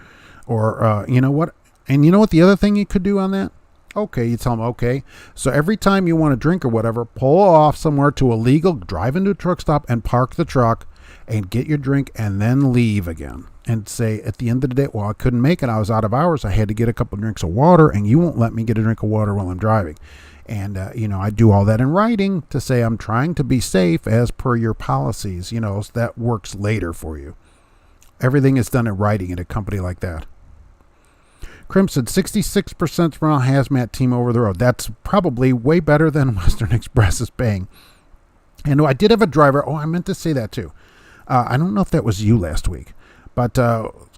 or, you know what? And you know what the other thing you could do on that? Okay, you tell them, okay, so every time you want to drink or whatever, pull off somewhere to a legal, drive into a truck stop and park the truck and get your drink and then leave again. And say at the end of the day, well, I couldn't make it. I was out of hours. I had to get a couple of drinks of water, and you won't let me get a drink of water while I'm driving. And, I do all that in writing to say I'm trying to be safe as per your policies. So that works later for you. Everything is done in writing in a company like that. Crimson, 66% from a hazmat team over the road. That's probably way better than Western Express is paying. And I did have a driver. Oh, I meant to say that too. I don't know if that was you last week, but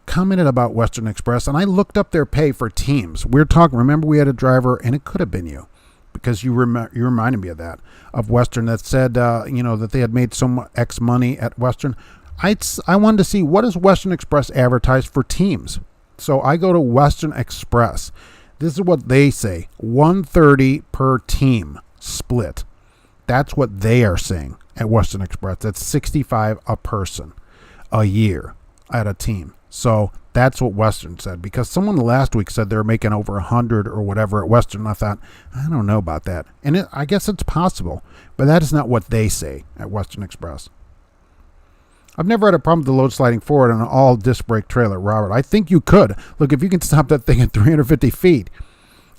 commented about Western Express. And I looked up their pay for teams. Remember we had a driver, and it could have been you, because you reminded me of that, of Western, that said, that they had made so X money at Western. I wanted to see, what does Western Express advertise for teams? So I go to Western Express. This is what they say, $130 per team split. That's what they are saying at Western Express. That's $65 a person a year at a team. So that's what Western said, because someone last week said they were making over 100 or whatever at Western. I thought, I don't know about that. And I guess it's possible, but that is not what they say at Western Express. I've never had a problem with the load sliding forward on an all disc brake trailer, Robert. I think you could. Look, if you can stop that thing at 350 feet,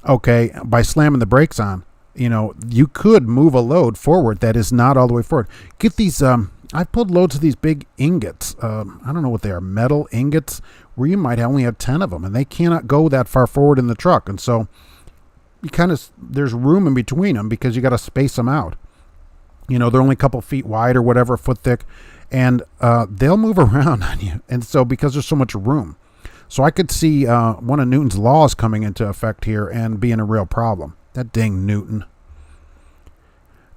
okay, by slamming the brakes on, you could move a load forward that is not all the way forward. Get these, I've pulled loads of these big ingots. I don't know what they are, metal ingots, where you might only have 10 of them, and they cannot go that far forward in the truck. And so there's room in between them because you got to space them out. They're only a couple feet wide or whatever, foot thick. And they'll move around on you. And so because there's so much room. So I could see one of Newton's laws coming into effect here and being a real problem. That dang Newton.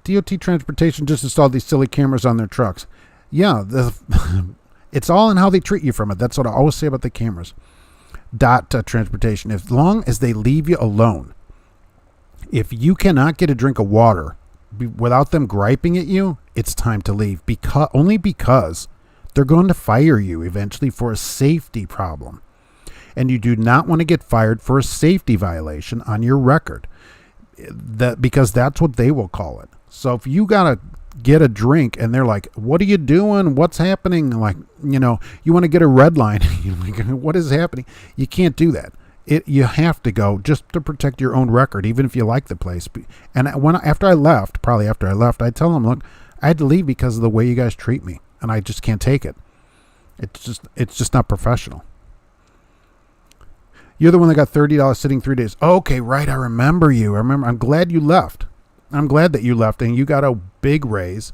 DOT Transportation just installed these silly cameras on their trucks. Yeah, it's all in how they treat you from it. That's what I always say about the cameras. Transportation. As long as they leave you alone. If you cannot get a drink of water without them griping at you, it's time to leave, only because they're going to fire you eventually for a safety problem. And you do not want to get fired for a safety violation on your record, because that's what they will call it. So if you got to get a drink and they're like, what are you doing? What's happening? Like, you want to get a red line. You're like, what is happening? You can't do that. You have to go just to protect your own record, even if you like the place. And after I left, I tell them, look, I had to leave because of the way you guys treat me, and I just can't take it. It's just not professional. You're the one that got $30 sitting 3 days. Oh, okay, right. I remember you. I'm glad you left. I'm glad that you left and you got a big raise.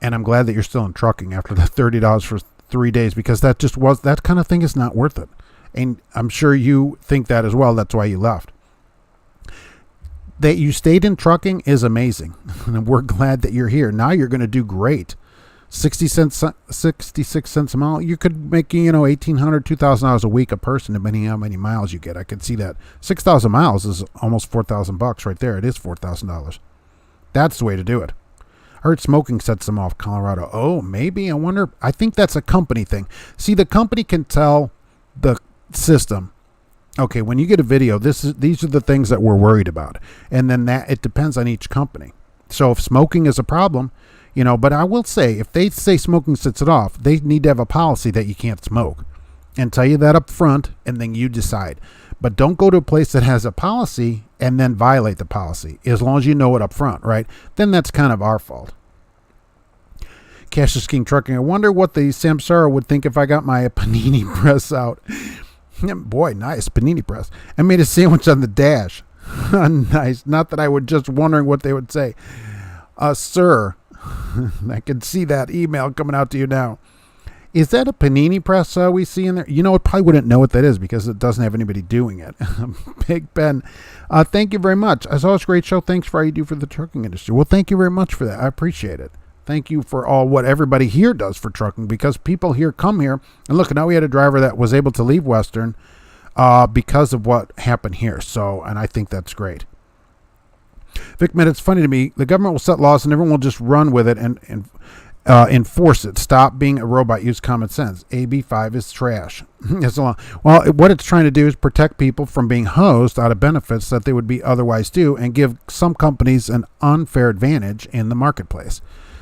And I'm glad that you're still in trucking after the $30 for 3 days, because that kind of thing is not worth it. And I'm sure you think that as well. That's why you left. That you stayed in trucking is amazing. And we're glad that you're here. Now you're going to do great. 66 cents a mile. You could make, $1,800, $2,000 a week a person, depending on how many miles you get. I could see that. 6,000 miles is almost $4,000 right there. It is $4,000. That's the way to do it. I heard smoking sets them off, Colorado. Oh, maybe. I wonder. I think that's a company thing. See, the company can tell the system, okay, when you get a video, these are the things that we're worried about. And then that it depends on each company. So if smoking is a problem, but I will say, if they say smoking sets it off, they need to have a policy that you can't smoke and tell you that up front, and then you decide. But don't go to a place that has a policy and then violate the policy, as long as you know it up front, right? Then that's kind of our fault. Cassius King Trucking. I wonder what the Samsara would think if I got my panini press out. Boy, nice panini press. I made a sandwich on the dash. Nice. Not that I was just wondering what they would say. Sir, I can see that email coming out to you now. Is that a panini press we see in there? It probably wouldn't know what that is because it doesn't have anybody doing it. Big Ben. Thank you very much. As always, great show. Thanks for all you do for the trucking industry. Well, thank you very much for that. I appreciate it. Thank you for all what everybody here does for trucking, because people here come here. And look, now we had a driver that was able to leave Western because of what happened here. So, and I think that's great. Vic Med, it's funny to me. The government will set laws and everyone will just run with it and enforce it. Stop being a robot. Use common sense. AB5 is trash. Well, what it's trying to do is protect people from being hosed out of benefits that they would be otherwise due, and give some companies an unfair advantage in the marketplace.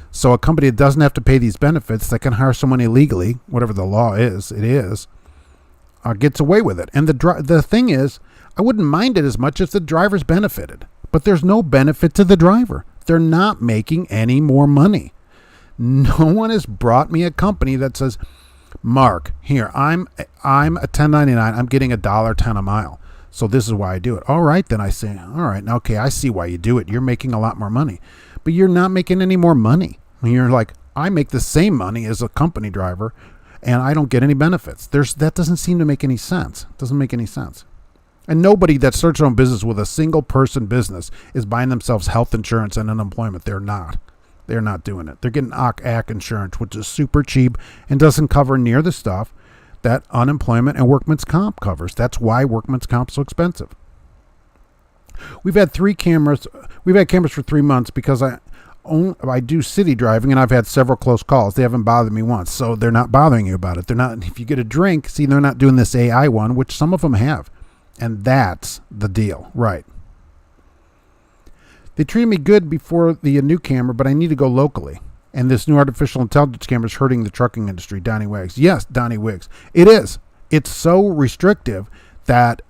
So a company that doesn't have to pay these benefits, that can hire someone illegally, whatever the law is, gets away with it. And the thing is, I wouldn't mind it as much if the driver's benefited. But there's no benefit to the driver. They're not making any more money. No one has brought me a company that says, Mark, here, I'm a 1099. I'm getting $1.10 a mile. So this is why I do it. All right, then I say, all right, okay, I see why you do it. You're making a lot more money. But you're not making any more money. And you're like, I make the same money as a company driver, and I don't get any benefits. That doesn't seem to make any sense. It doesn't make any sense. And nobody that starts their own business with a single person business is buying themselves health insurance and unemployment. They're not. They're not doing it. They're getting OCAC insurance, which is super cheap and doesn't cover near the stuff that unemployment and workman's comp covers. That's why workman's comp's so expensive. We've had cameras. We've had cameras for 3 months because I do city driving, and I've had several close calls. They haven't bothered me once, so they're not bothering you about it. They're not. If you get a drink, see, they're not doing this AI one, which some of them have, and that's the deal, right? They treated me good before the new camera, but I need to go locally. And this new artificial intelligence camera is hurting the trucking industry. Donnie Wiggs. Yes, Donnie Wiggs. It is. It's so restrictive that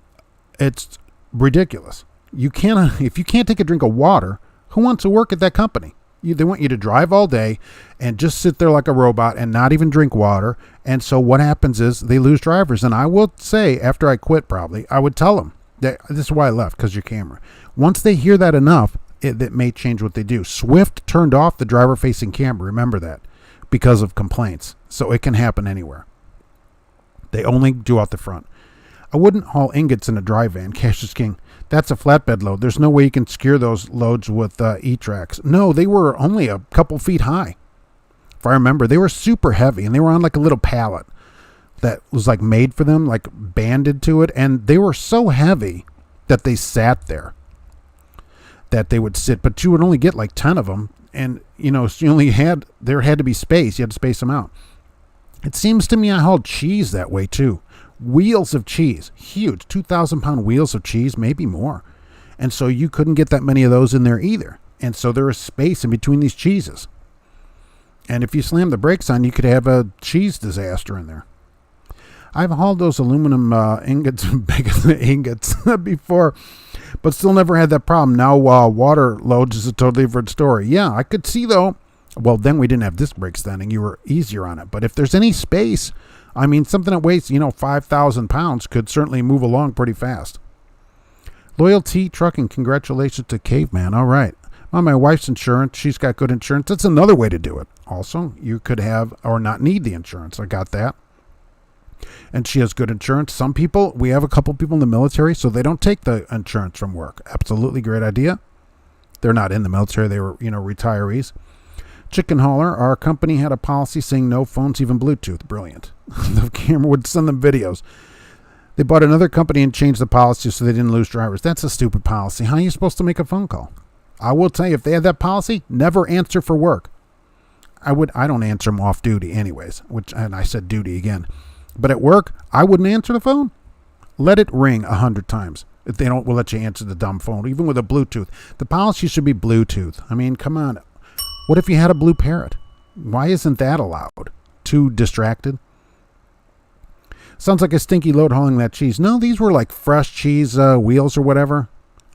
it's ridiculous. If you can't take a drink of water, who wants to work at that company? They want you to drive all day and just sit there like a robot and not even drink water. And so what happens is they lose drivers. And I will say, after I quit probably, I would tell them, that this is why I left, because your camera. Once they hear that enough, it may change what they do. Swift turned off the driver-facing camera, remember that, because of complaints. So it can happen anywhere. They only do out the front. I wouldn't haul ingots in a dry van. Cassius King. That's a flatbed load. There's no way you can secure those loads with E-Tracks. No, they were only a couple feet high. If I remember, they were super heavy, and they were on like a little pallet that was like made for them, like banded to it. And they were so heavy that they sat there, that they would sit. But you would only get like 10 of them. And, there had to be space. You had to space them out. It seems to me I hauled cheese that way too. Wheels of cheese, huge, 2,000-pound wheels of cheese, maybe more. And so you couldn't get that many of those in there either. And so there was space in between these cheeses. And if you slam the brakes on, you could have a cheese disaster in there. I've hauled those aluminum ingots, big ingots before, but still never had that problem. Now water loads is a totally different story. Yeah, I could see though. Well, then we didn't have disc brakes then, and you were easier on it. But if there's any space, I mean, something that weighs, 5,000 pounds could certainly move along pretty fast. Loyalty Trucking, congratulations to Caveman. All right. On my wife's insurance, she's got good insurance. That's another way to do it. Also, you could have or not need the insurance. I got that. And she has good insurance. Some people, we have a couple people in the military, so they don't take the insurance from work. Absolutely great idea. They're not in the military. They were, retirees. Chicken Hauler, our company had a policy saying no phones, even Bluetooth. Brilliant. The camera would send them videos. They bought another company and changed the policy so they didn't lose drivers. That's a stupid policy. How are you supposed to make a phone call? I will tell you, if they had that policy, never answer for work. I don't answer them off duty anyways, and I said duty again. But at work, I wouldn't answer the phone. Let it ring 100 times. If they don't, we'll let you answer the dumb phone, even with a Bluetooth. The policy should be Bluetooth. I mean, come on. What if you had a blue parrot? Why isn't that allowed? Too distracted? Sounds like a stinky load hauling that cheese. No, these were like fresh cheese wheels or whatever.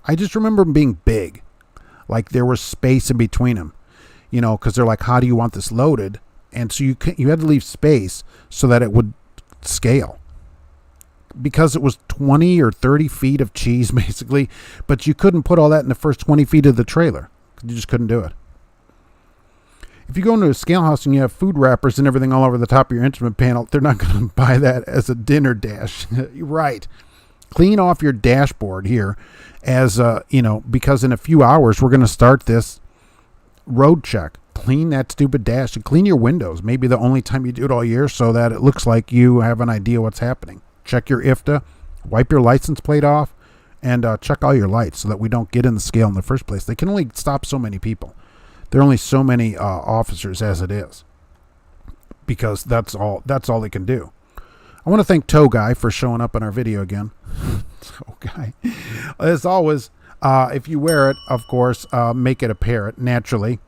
I just remember them being big. Like there was space in between them. You know, because they're like, how do you want this loaded? And so you had to leave space so that it would scale. Because it was 20 or 30 feet of cheese, basically. But you couldn't put all that in the first 20 feet of the trailer. You just couldn't do it. If you go into a scale house and you have food wrappers and everything all over the top of your instrument panel, they're not going to buy that as a dinner dash. Right. Clean off your dashboard here as, because in a few hours we're going to start this road check. Clean that stupid dash and clean your windows. Maybe the only time you do it all year so that it looks like you have an idea what's happening. Check your IFTA, wipe your license plate off, and check all your lights so that we don't get in the scale in the first place. They can only stop so many people. There are only so many officers as it is, because that's all they can do. I want to thank Toe Guy for showing up in our video again. Toe Guy. As always, if you wear it, of course, make it a parrot, naturally.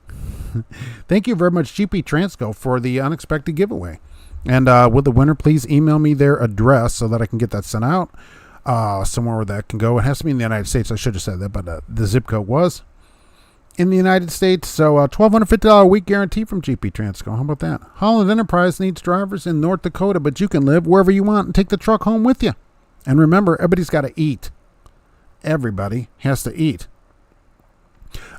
Thank you very much, GP Transco, for the unexpected giveaway. And with the winner, please email me their address so that I can get that sent out somewhere where that can go. It has to be in the United States. I should have said that, but the zip code was in the United States. So $1,250 a week guarantee from GP Transco. How about that? Holland Enterprises needs drivers in North Dakota, but you can live wherever you want and take the truck home with you. And remember, everybody's got to eat. Everybody has to eat.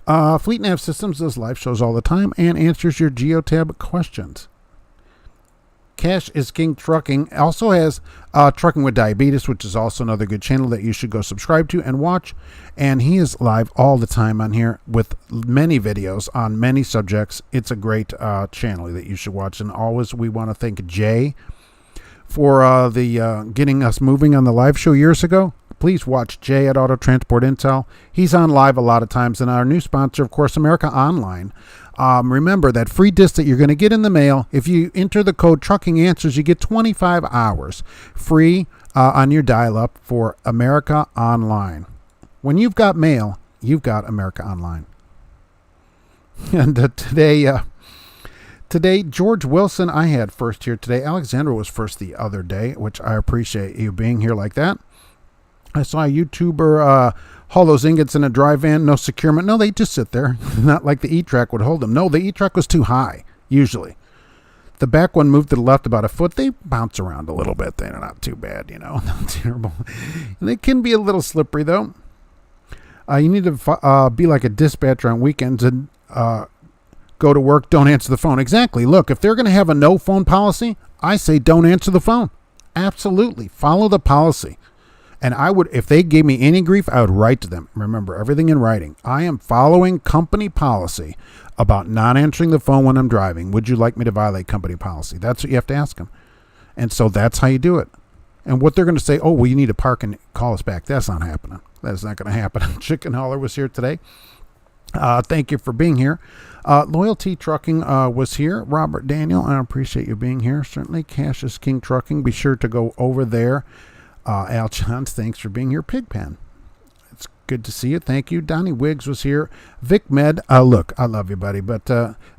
Fleet Nav Systems does live shows all the time and answers your Geotab questions. Cash is King Trucking also has Trucking with Diabetes, which is also another good channel that you should go subscribe to and watch. And he is live all the time on here with many videos on many subjects. It's a great channel that you should watch. And always we want to thank Jay for the getting us moving on the live show years ago. Please watch Jay at Auto Transport Intel. He's on live a lot of times. And our new sponsor, of course, America Online. Remember that free disc that you're going to get in the mail. If you enter the code Trucking Answers, you get 25 hours free on your dial-up for America Online. When you've got mail, you've got America Online. And today, George Wilson, I had first here today. Alexandra was first the other day, which I appreciate you being here like that. I saw a YouTuber haul those ingots in a dry van, no securement. No, they just sit there. Not like the E-Track would hold them. No, the E-Track was too high, usually. The back one moved to the left about a foot. They bounce around a little bit. They're not too bad, not terrible. They can be a little slippery, though. You need to be like a dispatcher on weekends and go to work, don't answer the phone. Exactly. Look, if they're going to have a no phone policy, I say don't answer the phone. Absolutely. Follow the policy. And I would, if they gave me any grief, I would write to them. Remember, everything in writing. I am following company policy about not answering the phone when I'm driving. Would you like me to violate company policy? That's what you have to ask them. And so that's how you do it. And what they're going to say, oh, well, you need to park and call us back. That's not happening. That's not going to happen. Chicken Hauler was here today. Thank you for being here. Loyalty Trucking was here. Robert Daniel, I appreciate you being here. Certainly. Cash is King Trucking. Be sure to go over there. Al Johns, thanks for being here. Pigpen, it's good to see you. Thank you. Donnie Wiggs was here. Vic Med, look, I love you, buddy, but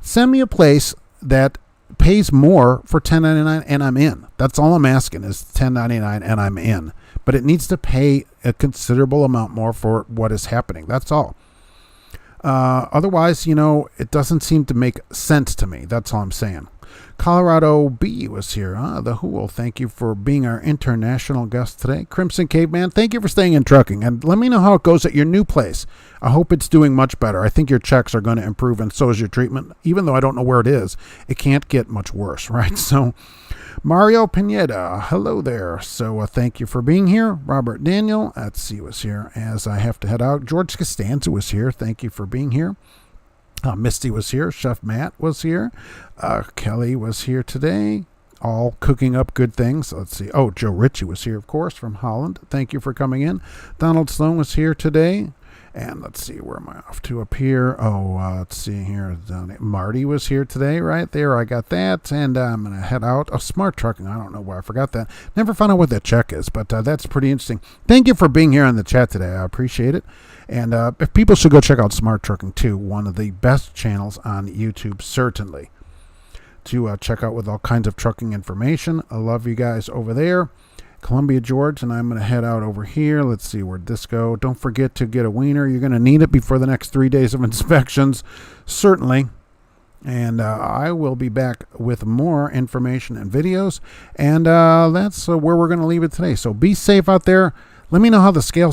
send me a place that pays more for $10.99 and I'm in. That's all I'm asking is $10.99 and I'm in. But it needs to pay a considerable amount more for what is happening. That's all. Otherwise, it doesn't seem to make sense to me. That's all I'm saying. Colorado B was here. The Hool, thank you for being our international guest today. Crimson Caveman, thank you for staying in trucking. And let me know how it goes at your new place. I hope it's doing much better. I think your checks are going to improve, and so is your treatment. Even though I don't know where it is, it can't get much worse, right? So, Mario Pineda, hello there. So, thank you for being here. Robert Daniel, let's see, was here as I have to head out. George Costanza was here. Thank you for being here. Misty was here. Chef Matt was here. Kelly was here today. All cooking up good things. Let's see. Oh, Joe Ritchie was here, of course, from Holland. Thank you for coming in. Donald Sloan was here today. And let's see, where am I off to up here? Oh, let's see here. Marty was here today, right there. I got that, and I'm going to head out. Oh, Smart Trucking. I don't know why I forgot that. Never found out what that check is, but that's pretty interesting. Thank you for being here on the chat today. I appreciate it. And if people should go check out Smart Trucking too, one of the best channels on YouTube, certainly, to check out with all kinds of trucking information. I love you guys over there. Columbia, George, and I'm going to head out over here. Let's see, where'd this go? Don't forget to get a wiener. You're going to need it before the next 3 days of inspections, certainly. And I will be back with more information and videos, and that's where we're going to leave it today. So be safe out there. Let me know how the scales